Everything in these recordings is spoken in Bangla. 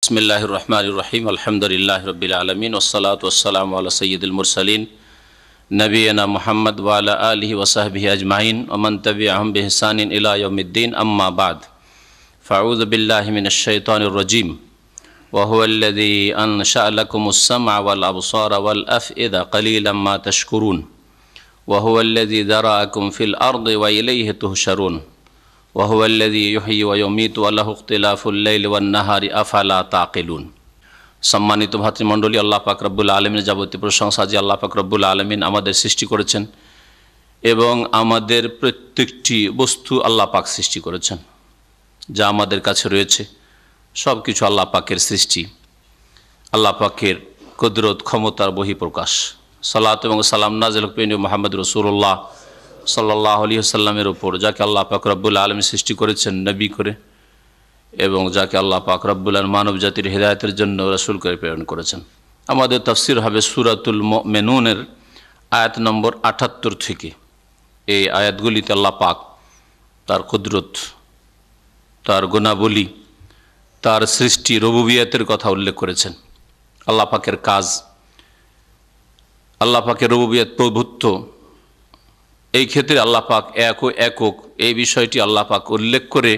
बिस्मिल्लाहिर्रहमानिर्रहीम अल्हम्दुलिल्लाहि रब्बिल आलमीन वस्सलातु वस्सलामु अला सय्यिदिल मुरसलीन नबीना मुहम्मद व अला आलिहि व सहबिहि अजमाइन व मन तबिअहुम बिइहसानिन इला यौमिद्दीन अम्मा बाद फ़अऊज़ु बिल्लाहि मिनश शैतानिर रजीम व हुवल्लज़ी अनशअ लकुमुस समअ वल अबसार वल अफ़इदा क़लीलन मा तशकुरून व हुवल्लज़ी ज़रअकुम फ़िल अर्दि व इलैहि तुहशरून वहुवल्लज़ी युह्यी व युमीतु व लहु इख्तिलाफुल लैल वन नहारि अफ़ला ताक़िलून। सम्मानित भातृमंडলী, আল্লাহ পাক রব্বুল আলামিনের যাবতীয় প্রশংসা যে আল্লাহ পাক রব্বুল আলামিন আমাদের সৃষ্টি করেছেন এবং আমাদের প্রত্যেকটি বস্তু আল্লাহ পাক সৃষ্টি করেছেন। যা আমাদের কাছে রয়েছে সব কিছু আল্লাহ পাকের সৃষ্টি, আল্লাহ পাকের কুদরত ক্ষমতার বহিঃপ্রকাশ। সালাত এবং সালাম নাযিল হোক মুহাম্মদ রাসূলুল্লাহ সাল্লাল্লাহু আলাইহি ওয়াসাল্লামের উপর, যাকে আল্লাহ পাক রব্বুল আলামিন সৃষ্টি করেছেন নবী করে এবং যাকে আল্লাহ পাক রব্বুল আলামিন মানব জাতির হিদায়াতের জন্য রাসূল করে প্রেরণ করেছেন। আমাদের তাফসীর হবে সূরাতুল মুমিনুনের আয়াত নম্বর ৭৮ থেকে। এই আয়াতগুলিতে আল্লাহ পাক তার কুদরত, তার গুণাবলী, তার সৃষ্টি রুবুবিয়তের কথা উল্লেখ করেছেন। আল্লাহ পাকের কাজ, আল্লাহ পাকের রুবুবিয়ত, প্রভুত্ব, এই ক্ষেত্রে আল্লাহ পাক একক এই বিষয়টি আল্লাহ পাক উল্লেখ করে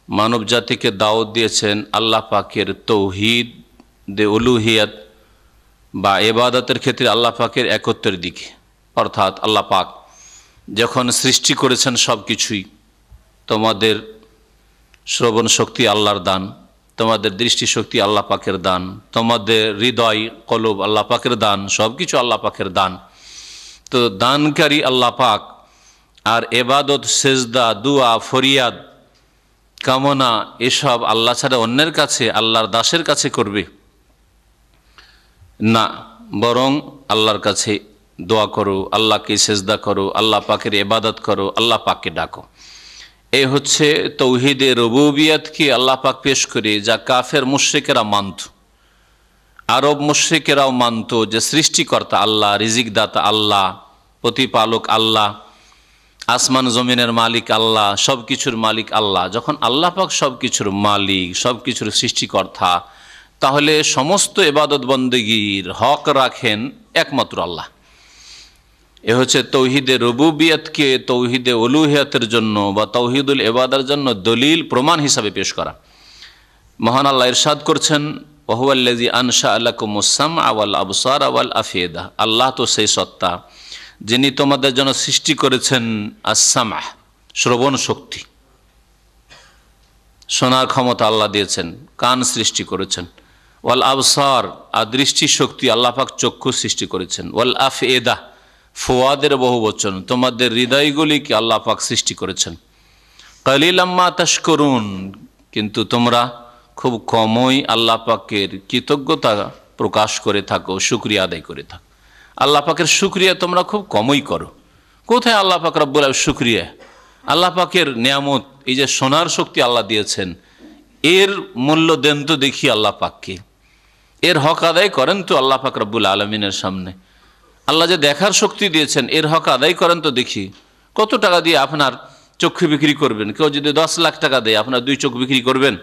মানব জাতিকে দাওয়াত দিয়েছেন আল্লাহ পাকের তৌহিদ দে উলুহিয়াত বা ইবাদতের ক্ষেত্রে আল্লাহ পাকের একত্বের দিকে। অর্থাৎ আল্লাহ পাক যখন সৃষ্টি করেছেন সব কিছুই, তোমাদের শ্রবণ শক্তি আল্লাহর দান, তোমাদের দৃষ্টিশক্তি আল্লাহ পাকের দান, তোমাদের হৃদয় কলব আল্লাহ পাকের দান, সব কিছু আল্লাহ পাকের দান। তো দানকারী আল্লাহ পাক, আর এবাদত, সেজদা, দুয়া, ফরিয়াদ, কামনা এসব আল্লাহ ছাড়া অন্যের কাছে, আল্লাহর দাসের কাছে করবে না, বরং আল্লাহর কাছে দোয়া করো, আল্লাহকে সেজদা করো, আল্লাহ পাকের ইবাদত করো, আল্লাহ পাককে ডাকো। এই হচ্ছে তৌহিদে রুবুবিয়তকে আল্লাহ পাক পেশ করে, যা কাফের মুশরিকেরা মানত। আরব মুশরিকেরাও মানত যে সৃষ্টিকর্তা আল্লাহ, রিজিকদাতা আল্লাহ, প্রতিপালক আল্লাহ, আসমান জমিনের মালিক আল্লাহ, সব কিছুর মালিক আল্লাহ। যখন আল্লাহ পাক সব কিছুর মালিক, সব কিছুর সৃষ্টিকর্তা, তাহলে সমস্ত ইবাদত বন্দেগীর হক রাখেন একমাত্র আল্লাহ। এ হচ্ছে তৌহিদে রুবুবিয়তকে তৌহিদে উলুহিয়াতের জন্য বা তৌহিদুল ইবাদার জন্য দলিল প্রমাণ হিসাবে পেশ করা। মহান আল্লাহ ইরশাদ করছেন, ওহুয়াল্লাযী আনশা লাকুমুস সামআ ওয়াল আবসার ওয়াল আফিদা। আল্লাহ তো সেই সত্তা যিনি তোমাদের জন্য সৃষ্টি করেছেন আস-সামআ, শ্রবণ শক্তি, শোনার ক্ষমতা আল্লাহ দিয়েছেন, কান সৃষ্টি করেছেন। ওয়াল আবসার, আর দৃষ্টি শক্তি আল্লাহ পাক চক্ষু সৃষ্টি করেছেন। ওয়াল আফিদা, ফুয়াদের বহুবচন, তোমাদের হৃদয়গুলিকে আল্লাহ পাক সৃষ্টি করেছেন। কালিলাম মা তাশকুরুন, কিন্তু তোমরা খুব কমই আল্লাহ পাকের কৃতজ্ঞতা প্রকাশ করে থাকো, শুকরিয়া আদায় করে থাকো। আল্লাহ পাকের শুকরিয়া তোমরা খুব কমই করো। কোথায় আল্লাহ পাক রব্বুল আলামিন শুকরিয়া? আল্লাহ পাকের নিয়ামত, এই যে শোনার শক্তি আল্লাহ দিয়েছেন, এর মূল্য দেন তো দেখি আল্লাহ পাককে, এর হক আদায় করেন তো আল্লাহ পাক রব্বুল আলামিনের সামনে। আল্লাহ যে দেখার শক্তি দিয়েছেন, এর হক আদায় করেন তো দেখি। কত টাকা দিয়ে আপনার চক্ষু বিক্রি করবেন? কেউ যদি 10 লাখ টাকা দেয়, আপনার 2 চোখ বিক্রি করবেন?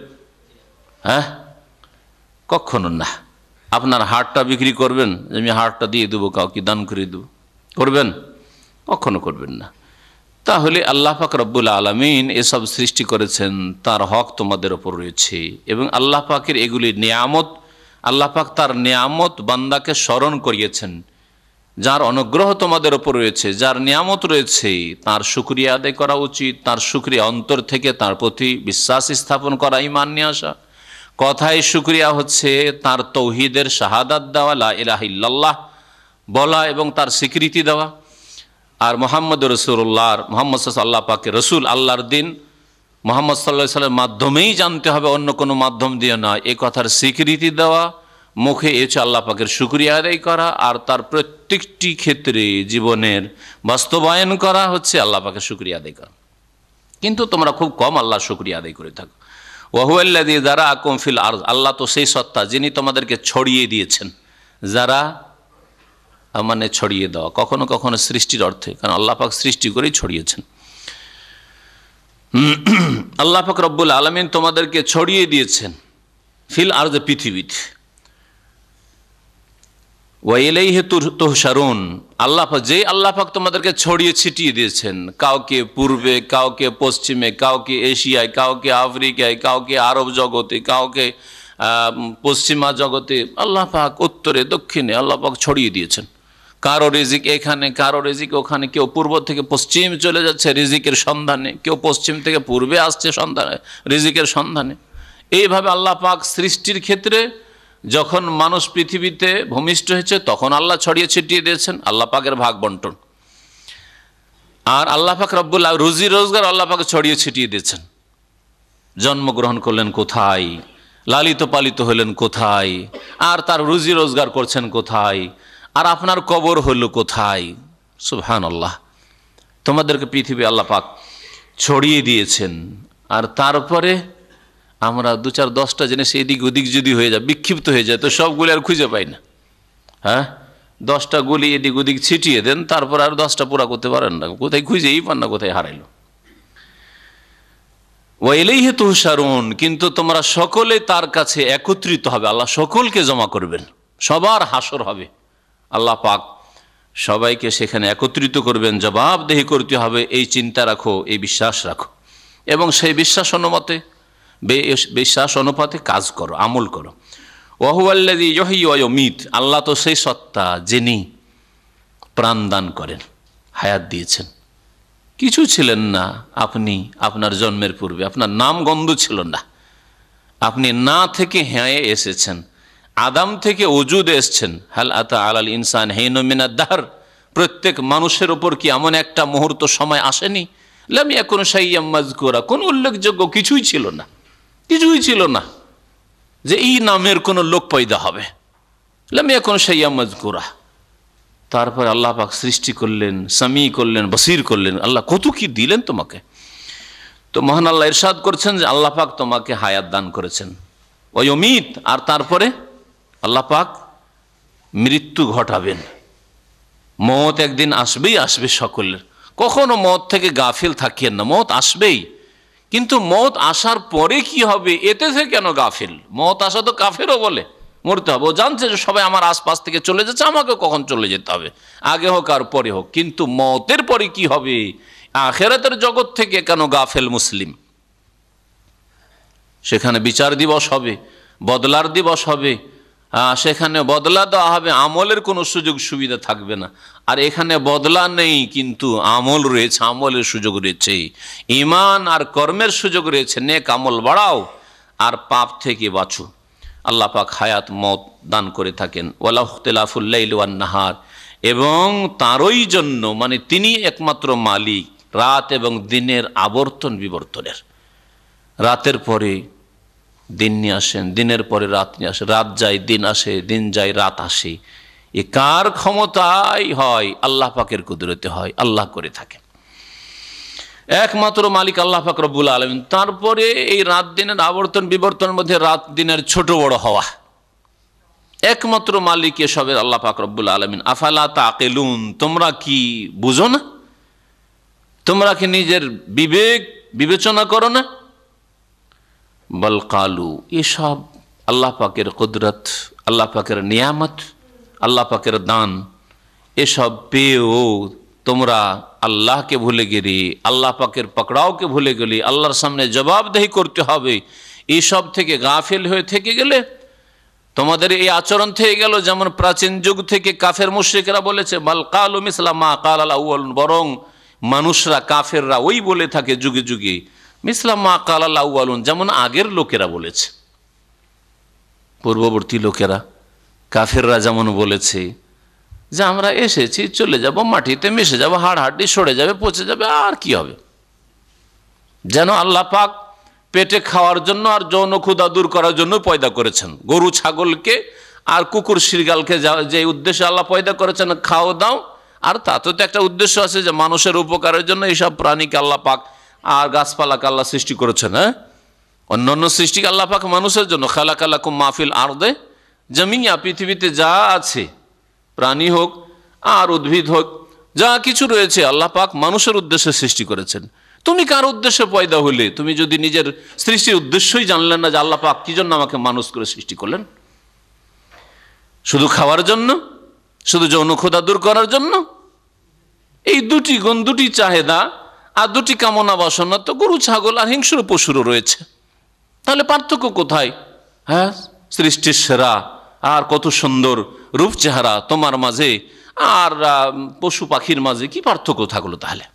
হ্যাঁ, কখনো না। আপনার হাড়টা বিক্রি করবেন, আমি হাড়টা দিয়ে দেবো, কাউকে দান করে দেবো, করবেন? কখনো করবেন না। তাহলে আল্লাহ পাক রব্বুল আলামিন এসব সৃষ্টি করেছেন, তার হক তোমাদের ওপর রয়েছে এবং আল্লাহ পাকের এগুলি নিয়ামত। আল্লাহ পাক তার নিয়ামত বান্দাকে স্মরণ করিয়েছেন। যার অনুগ্রহ তোমাদের ওপর রয়েছে, যার নিয়ামত রয়েছে, তার শুকরিয়া আদায় করা উচিত। তার শুকরিয়া অন্তর থেকে তার প্রতি বিশ্বাস স্থাপন করা, ঈমান নিয়ে আসা। কথায় শুকরিয়া হচ্ছে তার তৌহিদের শাহাদাত দেওয়া, লা ইলাহা ইল্লাল্লাহ বলা এবং তার স্বীকৃতি দেওয়া। আর মুহাম্মদ রাসূলুল্লাহ, মুহাম্মদ আল্লাহ পাকের রসুল, আল্লাহর দিন মুহাম্মদ সাল্লাল্লাহু আলাইহি ওয়াসাল্লামের মাধ্যমেই জানতে হবে, অন্য কোনো মাধ্যম দিয়ে নয়, এই কথার স্বীকৃতি দেওয়া, মুখে এসে আল্লাহ পাকের শুকরিয়া আদায় করা, আর তার প্রত্যেকটি ক্ষেত্রে জীবনের বাস্তবায়ন করা হচ্ছে আল্লাহ পাকের শুকরিয়া আদায় করা। কিন্তু তোমরা খুব কম আল্লাহর শুকরিয়া আদায় করে থাকো। ওয়াহুয়াল্লাযী যারাআকুম ফিল আরদ, আল্লাহ তো সেই সত্তা যিনি তোমাদেরকে ছড়িয়ে দিয়েছেন। যারা মানে ছড়িয়ে দেওয়া, কখনো কখনো সৃষ্টির অর্থে, কারণ আল্লাহ পাক সৃষ্টি করেই ছড়িয়েছেন। আল্লাহ পাক রব্বুল আলামিন তোমাদেরকে ছড়িয়ে দিয়েছেন। ফিল আরদে, পৃথিবীতে। ওয়া ইলাইহি তুহশারুন, আল্লাহ পাক, যে আল্লাহ পাক তোমাদেরকে ছড়িয়ে ছিটিয়ে দিয়েছেন, কাউকে পূর্বে, কাউকে পশ্চিমে, কাউকে এশিয়ায়, কাউকে আফ্রিকায়, কাউকে আরব জগতে, কাউকে পশ্চিমা জগতে, আল্লাহ পাক উত্তরে দক্ষিণে আল্লাহ পাক ছড়িয়ে দিয়েছেন। কারো রিজিক এখানে, কারো রিজিক ওখানে, কেউ পূর্ব থেকে পশ্চিম চলে যাচ্ছে রিজিকের সন্ধানে, কেউ পশ্চিম থেকে পূর্বে আসছে সন্ধানে, রিজিকের সন্ধানে। এইভাবে আল্লাহ পাক সৃষ্টির ক্ষেত্রে যখন মানুষ পৃথিবীতে ভূমিষ্ঠ হয়েছে তখন আল্লাহ ছড়িয়ে ছিটিয়ে দিয়েছেন, আল্লাহ পাকের ভাগ বন্টন। আর আল্লাহ পাক রব্বুল রুজি রোজগার আল্লাহ পাক ছড়িয়ে ছিটিয়ে দিয়েছেন। জন্মগ্রহণ করলেন কোথায়, লালিত পালিত হলেন কোথায়, আর তার রুজি রোজগার করছেন কোথায়, আর আপনার কবর হলো কোথায়। সুবহানাল্লাহ, তোমাদেরকে পৃথিবী আল্লাহ পাক ছড়িয়ে দিয়েছেন। আর তারপরে আমরা 2-4-10টা জিনিস এদিক ওদিক যদি হয়ে যায়, বিক্ষিপ্ত হয়ে যায়, তো সবগুলি আর খুঁজে পাই না। হ্যাঁ, 10টা গুলি এদিক ওদিক ছিটিয়ে দেন, তারপর আর 10টা পুরা করতে পারেন না, কোথায় খুঁজেই পান না, কোথায় হারাইলো। ওয়া ইলাইহি তুহশারুন, কিন্তু তোমরা সকলে তার কাছে একত্রিত হবে, আল্লাহ সকলকে জমা করবেন, সবার হাসর হবে, আল্লাহ পাক সবাইকে সেখানে একত্রিত করবেন, জবাবদেহি করতে হবে। এই চিন্তা রাখো, এই বিশ্বাস রাখো, এবং সেই বিশ্বাস অনুপাতে কাজ করো, আমল করো। ওয়া হুয়াল্লাযী ইউহয়ী ওয়া ইউমীত, আল্লাহ তো সেই সত্তা যিনি প্রাণ দান করেন, হায়াত দিয়েছেন। কিছু ছিলেন না আপনি, আপনার জন্মের পূর্বে আপনার নাম গন্ধ ছিল না, আপনি না থেকে হ্যাঁ এসেছেন, আদম থেকে ওজুদ এসেছেন। হাল আতা আলাল ইনসান হিনুম মিনাদ দাহর, প্রত্যেক মানুষের ওপর কি এমন একটা মুহূর্ত সময় আসেনি, লাম ইয়াকুন শাইয়্যাম মাযকুরা, কোন উল্লেখযোগ্য কিছুই ছিল না, কিছুই ছিল না যে এই নামের কোন লোক পয়দা হবে, লাম ইয়াকুন শাইয়্যাম মাযকুরা। তারপর আল্লাহ পাক সৃষ্টি করলেন, সামি করলেন, বসির করলেন, আল্লাহ কত কি দিলেন তোমাকে। তো মহান আল্লাহ ইরশাদ করছেন যে আল্লাহ পাক তোমাকে হায়াত দান করেছেন, ওয়া ইউমীত, আর তারপরে আল্লাহ পাক মৃত্যু ঘটাবেন। মওত একদিন আসবেই আসবে সকলের, কখনো মওত থেকে গাফিল থাকিয়েন না, মওত আসবেই, কিন্তু মওত আসার পরে কি হবে এতে থেকে কেন গাফিল। মওত আসা তো কাফেরও বলে মরতে হবে, ও জানছে যে সবাই আমার আশপাশ থেকে চলে যাচ্ছে, আমাকে কখন চলে যেতে হবে, আগে হোক আর পরে হোক, কিন্তু মওতের পরে কি হবে, আখিরাতের জগৎ থেকে কেন গাফেল মুসলিম। সেখানে বিচার দিবস হবে, বদলার দিবস হবে, সেখানে বদলা দেওয়া হবে, আমলের কোনো সুযোগ সুবিধা থাকবে না। আর এখানে বদলা নেই, কিন্তু আমল রয়েছে, আমলের সুযোগ রয়েছে, ঈমান আর কর্মের সুযোগ রয়েছে। নেক আমল বাড়াও আর পাপ থেকে বাঁচো। আল্লাহ পাক হায়াত মওত দান করে থাকেন। ওয়ালা ইখতিলাফুল লাইল ওয়ান নাহার, এবং তারই জন্য, মানে তিনি একমাত্র মালিক রাত এবং দিনের আবর্তন বিবর্তনের। রাতের পরে দিন নিয়ে আসেন, দিনের পরে রাত নিয়ে আসে, রাত যায় দিন আসে, দিন যায় রাত আসে। এ কার ক্ষমতায় হয়? আল্লাহ পাকের কুদরতে হয়, আল্লাহ করে থাকেন। একমাত্র মালিক আল্লাহ পাক রব্বুল আলামিন। তারপরে এই রাত দিনের আবর্তন বিবর্তনের মধ্যে রাত দিনের ছোট বড় হওয়া, একমাত্র মালিক এসবের আল্লাহ পাক রব্বুল আলামিন। আফালা তাকিলুন, তোমরা কি বুঝো না? তোমরা কি নিজের বিবেক বিবেচনা করো না? বল কালু, এসব আল্লাহ পাকের কুদরত, আল্লাহ পাকের নিয়ামত, আল্লাহ পাকের দান, এসব পেয়েও তোমরা আল্লাহকে ভুলে গেলে, আল্লাহ পাকের পকড়াওকে ভুলে গেলে, আল্লাহর সামনে জবাবদেহি করতে হবে, এইসব থেকে গাফিল হয়ে থেকে গেলে তোমাদের এই আচরণ থেকে গেল। যেমন প্রাচীন যুগ থেকে কাফের মুশরিকরা বলেছে, বাল কালু মিসলা মা কালাল আউয়ালুন, বরং মানুষরা কাফেররা ওই বলে থাকে যুগে যুগে, মিসলা মা কালাল আউয়ালুন, যেমন আগের লোকেরা বলেছে, পূর্ববর্তী লোকেরা কাফেররা যেমন বলেছে যে আমরা এসেছি, চলে যাব, মাটিতে মিশে যাব, হাড় হাড্ডি সরে যাবে, পচে যাবে, আর কি হবে। যেন আল্লাহ পাক পেটে খাওয়ার জন্য আর যৌন ক্ষুধা দূর করার জন্য পয়দা করেছেন। গরু ছাগলকে আর কুকুর শিরগালকে যে উদ্দেশ্যে আল্লাহ পয়দা করেছেন, খাও দাও, আর তাতে তো একটা উদ্দেশ্য আছে যে মানুষের উপকারের জন্য এইসব প্রাণীকে আল্লাহ পাক আর গাছপালাকে আল্লাহ সৃষ্টি করেছেন। হ্যাঁ, অন্যান্য সৃষ্টিকে আল্লাহ পাক মানুষের জন্য। খালাকালাকুম মাফিল আরদে জামিয়া, পৃথিবীতে যা আছে, প্রাণী হোক আর উদ্ভিদ হোক, যা কিছু রয়েছে আল্লাহ পাক মানুষের উদ্দেশ্যে সৃষ্টি করেছেন। তুমি কার উদ্দেশ্যে পয়দা হলে? তুমি যদি নিজের সৃষ্টির উদ্দেশ্যই জানলেন না যে আল্লাহ পাক কি জন্য আমাকে মানুষ করে সৃষ্টি করলেন, শুধু খাওয়ার জন্য, শুধু যৌন ক্ষুধা দূর করার জন্য? এই দুটি গুণ, দুটি চাহিদা আর দুটি কামনা বাসনা তো গরু ছাগল আর হিংস্র পশুরও রয়েছে। তাহলে পার্থক্য কোথায়? হ্যাঁ, সৃষ্টির সেরা আর কত সুন্দর রূপ চেহারা তোমার মাঝে আর পশু পাখির মাঝে কি পার্থক্য থাকলো তাহলে?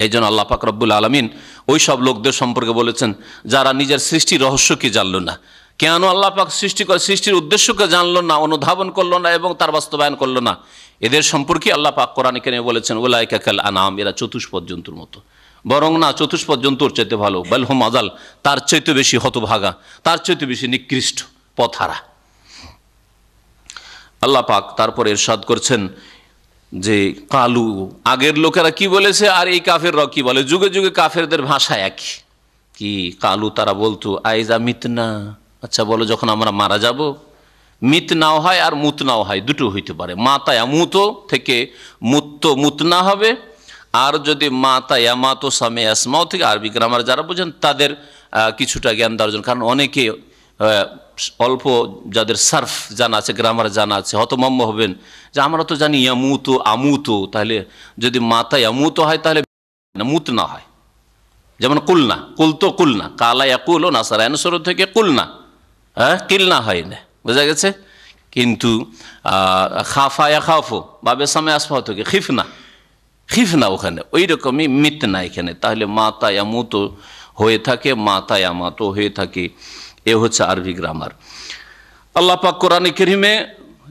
এই জন্য আল্লাহ পাক রব্বুল আলামিন ওই সব লোকদের সম্পর্কে বলেছেন যারা নিজের সৃষ্টির রহস্যকে জানলো না, কেন আল্লাহ পাক সৃষ্টি করে সৃষ্টির উদ্দেশ্যকে জানলো না, অনুধাবন করলো না এবং তার বাস্তবায়ন করলো না, এদের সম্পর্কে আল্লাহ পাক কোরআনে কারিমে বলেছেন উলাইকা কাল আনাম, এরা চতুষ্পদ জন্তুর মতো। বরং না, চতুষ্পদ জন্তুর চাইতে ভালো, বাল হুম আযাল, তার চাইতে বেশি হতভাগা, তার চাইতে বেশি নিকৃষ্ট পথহারা। আল্লাহ পাক তারপরে ইরশাদ করছেন যে কালু, আগের লোকেরা কি বলেছে আর এই কাফেররা কি বলে, যুগে যুগে কাফেরদের ভাষা একই। কি কালু, তারা বলতো আইজা মিতনা, আচ্ছা বলো যখন আমরা মারা যাব, মিত নাও হয় আর মুত নাও হয়, দুটো হইতে পারে। মাতা ইয়ামুত থেকে মুতনা হবে, আর যদি মাতা ইয়ামাতো সামে আসমাও থেকে আরবি গ্রামার যারা বোঝেন তাদের কিছুটা জ্ঞান দেওয়ার জন্য, কারণ অনেকে অল্প যাদের সার্ফ জানা আছে, গ্রামার জানা আছে, হতমম্ম হবেন যে আমরা তো জানি ইয়ামুতো আমুতো, তাহলে যদি মাতা ইয়ামুতো হয় তাহলে মুত না হয়। যেমন কুলনা, কুলতো কুলনা, কালা ইয়াকুল নাসারা আনসর থেকে কুলনা, হ্যাঁ কিলনা হয় না, বোঝা গেছে। কিন্তু খাফা ইয়া খাফো বাবে সামে আসফা থেকে খিফনা, খিফনা ওখানে ওই রকমই মিত না এখানে, তাহলে মাতা ইয়ামুতো হয়ে থাকে, মাতা ইয়ামাতো হয়ে থাকে। এ হচ্ছে আরবি গ্রামার। আল্লাহ পাক কোরআনে কারিমে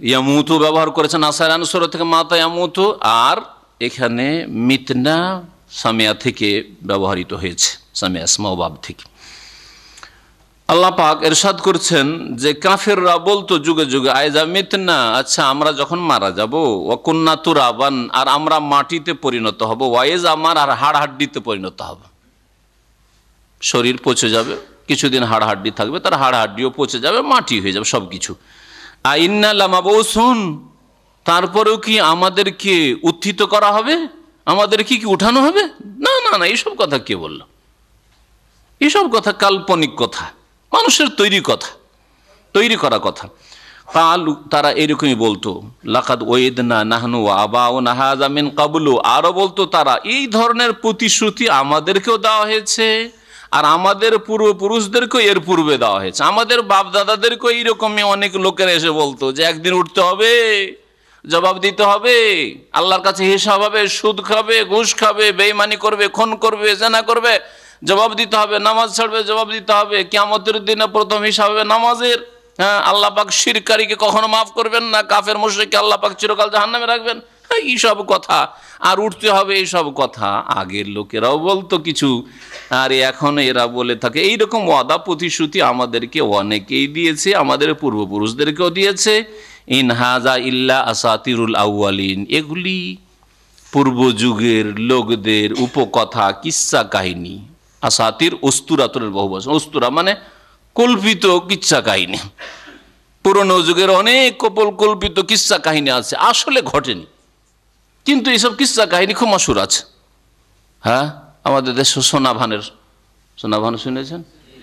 ইয়ামুতু ব্যবহার করেছেন আসার আনসর থেকে মাতা ইয়ামুতু, আর এখানে মিতনা সামিয়া থেকে ব্যবহৃত হয়েছে, সামিয়া ইসমা বাব থেকে। আল্লাহ পাক ইরশাদ করছেন যে কাফেররা বলতো যুগে যুগে আইজা মিতনা, আচ্ছা আমরা যখন মারা যাব, ওয়াকুন্না তুরাবান, আর আমরা মাটিতে পরিণত হব, ওয়াইজ আমার আর হাড় হাড্ডিতে পরিণত হব। শরীর পচে যাবে, কিছুদিন হাড় হাড্ডি থাকবে, তার হাড় হাড্ডিও পচে যাবে, মাটি হয়ে যাবে সব কিছু। আইন্না লামাবউসুন, তারপরেও কি আমাদেরকে উত্থিত করা হবে, আমাদেরকে কি উঠানো হবে? না না না, এইসব কথা কে বলল? এইসব কথা কাল্পনিক কথা, মানুষের তৈরি কথা, তৈরি করা কথা। কালু, তারা এরকমই বলতো, লাকাদ ওয়াইদনা নাহনু ওয়া আবাউনা হাযা মিন ক্বাবলু, আরো বলতো তারা এই ধরনের প্রতিশ্রুতি আমাদেরকেও দেওয়া হয়েছে আর আমাদের পূর্বপুরুষদেরকেও এর পূর্বে দেওয়া হয়েছে, আমাদের বাপ দাদাদেরকেও এইরকমই অনেক লোকেরা এসে বলতো যে একদিন উঠতে হবে, জবাব দিতে হবে, আল্লাহর কাছে হিসাব হবে, সুদ খাবে, ঘুষ খাবে, বেঈমানি করবে, খুন করবে, জিনা করবে, জবাব দিতে হবে, নামাজ ছাড়বে, জবাব দিতে হবে, কিয়ামতের দিনে প্রথম হিসাব হবে নামাজের। হ্যাঁ, আল্লাহ পাক শিরকারীকে কখনো মাফ করবেন না, কাফের মুশরিককে আল্লাহ পাক চিরকাল জাহান্নামে রাখবেন, এইসব কথা, আর উঠতে হবে, এইসব কথা আগের লোকেরাও বলতো কিছু, আর এখন এরা বলে থাকে। এইরকম ওয়াদা প্রতিশ্রুতি আমাদেরকে অনেকেই দিয়েছে, আমাদের পূর্বপুরুষদেরকেও দিয়েছে। ইন হাযা ইল্লা আসাতিরুল আউয়ালিন, এগুলি পূর্ব যুগের লোকদের উপকথা, কিচ্ছা কাহিনী। আসাতির উস্তুরাতুরের বহু বচন, উস্তুরা মানে কল্পিত কিচ্ছা কাহিনী। পুরনো যুগের অনেক কল্পিত কিচ্ছা কাহিনী আছে, আসলে ঘটেনি, কিন্তু এইসব কিচ্ছা কাহিনী খুব মশহুর আছে। হ্যাঁ, আমাদের দেশে সোনাভান শুনেছেন?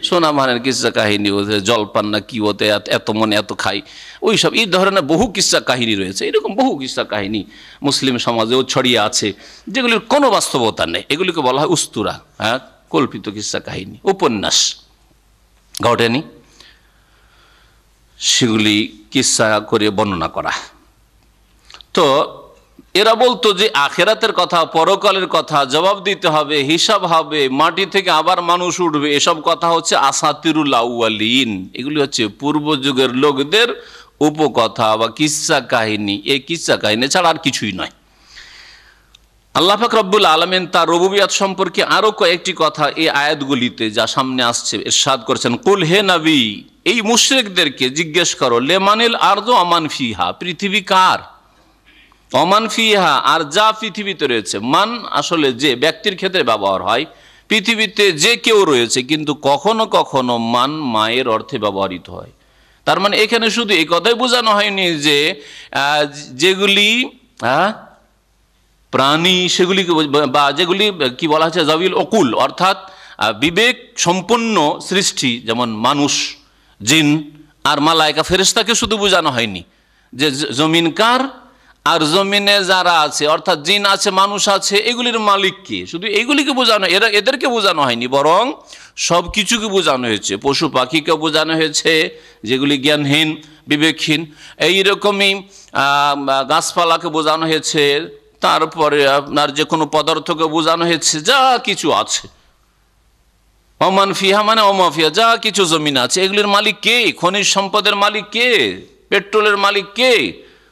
সোনাভানের কিচ্ছা কাহিনী, ওদের জলপান না কি ওতে এত মনে এত খাই, ওইসব এই ধরনের বহু কিচ্ছা কাহিনী রয়েছে। এরকম বহু কিচ্ছা কাহিনী মুসলিম সমাজেও ছড়িয়ে আছে, যেগুলির কোনো বাস্তবতা নেই, এগুলিকে বলা হয় উস্তুরা। হ্যাঁ, কল্পিত কিচ্ছা কাহিনী, উপন্যাস, ঘটেনি, সেগুলি কিচ্ছা করে বর্ণনা করা। তো এরা বলতো যে আখেরাতের কথা, পরকালের কথা, জবাব দিতে হবে, হিসাব হবে, মাটি থেকে আবার মানুষ উঠবে, এসব কথা হচ্ছে আসাতিরুল আউয়ালিন, এগুলি হচ্ছে পূর্ব যুগের লোকদের উপকথা বা কিচ্ছা কাহিনী। এই কিচ্ছা কাহিনী ছাড়া আর কিছুই নয়। আল্লাহ পাক রব্বুল আলামিন তার রুবুবিয়ত সম্পর্কে আরো কয়েকটি কথা এই আয়াতগুলিতে যা সামনে আসছে ইরশাদ করেছেন, কুল, হে নবী, এই মুশরিকদেরকে জিজ্ঞেস করো, লেমানিল আরদু আমান ফিহা, পৃথিবী কার? অমান ফিহা, আর যা পৃথিবীতে রয়েছে। মান আসলে যে ব্যক্তির ক্ষেত্রে ব্যবহার হয়, পৃথিবীতে যে কেউ রয়েছে, কিন্তু কখনো কখনো মান মায়ের অর্থে ব্যবহৃত হয়। তার মানে এখানে শুধু এই কথাই বোঝানো হয়নি যে যেগুলি প্রাণী সেগুলিকে, বা যেগুলি কি বলা হচ্ছে জাবিল অকুল, অর্থাৎ বিবেক সম্পন্ন সৃষ্টি, যেমন মানুষ, জিন আর মালায়েকা ফেরেশতাকে শুধু বোঝানো হয়নি যে জমিন কার আর জমিনে যারা আছে অর্থাৎ জিন আছে মানুষ আছে এগুলির মালিক কে, শুধু এইগুলিকে বোঝানো, এদেরকে বোঝানো হয়নি, বরং সব কিছুকে বোঝানো হয়েছে। পশু পাখিকে বোঝানো হয়েছে যেগুলি জ্ঞানহীন বিবেকহীন, এইরকমই গাছপালাকে বোঝানো হয়েছে, তারপরে আপনার যে কোনো পদার্থকে বোঝানো হয়েছে, যা কিছু আছে। ওমান ফিহা মানে ওমাফিয়া, যা কিছু জমিন আছে এগুলির মালিক কে, খনিজ সম্পদের মালিক কে, পেট্রোলের মালিক কে,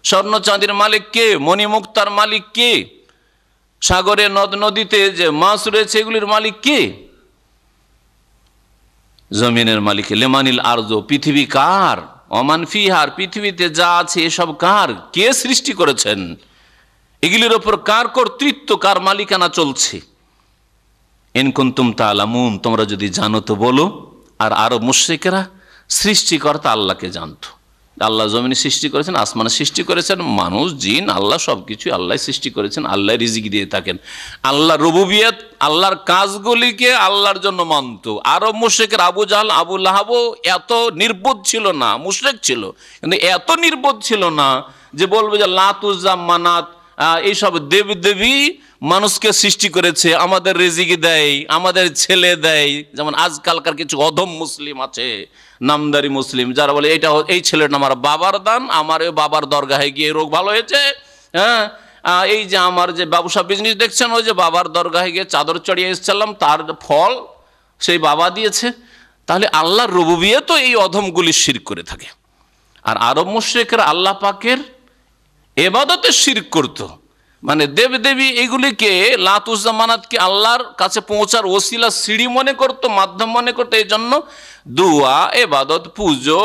স্বর্ণ চাঁদির মালিক কে, মণিমুক্তার মালিক কে, সাগরে নদ নদীতে যে মাছ রয়েছে এগুলির মালিক কে, জমিনের মালিক। লেমানিল আরজ, পৃথিবী কার, ওমান ফিহার, পৃথিবীতে যা আছে এসব কার, কে সৃষ্টি করেছেন, এগুলির ওপর কার কর্তৃত্ব, কার মালিকানা চলছে। ইন কুনতুম তা'লামুন, তোমরা যদি জানো তো বলো। আর আরব মুশরিকরা সৃষ্টিকর্তা আল্লাহকে জানতো, আল্লাহ জমিনে সৃষ্টি করেছেন, আসমানে সৃষ্টি করেছেন, মানুষ জিন আল্লাহ সবকিছু আল্লাহ সৃষ্টি করেছেন, আল্লাহ রিজিক দিয়ে থাকেন। আল্লাহ রুবুবিয়ত, আল্লাহর কাজগুলিকে আল্লাহর জন্য মানত। আরব মুশরিকরা আবু জাহল আবু লাহাবও এত নির্বোধ ছিল না, মুশরিক ছিল, কিন্তু এত নির্বোধ ছিল না যে বলবে যে লাত উজ্জা মানাত এইসব দেবদেবী মানুষকে সৃষ্টি করেছে, আমাদের রিজিক দেয়, আমাদের ছেলে দেয়। যেমন আজকালকার কিছু অধম মুসলিম আছে, নামদারি মুসলিম, যারা বলে এটা এই ছেলেটা আমার বাবার দান, আমার ওই বাবার দরগাহে গিয়ে রোগ ভালো হয়েছে। হ্যাঁ, এই যে আমার যে ব্যবসা বিজনেস দেখছেন, ওই যে বাবার দরগাহে গিয়ে চাদর চড়িয়ে এসেছিলাম, তার ফল সেই বাবা দিয়েছে। তাহলে আল্লাহর রুবুবিয়ত তো এই অধমগুলি শিরক করে থাকে। আর আরব মুশরিকরা আল্লাহ পাকের ইবাদতে শিরক করত, মানে দেবদেবী এগুলিকে লাত উজ্জা মানাতকে আল্লাহর কাছে পৌঁছার ওসিলা সিঁড়ি মনে করত, মাধ্যম মনে করতো। এই জন্য দুয়া, ইবাদত, পুজো,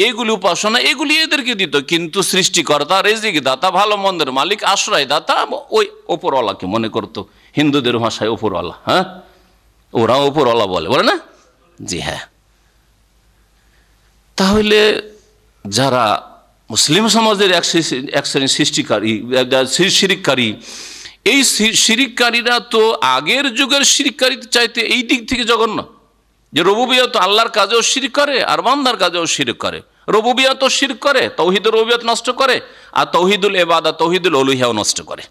এগুলি উপাসনা এগুলি এদেরকে দিত। কিন্তু সৃষ্টিকর্তা, রিজিক দাতা, ভালো মন্দের মালিক, আশ্রয় দাতা ওই ওপরওয়ালাকে মনে করত। হিন্দুদের ভাষায় ওপরওয়ালা, হ্যাঁ, ওরা ওপরওয়ালা বলে, বলে না? জি হ্যাঁ। তাহলে যারা মুসলিম সমাজের এক শ্রেণীর সৃষ্টিকারী শিরিককারী, এই শিরিককারীরা তো আগের যুগের শিরিককারী চাইতে এই দিক থেকে জঘন্য, যে রুবুবিয়ত আল্লাহর কাজেও শিরক করে আর বান্দার কাজেও শিরক করে। রুবুবিয়ত শিরক করে, তৌহিদুল রুবুবিয়ত নষ্ট করে, আর তৌহিদুল ইবাদত, তৌহিদুল উলুহিয়াও নষ্ট করে।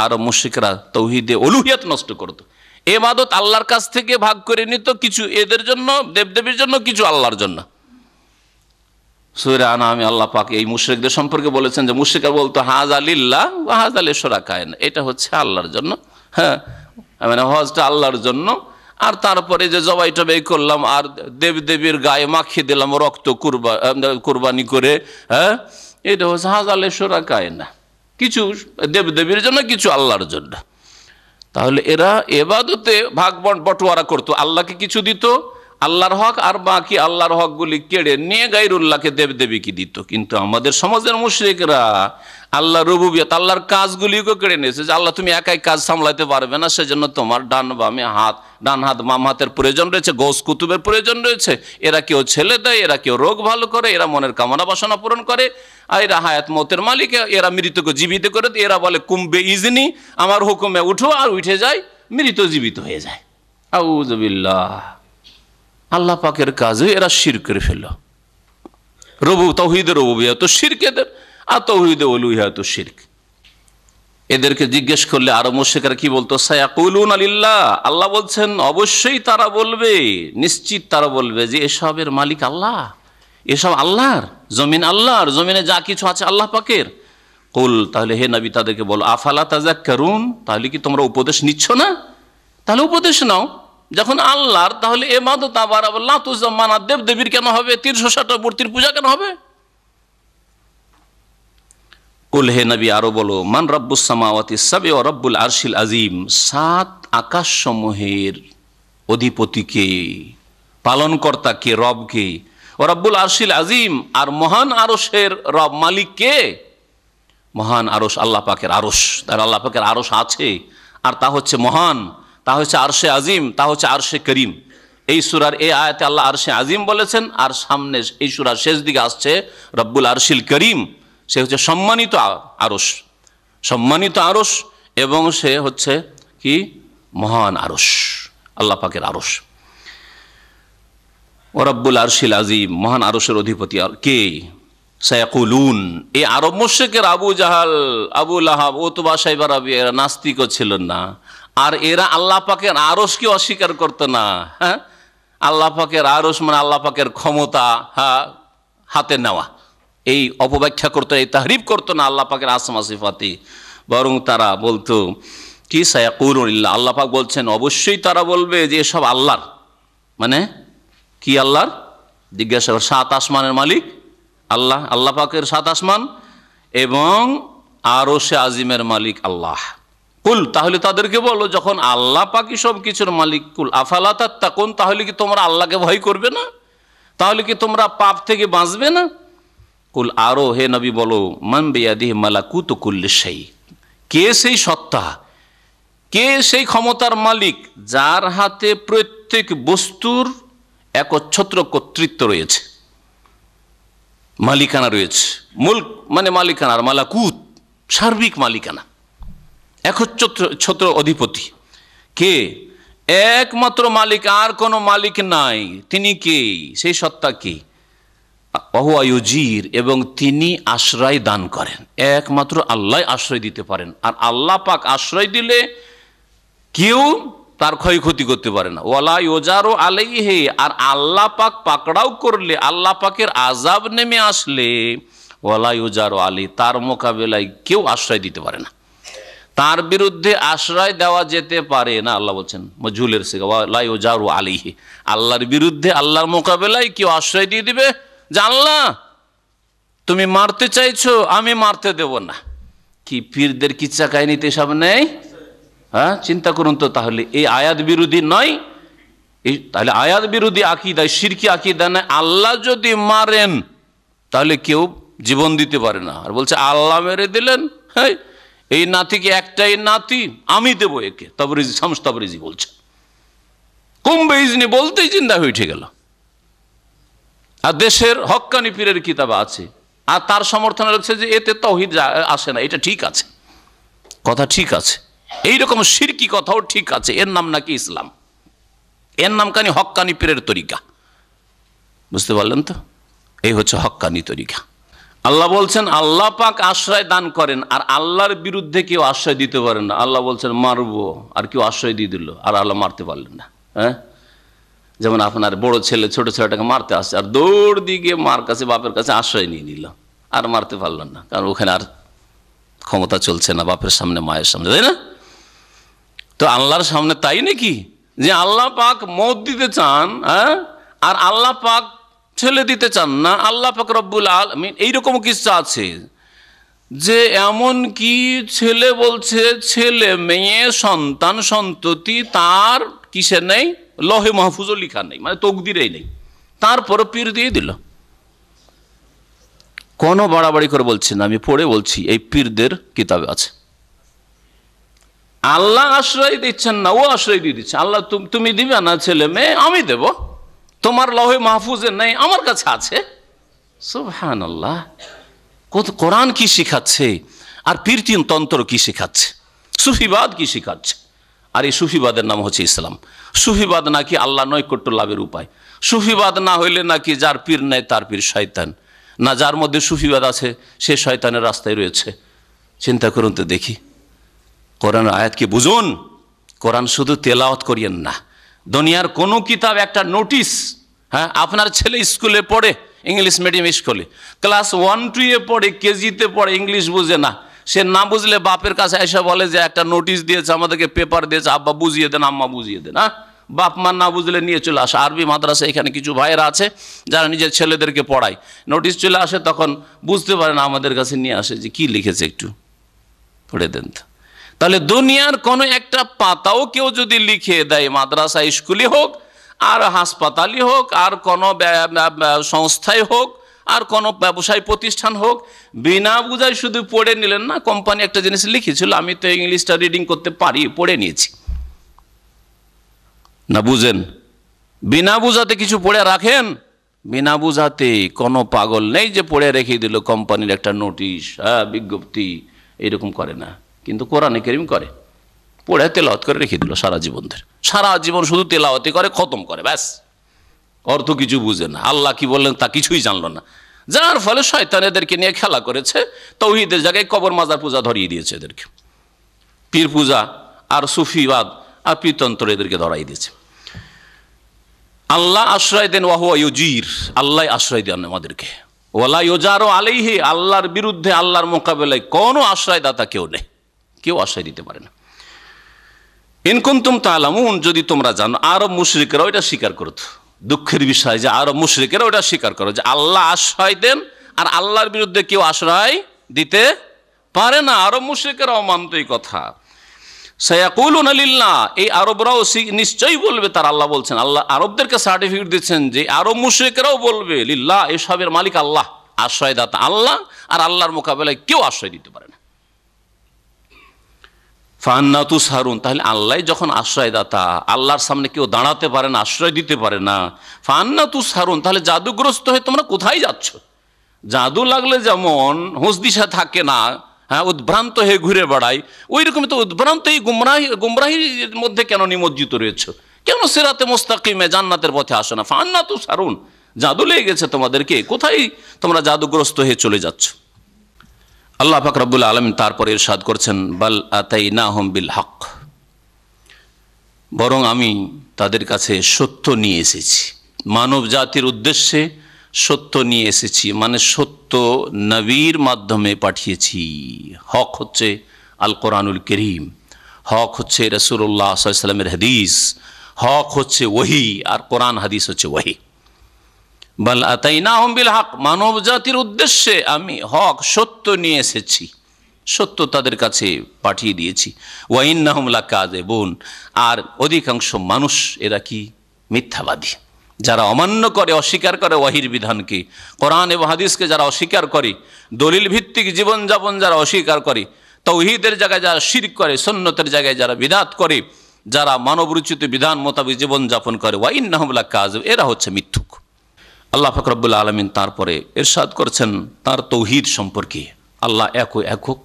আর মুশরিকরা তৌহিদে উলুহিয়াত নষ্ট করত, ইবাদত আল্লাহর কাছ থেকে ভাগ করে নিত, কিছু এদের জন্য, দেবদেবীর জন্য, কিছু আল্লাহর জন্য। সূরা আনআমে আল্লাহ পাক এই মুশরিকদের সম্পর্কে বলেছেন যে মুশরিকরা বলতো হাযা লিল্লাহ ওয়া হাযা লিশুরাকাইন, এটা হচ্ছে আল্লাহর জন্য, হ্যাঁ, মানে হজটা আল্লাহর জন্য, আর তারপরে যে জবাই টবাই করলাম আর দেবদেবীর গায়ে মাখিয়ে দিলাম রক্ত কুরবানি করে, হ্যাঁ, এটা হচ্ছে হাযা লিশুরাকাইন, কিছু দেবদেবীর জন্য, কিছু আল্লাহর জন্য। তাহলে এরা ইবাদতে ভাগ বটোয়ারা করতো, আল্লাহকে কিছু দিত আল্লাহর হক, আর বাকি আল্লাহর হকগুলি কেড়ে নিয়ে গায়রুল্লাহকে দেবদেবীকে দিত। কিন্তু আমাদের সমাজের মুশরিকরা আল্লাহর রুবুবিয়ত, আল্লাহর কাজগুলিকে কেড়ে নিয়েছে, যে আল্লাহ তুমি একাই কাজ সামলাতে পারবে না, সেজন্য তোমার ডান বামে হাত, ডান হাত বাম হাতের প্রয়োজন রয়েছে, গৌস কুতুবের প্রয়োজন রয়েছে। এরা কেউ ছেলে দেয়, এরা কেউ রোগ ভালো করে, এরা মনের কামনা বাসনা পূরণ করে, আর এরা হায়াত মতের মালিক, এরা মৃতকে জীবিত করে। এরা বলে কুম্বে ইজনি, আমার হুকুমে উঠো, আর উঠে যায়, মৃত জীবিত হয়ে যায়। আউযু বিল্লাহ, আল্লাহ পাকের কাজে এরা শিরক করে ফেলল। তৌহিদের রুবুবিয়ত শিরক এদের, আর তৌহিদে উলুহিয়াত শিরক। এদেরকে জিজ্ঞেস করলে আরব মুশরিকরা কি বলতো? সায়াকুলুনা লিল্লাহ, আল্লাহ বলছেন অবশ্যই তারা বলবে, নিশ্চিত তারা বলবে যে এসবের মালিক আল্লাহ, এসব আল্লাহর, জমিন আল্লাহর, জমিনে যা কিছু আছে আল্লাহ পাকের। কুল, তাহলে হে নবী তাদেরকে বলো, আফালা তাযাক্কারুন, তাহলে কি তোমরা উপদেশ নিচ্ছ না? তাহলে উপদেশ নাও, যখন আল্লাহর, তাহলে ইবাদত আবার লাত উজ্জা মানাত দেবদেবীর কেন হবে? 360টা মূর্তির পূজা কেন হবে? কুল, হে নবী আরো বলো, মান রব্বুস সামাওয়াতি সাব'i ওয়া রব্বুল আরশিল আজিম, 7 আকাশ সমূহের অধিপতি কে, পালনকর্তা কে, রব কে, ও রব্বুল আরশিল আজিম, আর মহান আরশের রব মালিক কে? মহান আরশ আল্লাহ পাকের আরশ, তার আল্লাহ পাকের আরশ আছে, আর তা হচ্ছে মহান, তা হচ্ছে আরশে আজিম, তা হচ্ছে আরশে করিম। এই সূরার এই আয়াতে আল্লাহ আরশে আজিম বলেছেন, আর সামনে এই সূরার শেষ দিকে আসছে রব্বুল আরশিল করিম, সে হচ্ছে সম্মানিত আরশ। সম্মানিত আরশ এবং সে হচ্ছে কি মহান আরশ, আল্লাহ পাকের আরশ। ও রব্বুল আরশিল আজিম, মহান আরশের অধিপতি আর কে? সায়াকুলুন, এই আরব মুশরিকের আবু জাহাল, আবু লাহাব, উতবা শাইবা রাবিয়া এরা নাস্তিকও ছিল না, আর এরা আল্লাহ পাকের আরশকে অস্বীকার করতো না। হ্যাঁ, আল্লাহ পাকের আরশ মানে আল্লাহ পাকের ক্ষমতা, হ্যাঁ, হাতে নেওয়া, এই অপব্যাখ্যা করতো, এই তাহরিফ করতো না আল্লাহ পাকের আসমা সিফাতি। বরং তারা বলতো কি সায়াকুলুন ইল্লাহ, আল্লাহ পাক বলছেন অবশ্যই তারা বলবে যে এসব আল্লাহর। মানে কি আল্লাহর? জিজ্ঞাসা কর। 7 আসমানের মালিক আল্লাহ, আল্লাহ পাকের 7 আসমান এবং আরশে আজিমের মালিক আল্লাহ। কুল, তাহলে তাদেরকে বলো যখন আল্লাহ পাকই সব কিছুর মালিক, কুল আফালা তাত্তাকুন, তাহলে কি তোমরা আল্লাহকে ভয় করবে না? তাহলে কি তোমরা পাপ থেকে বাঁচবে না? কুল, আরো হে নবী বলো, মান বিয়াদিহি মালাকুতু কুল্লি শাই, কে সেই সত্তা, কে সেই ক্ষমতার মালিক যার হাতে প্রত্যেক বস্তুর একচ্ছত্র কর্তৃত্ব রয়েছে, মালিকানা রয়েছে। মুলক মানে মালিকানা, আর মালাকুত সার্বিক মালিকানা, একচ্ছত্র অধিপতি। কে? একমাত্র মালিক, আর কোনো মালিক নাই। তিনি কে? সেই সত্তা কে? ওহুয়া ইউজির, এবং তিনি আশ্রয় দান করেন। একমাত্র আল্লাহ আশ্রয় দিতে পারেন, আর আল্লাহ পাক আশ্রয় দিলে কেউ তার ক্ষয়ক্ষতি করতে পারে না। ওয়ালা ইউজারু আলাইহি, আর আল্লাহ পাক পাকড়াও করলে, আল্লাহ পাকের আযাব নেমে আসলে, ওয়ালা ইউজারু আলাইহি, তার মোকাবেলায় কেউ আশ্রয় দিতে পারে না, তার বিরুদ্ধে আশ্রয় দেওয়া যেতে পারে না। আল্লাহ বলছেন মজহুলের সিগা, ওয়ালা ইউজারু আলাইহি, আল্লাহর বিরুদ্ধে, আল্লাহর মোকাবেলায় কেউ আশ্রয় দিয়ে দিবে যে আল্লাহ তুমি মারতে চাইছো, আমি মারতে দেব না। কি পীরদের কিচ্ছা কাহিনীতে সব নেই? হ্যাঁ, চিন্তা করুন তো। তাহলে এই আয়াত বিরোধী নয়, এই তাহলে আয়াত বিরোধী আকীদা, শিরকি আকীদা নয়। আল্লাহ যদি মারেন তাহলে কেউ জীবন দিতে পারে না। আর বলছে আল্লাহ মেরে দিলেন, হ্যাঁ, এই নাতিকে একটাই নাতি, আমি দেবো একে। তাবরিজি, শামস তাবরিজি বলছে, কুম্বে ইজনি বলতেই চিন্তা হয়ে উঠে গেল। আর দেশের হক্কানি পীরের কিতাব আছে, আর তার সমর্থনে রয়েছে যে এতে তাওহীদ আসে না। এটা ঠিক আছে, কথা ঠিক আছে, এইরকম শিরকি কথাও ঠিক আছে। এর নাম নাকি ইসলাম, এর নাম কানি হক্কানি পীরের তরিকা। বুঝতে পারলেন তো? এই হচ্ছে হক্কানি তরিকা। আল্লাহ বলছেন আল্লাহ পাক আশ্রয় দান করেন, আর আল্লাহর বিরুদ্ধে কেউ আশ্রয় দিতে পারেন না। আল্লাহ বলছেন মারবো, আর কেউ আশ্রয় দিয়ে দিল, আর আল্লাহ মারতে পারলেন না। হ্যাঁ, যেমন আপনার বড় ছেলে ছোট ছেলেটাকে মারতে আসছে, আর দৌড় দিয়ে মার কাছে, বাপের কাছে আশ্রয় নিয়ে নিল, আর মারতে পারলেন না, কারণ ওখানে আর ক্ষমতা চলছে না বাপের সামনে, মায়ের সামনে, তাই না? তো আল্লাহর সামনে তাই নাকি যে আল্লাহ পাক মওত দিতে চান, হ্যাঁ, আর আল্লাহ পাক ছেলে দিতে চান না? আল্লাহ পাক রব্বুল আলামিন, এইরকম কিছু আছে যে এমন কি ছেলে বলছে, ছেলে মেয়ে সন্তান সন্ততি তার কিসে নেই, লহে মাহফুজও লিখা নেই, মানে তকদিরেই নেই, তারপরে পীর দিয়ে দিল। কোনো বাড়াবাড়ি করে বলছি না, আমি পড়ে বলছি, এই পীরদের কিতাবে আছে। আল্লাহ আশ্রয় দিচ্ছেন না, ও আশ্রয় দিয়ে দিচ্ছে। আল্লাহ তুমি দিবে না ছেলে মেয়ে, আমি দেব, তোমার লহে মাহফুজে নেই, আমার কাছে আছে। সুবহানাল্লাহ। কোরআন কি শিখাচ্ছে, আর পীরতিন তন্ত্র কি শিখাচ্ছে, সুফিবাদ কি শিখাচ্ছে। আর এই সুফিবাদের নাম হচ্ছে ইসলাম। সুফিবাদ নাকি আল্লাহ নৈকট্য লাভের উপায়। সুফিবাদ না হইলে নাকি যার পীর নেই তার পীর শয়তান, না যার মধ্যে সুফিবাদ আছে সে শয়তানের রাস্তায় রয়েছে। চিন্তা করুন তো দেখি, কোরআন আয়াত কি বুঝুন। কোরআন শুধু তেলাওয়াত করিয়েন না, দুনিয়ার কোনো কিতাব একটা নোটিশ, হ্যাঁ, আপনার ছেলে স্কুলে পড়ে, ইংলিশ মিডিয়াম স্কুলে ক্লাস 1-2 পড়ে, কেজিতে পড়ে, ইংলিশ বুঝে না, সে না বুঝলে বাপের কাছে এসে বলে যে একটা নোটিশ দিয়েছে, আমাদেরকে পেপার দিয়েছে, আব্বা বুঝিয়ে দেন, আম্মা বুঝিয়ে দেন। হ্যাঁ, বাপ মা না বুঝলে নিয়ে চলে আসে। আরবি মাদ্রাসা এখানে কিছু ভাইয়েরা আছে যারা নিজের ছেলেদেরকে পড়ায়, নোটিশ চলে আসে, তখন বুঝতে পারে না, আমাদের কাছে নিয়ে আসে যে কি লিখেছে, একটু পড়ে দেন তো। তাহলে দুনিয়ার কোনো একটা পাতাও কেউ যদি লিখে দেয়, মাদ্রাসা স্কুলে হোক, আর হাসপাতালই হোক, আর কোনো সংস্থায় হোক, আর কোনো ব্যবসায় প্রতিষ্ঠান হোক, বিনা বুঝায় শুধু পড়ে নিলেন না, কোম্পানি একটা জিনিস লিখেছিল, আমি তো ইংলিশটা রিডিং করতে পারি, পড়ে নিয়েছি, না বুঝেন, বিনা বুঝাতে কিছু পড়ে রাখেন। বিনা বুঝাতে কোনো পাগল নেই যে পড়ে রেখে দিল কোম্পানির একটা নোটিশ, হ্যাঁ, বিজ্ঞপ্তি, এরকম করে না। কিন্তু কোরআনে কারীম করে, পড়ে তেলাওয়াত করে রেখে দিল সারা জীবন ধরে, সারা জীবন শুধু তেলাওয়াতি করে, খতম করে, ব্যাস, অর্থ কিছু বুঝে না, আল্লাহ কি বললেন তা কিছুই জানলো না। যার ফলে শয়তান এদেরকে নিয়ে খেলা করেছে, তাওহীদের জায়গায় কবর মাজার পূজা ধরিয়ে দিয়েছে এদেরকে, পীর পূজা আর সুফিবাদ আর পীরতন্ত্র এদেরকে ধরাই দিয়েছে। আল্লাহ আশ্রয় দেন, ওয়াহুয়া ইউজির, আল্লাহ আশ্রয় দেন আমাদেরকে, ওয়ালা ইউজারু আলাইহি, আল্লাহর বিরুদ্ধে আল্লাহর মোকাবেলায় কোনো আশ্রয়দাতা কেউ নেই, কেউ আশ্রয় দিতে পারে না। ইন কুনতুম তা'লামুন, যদি তোমরা জানো। আরব মুশরিকরা ওইটা স্বীকার করতো, দুঃখের বিষয় যে আরব মুশরিকেরা ওইটা স্বীকার করো যে আল্লাহ আশ্রয় দেন আর আল্লাহর বিরুদ্ধে কেউ আশ্রয় দিতে পারে না। আরব মুশরিকেরাও মানতো এই কথা। সায়াকুলুনা লিল্লাহ, এই আরবরাও নিশ্চয়ই বলবে, তার আল্লাহ বলছেন, আল্লাহ আরবদেরকে সার্টিফিকেট দিচ্ছেন যে আরব মুশরিকেরাও বলবে লিল্লাহ, এসবের মালিক আল্লাহ, আশ্রয়দাতা আল্লাহ, আর আল্লাহর মোকাবেলায় কেউ আশ্রয় দিতে পারে না। ফান্না তুসহারুন, তাহলে আল্লাহ যখন আশ্রয়দাতা, আল্লাহর সামনে কেউ দাঁড়াতে পারে না, আশ্রয় দিতে পারে না, ফান্না তুসহারুন, তাহলে জাদুগ্রস্ত হয়ে তোমরা কোথায় যাচ্ছ? জাদু লাগলে যেমন হুঁশ দিশা থাকে না, হ্যাঁ, উদ্ভ্রান্ত হয়ে ঘুরে বেড়ায়, ওই রকমই তো উদ্ভ্রান্ত এই গুমরাহির মধ্যে কেন নিমজ্জিত রয়েছে? কেন সিরাতে মুস্তাকিমে জান্নাতের পথে আসো না? ফান্না তুসহারুন, জাদু লেগে গেছে তোমাদেরকে, কোথায় তোমরা জাদুগ্রস্ত হয়ে চলে যাচ্ছ? আল্লাহ পাক রব্বুল আলামিন তারপরে ইরশাদ করছেন, বাল আতাইনাহুম বিল হক, বরং আমি তাদের কাছে সত্য নিয়ে এসেছি, মানব জাতির উদ্দেশ্যে সত্য নিয়ে এসেছি, মানে সত্য নবীর মাধ্যমে পাঠিয়েছি। হক হচ্ছে আল কোরআনুল কারীম, হক হচ্ছে রাসূলুল্লাহ সাল্লাল্লাহু আলাইহি ওয়াসাল্লামের হাদিস, হক হচ্ছে ওহী, আর কোরআন হাদিস হচ্ছে ওহী। বাল আতাইনাহুম বিল হক, মানব জাতির উদ্দেশ্যে আমি হক সত্য নিয়ে এসেছি, সত্য তাদের কাছে পাঠিয়ে দিয়েছি। ওয়া ইন্নাহুম লাকাযিবুন, আর অধিকাংশ মানুষ এরা কি মিথ্যাবাদী, যারা অমান্য করে, অস্বীকার করে ওয়াহির বিধানকে, কোরআন এবং হাদিসকে যারা অস্বীকার করে, দলিল ভিত্তিক জীবনযাপন যারা অস্বীকার করে, তাওহীদের জায়গায় যারা শিরক করে, সুন্নতের জায়গায় যারা বিদআত করে, যারা মানবরচিত বিধান মোতাবেক জীবনযাপন করে, ওয়া ইন্নাহুম লাকাযিবুন, এরা হচ্ছে মিথ্যুক। আল্লাহ পাক রব্বুল আলামিন তারপরে ইরশাদ করছেন তার তাওহীদ সম্পর্কে, আল্লাহ একক,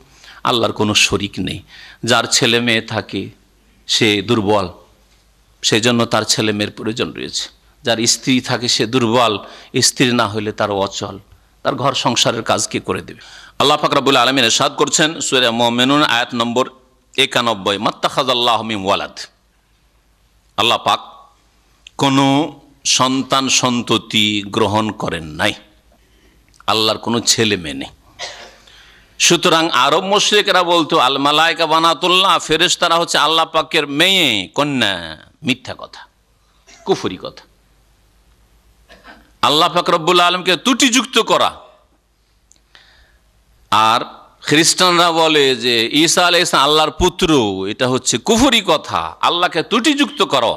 আল্লাহর কোনো শরীক নেই। যার ছেলে মেয়ে থাকে সে দুর্বল, সেই জন্য তার ছেলে মেয়ের প্রয়োজন রয়েছে। যার স্ত্রী থাকে সে দুর্বল, স্ত্রী না হলে তার অচল, তার ঘর সংসারের কাজ কে করে দেবে? আল্লাহ পাক রব্বুল আলামিন ইরশাদ করছেন সূরা মুমিনুন আয়াত নম্বর 91, মাত্তাখাযাল্লাহু মিন ওয়ালাদ, আল্লাহ পাক কোনো সন্তান সন্ততি গ্রহণ করেন নাই, আল্লাহর কোনো ছেলে মেয়ে নেই। সুতরাং আরব মুশরিকরা বলতো আল মালায়েকা বানাতুল্লাহ, ফেরেশতারা হচ্ছে আল্লাহ পাকের মেয়ে, কন্যা। মিথ্যা কথা, কুফরি কথা। আল্লাহ পাক রব্বুল আলামিনকে ত্রুটিযুক্ত করা। আর খ্রিস্টানরা বলে যে ঈসা আলাইহিস সালাম আল্লাহর পুত্র, এটা হচ্ছে কুফরি কথা, আল্লাহকে ত্রুটিযুক্ত করো।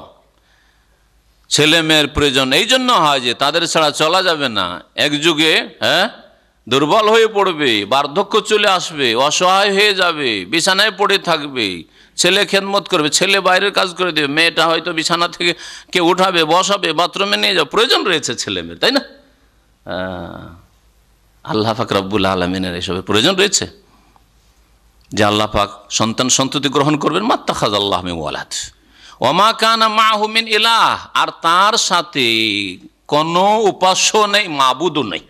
ছেলে মেয়ের প্রয়োজন এই জন্য হয় যে তাদের ছাড়া চলা যাবে না, এক যুগে দুর্বল হয়ে পড়বে, বার্ধক্য চলে আসবে, অসহায় হয়ে যাবে, বিছানায় পড়ে থাকবে, ছেলে খেদমত করবে, ছেলে বাইরের কাজ করে দেবে, মেয়েটা হয়তো বিছানা থেকে কে উঠাবে, বসাবে, বাথরুমে নিয়ে যাবে, প্রয়োজন রয়েছে ছেলে মেয়ের, তাই না? আল্লাহ পাক রব্বুল আলামিনের এসবের প্রয়োজন রয়েছে যে আল্লাহ পাক সন্তান সন্ততি গ্রহণ করবেন। মাত্তাখাযাল্লাহু মিন ওয়ালাদ ওয়া মা কানা মাআহু মিন ইলাহ, আর তার সাথে কোনো উপাস্য নেই, মাবুদও নেই,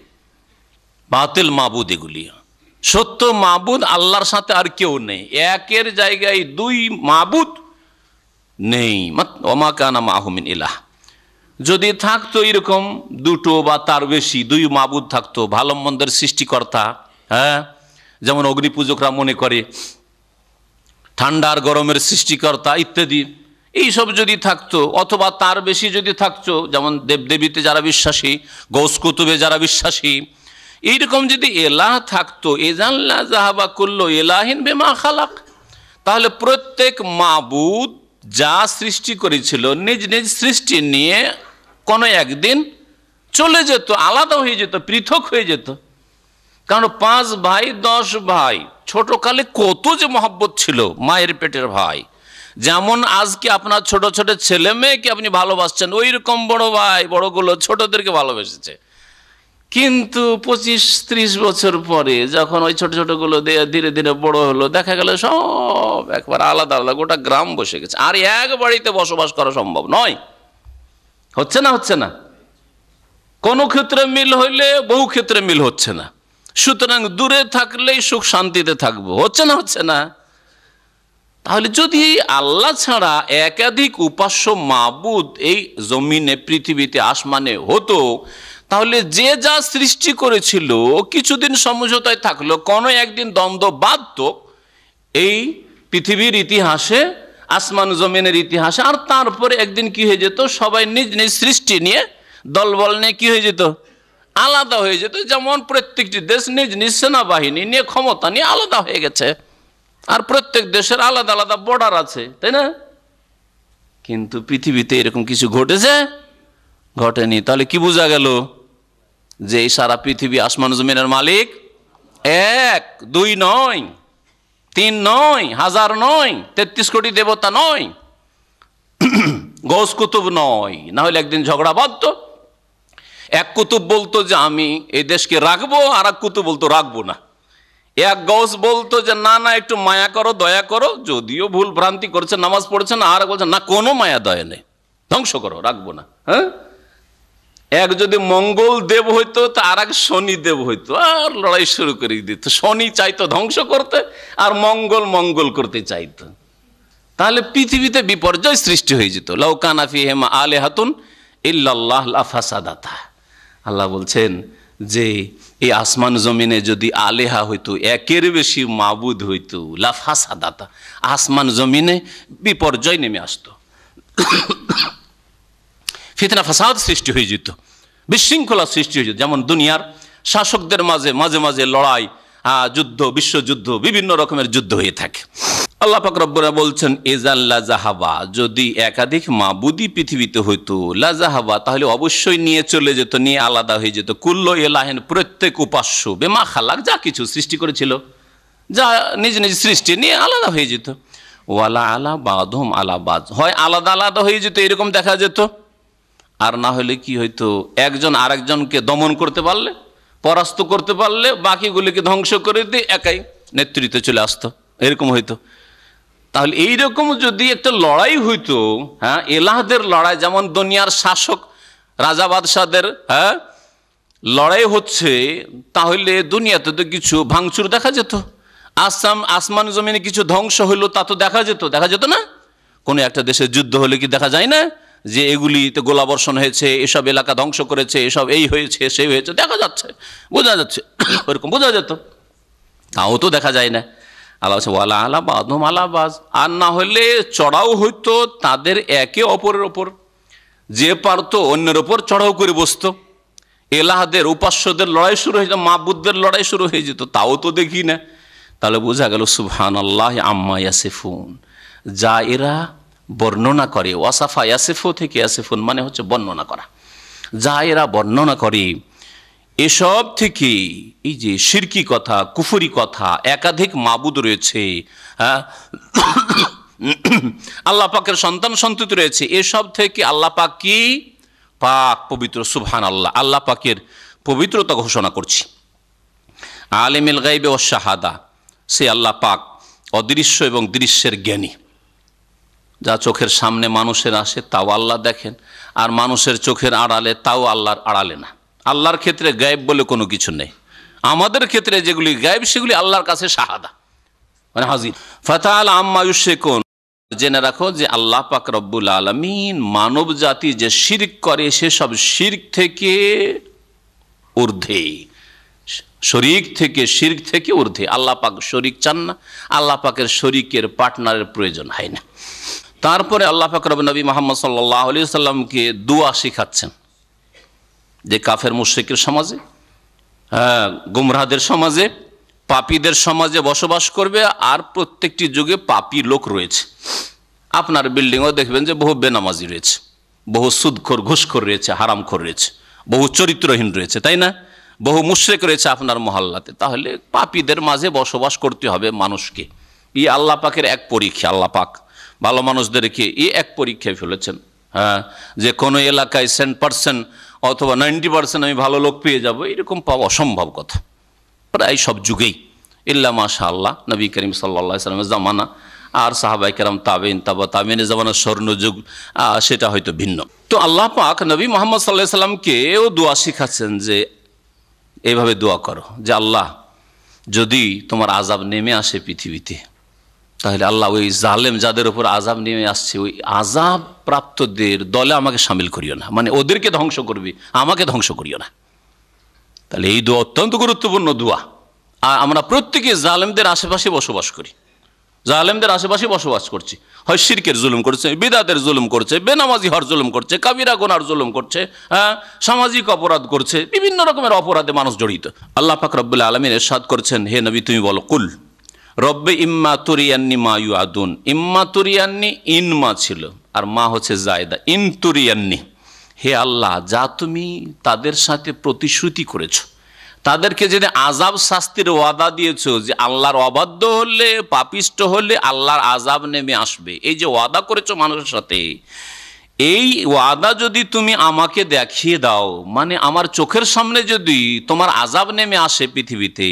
বাতিল মাবুদ এগুলি। সত্য মাবুদ আল্লাহর সাথে আর কেউ নেই, একের জায়গায় দুই মাবুদ নেই। ওয়া মা কানা মাআহু মিন ইলাহ, যদি থাকতো এরকম দুটো বা তার বেশি, দুই মাবুদ থাকতো, ভালো মন্দের সৃষ্টিকর্তা, যেমন অগ্নিপূজকরা মনে করে, ঠান্ডার গরমের সৃষ্টিকর্তা ইত্যাদি, এইসব যদি থাকতো, অথবা তার বেশি যদি থাকতো, যেমন দেবদেবীতে যারা বিশ্বাসী, গৌস কুতুবে যারা বিশ্বাসী, এইরকম যদি এলাহ থাকতো, এজাল্লা জাহাবা কুল্লু ইলাহিন বিমা খালাক, তাহলে প্রত্যেক মাবুদ যা সৃষ্টি করেছিল নিজ নিজ সৃষ্টি নিয়ে কোনো একদিন চলে যেত, আলাদা হয়ে যেত, পৃথক হয়ে যেত। কারণ 5 ভাই 10 ভাই, ছোটকালে কত যে মহব্বত ছিল, মায়ের পেটের ভাই। যেমন আজকে আপনার ছোট ছোট ছেলে মেয়েকে আপনি ভালোবাসছেন, ওই রকম বড় ভাই বড়গুলো ছোটদেরকে ভালোবেসেছে। কিন্তু 25-30 বছর পরে যখন ওই ছোট ছোটগুলো ধীরে ধীরে বড় হলো, দেখা গেল সব একবার আলাদা আলাদা, গোটা গ্রাম বসে গেছে। আর এক বাড়িতে বসবাস করা সম্ভব নয়। হচ্ছে না? হচ্ছে না? কোনো ক্ষেত্রে মিল হইলে বহু ক্ষেত্রে মিল হচ্ছে না। সুতরাং দূরে থাকলেই সুখ শান্তিতে থাকবো। হচ্ছে না? হচ্ছে না? তাহলে যদি আল্লাহ ছাড়া একাধিক উপাস্য মাবুদ এই জমিনে, পৃথিবীতে, আসমানে হতো, তাহলে যে যা সৃষ্টি করেছিল কিছুদিন সমঝোতায় থাকলো, কোনো একদিন দ্বন্দ্ব বাধতো এই পৃথিবীর ইতিহাসে, আসমান জমিনের ইতিহাসে, আর তারপরে একদিন কি হয়ে যেত, সবাই নিজ নিজ সৃষ্টি নিয়ে, দলবল নিয়ে কি হয়ে যেত, আলাদা হয়ে যেত। যেমন প্রত্যেকটি দেশ নিজ নিজ সেনাবাহিনী নিয়ে, ক্ষমতা নিয়ে আলাদা হয়ে গেছে, আর প্রত্যেক দেশের আলাদা আলাদা বর্ডার আছে, তাই না? কিন্তু পৃথিবীতে এরকম কিছু ঘটেছে? ঘটেনি। তাহলে কি বোঝা গেল? যে এই সারা পৃথিবী, আসমান জমিনের মালিক এক, দুই নয়, তিন নয়, হাজার নয়, 33 কোটি দেবতা নয়, গৌস কুতুব নয়। না হলে একদিন ঝগড়া বাঁধতো। এক কুতুব বলতো যে আমি এই দেশকে রাখবো, আর এক কুতুব বলতো রাখবো না। এক গৌস বলতো যে না না, একটু মায়া করো, দয়া করো, যদিও ভুল ভ্রান্তি করছে, নামাজ পড়ছে না, আর বলছে না, কোনো মায়া দয়া নেই, ধ্বংস করো, রাখবো না। হ্যাঁ, এক যদি মঙ্গল দেব হইতো, তা আর এক শনি দেব হইতো, আর লড়াই শুরু করে দিত। শনি চাইতো ধ্বংস করতে, আর মঙ্গল মঙ্গল করতে চাইতো। তাহলে পৃথিবীতে বিপর্যয় সৃষ্টি হয়ে যেত। লাউ কানা ফিহিমা আলিহাতুন ইল্লাল্লাহ লাফাসাদাতা। আল্লাহ বলছেন যে এই আসমান জমিনে যদি আলেহা হইতো, একের বেশি মাবুদ হইতো, লাফাসাদাতা, আসমান জমিনে বিপর্যয় নেমে আসতো, ফিতনা ফাসাদ সৃষ্টি হয়ে যেত, বিশৃঙ্খলা সৃষ্টি হয়ে যেত। যেমন দুনিয়ার শাসকদের মাঝে মাঝে মাঝে লড়াই, যুদ্ধ, বিশ্বযুদ্ধ, বিভিন্ন রকমের যুদ্ধ হয়ে থাকে। আল্লাহ পাক রব্বুল বলছেন ইজাল লাজাহাবা, যদি একাধিক মাবুদি পৃথিবীতে হইতো, লাজাহাবা, তাহলে অবশ্যই নিয়ে চলে যেত, নিয়ে আলাদা হয়ে যেত। কুল্লু ইলাহিন, প্রত্যেক উপাস্য, বেমা খালাক, যা কিছু সৃষ্টি করেছিল, যা নিজ নিজ সৃষ্টি নিয়ে আলাদা হয়ে যেত। ওয়ালা আলা বাদহুম আলা বাদ, হয় আলাদা আলাদা হয়ে যেত, এরকম দেখা যেত। আর না হলে কি হইতো, একজন আরেকজনকে দমন করতে পারলে, পরাস্ত করতে পারলে, বাকিগুলিকে ধ্বংস করে দিয়ে একাই নেতৃত্বে চলে আসতো, এরকম হইতো। তাহলে এইরকম যদি একটা লড়াই হইতো, হ্যাঁ, এলাহদের লড়াই, যেমন দুনিয়ার শাসক রাজা বাদশাদের, হ্যাঁ, লড়াই হচ্ছে, তাহলে দুনিয়াতে তো কিছু ভাঙচুর দেখা যেত, আসমান জমিনে কিছু ধ্বংস হইলো, তা তো দেখা যেত। দেখা যেত না? কোনো একটা দেশের যুদ্ধ হলে কি দেখা যায় না যে এগুলিতে গোলাবর্ষণ হয়েছে, এসব এলাকা ধ্বংস করেছে, এসব এই হয়েছে, সেই হয়েছে, দেখা যাচ্ছে, বোঝা যাচ্ছে, ওরকম বোঝা যেত। তাও তো দেখা যায় না। আল্লাহ ওয়ালা আলা বাদহুম আলা বাজ, আর না হলে চড়াও হইতো তাদের একে অপরের ওপর, যে পারতো অন্যের ওপর চড়াও করে বসতো। এলাহাদের, উপাস্যদের লড়াই শুরু হয়ে যেত, মাবুদদের লড়াই শুরু হয়ে যেত, তাও তো দেখি না। তাহলে বোঝা গেল সুবহানাল্লাহ আম্মা ইয়াসিফুন, যা এরা বর্ণনা করে। ওয়াসাফা ইয়াসিফু থেকে ইয়াসিফুন মানে হচ্ছে বর্ণনা করা, যা এরা বর্ণনা করে, এসব থেকে এই যে শিরকি কথা, কুফরি কথা, একাধিক মাবুদ রয়েছে, হ্যাঁ, আল্লাহ পাকের সন্তান সন্ততি রয়েছে, এসব থেকে আল্লাহ পাক কি পাক পবিত্র। সুবহানাল্লাহ, আল্লাহ পাকের পবিত্রতা ঘোষণা করছি। আলিমুল গায়বি ওয়াশ শাহাদা, সে আল্লাহ পাক অদৃশ্য এবং দৃশ্যের জ্ঞানী। যা চোখের সামনে মানুষের আসে তাও আল্লাহ দেখেন, আর মানুষের চোখের আড়ালে তাও আল্লাহর আড়ালে না। আল্লাহর ক্ষেত্রে গায়েব বলে কোনো কিছু নেই। আমাদের ক্ষেত্রে যেগুলি গায়েব সেগুলি আল্লাহর কাছে শাহাদা, মানে হাজির। ফাতাআলা আম্মা ইউশরিকুন, জেনে রাখো যে আল্লাহ পাক রব্বুল আলামিন মানব জাতি যে শিরক করে, সেসব শিরক থেকে ঊর্ধ্বে, শরিক থেকে, শিরক থেকে ঊর্ধ্বে। আল্লাহ পাক শরিক চান না, আল্লাহ পাকের শরিকের পার্টনারের প্রয়োজন হয় না। তারপরে আল্লাহ পাক রব্বুল নবী মুহাম্মদ সাল্লাল্লাহু আলাইহি ওয়াসাল্লামকে দোয়া শিখাচ্ছেন, যে কাফের মুশরিকের সমাজে, হ্যাঁ, গুমরাহদের সমাজে, পাপীদের সমাজে বসবাস করবে, আর প্রত্যেকটি যুগে পাপী লোক রয়েছে। আপনার বিল্ডিংও দেখবেন যে বহু বেনামাজি রয়েছে, বহু সুদখোর, ঘুষখোর রয়েছে, হারামখোর রয়েছে, বহু চরিত্রহীন রয়েছে, তাই না? বহু মুশরিক রয়েছে আপনার মহল্লাতে। তাহলে পাপীদের মাঝে বসবাস করতে হবে মানুষকে। এই আল্লাহ পাকের এক পরীক্ষা। আল্লাহ পাক ভালো মানুষদেরকে এই এক পরীক্ষায় ফেলেছেন, হ্যাঁ, যে কোনো এলাকায় 100% অথবা 90% আমি ভালো লোক পেয়ে যাব, এরকম পাওয়া অসম্ভব কথা প্রায় সব যুগেই, ইল্লা মাশাআল্লাহ নবী করিম সাল্লাল্লাহু আলাইহি ওয়াসাল্লামের জামানা আর সাহাবায়ে কেরাম তাবেইন তাবা তাবেইনের জামানার স্বর্ণযুগ, সেটা হয়তো ভিন্ন। তো আল্লাহ পাক নবী মুহাম্মদ সাল্লাল্লাহু আলাইহি ওয়াসাল্লামকেও দোয়া শিখাচ্ছেন যে এইভাবে দোয়া করো যে আল্লাহ যদি তোমার আযাব নেমে আসে পৃথিবীতে, তাহলে আল্লাহ ওই জালেম যাদের উপর আযাব নেমে আসছে ওই আযাব প্রাপ্তদের দলে আমাকে শামিল করিও না, মানে ওদেরকে ধ্বংস করবে, আমাকে ধ্বংস করিও না। তাহলে এই দোয়া অত্যন্ত গুরুত্বপূর্ণ দোয়া। আর আমরা প্রত্যেকে জালেমদের আশেপাশে বসবাস করি, জালেমদের আশেপাশে বসবাস করছি, হয় শিরকের জুলুম করছে, বিদাতের জুলুম করছে, বেনামাজি হওয়ার জুলুম করছে, কাবিরা গুনার জুলুম করছে, সামাজিক অপরাধ করছে, বিভিন্ন রকমের অপরাধে মানুষ জড়িত। আল্লাহ পাক রব্বুল আলামিন ইরশাদ করছেন, হে নবী তুমি বলো, কুল রব্বে ইম্মা তুরিয়ান্নি মা ইউআদুন। ইম্মা তুরিয়ান্নি ইনমা ছিল আর মা হচ্ছে জায়দা, ইন তুরিয়ান্নি, হে আল্লাহ যা তুমি তাদের সাথে প্রতিশ্রুতি করেছো, তাদেরকে যদি আযাব শাস্তির ওয়াদা দিয়েছো যে আল্লাহর অবাধ্য হলে পাপিষ্ট হলে আল্লাহর আযাব নেমে আসবে, এই যে ওয়াদা করেছো মানুষের সাথে, এই ওয়াদা যদি তুমি আমাকে দেখিয়ে দাও, মানে আমার চোখের সামনে যদি তোমার আযাব নেমে আসে পৃথিবীতে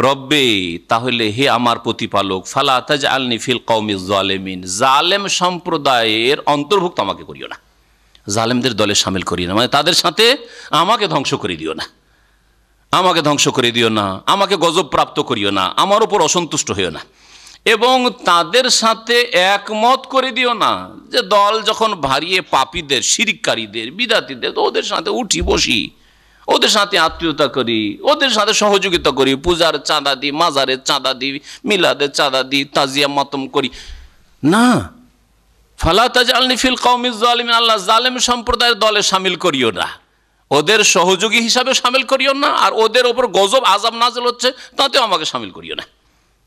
রব্বে, তাহলে হে আমার প্রতিপালক ফালা তাজআলনি ফিল কওমিজ জালিমিন, জালেম সম্প্রদায়ের অন্তর্ভুক্ত আমাকে করিও না, জালেমদের দলে শামিল করিও না, মানে তাদের সাথে আমাকে ধ্বংস করে দিও না, আমাকে ধ্বংস করে দিও না, আমাকে গজব প্রাপ্ত করিও না, আমার উপর অসন্তুষ্ট হইও না, এবং তাদের সাথে একমত করে দিও না যে দল যখন ভারিয়ে পাপীদের, শিরককারীদের, বিদাতীদের, তো ওদের সাথে উঠি বসি, ওদের সাথে আত্মীয়তা করি, ওদের সাথে সহযোগিতা করি, পূজার চাঁদা দিই, মাজারের চাঁদা দিই, মিলাদের চাঁদা দিই, তাজিয়া মাতম করি না। ফালা তাজআলনি ফিল কওমিজ জালিমিন, আল্লাহ জালেম সম্প্রদায়ের দলে শামিল করিও না, ওদের সহযোগী হিসাবে শামিল করিও না, আর ওদের ওপর গজব আযাব নাযিল হচ্ছে তাতেও আমাকে শামিল করিও না।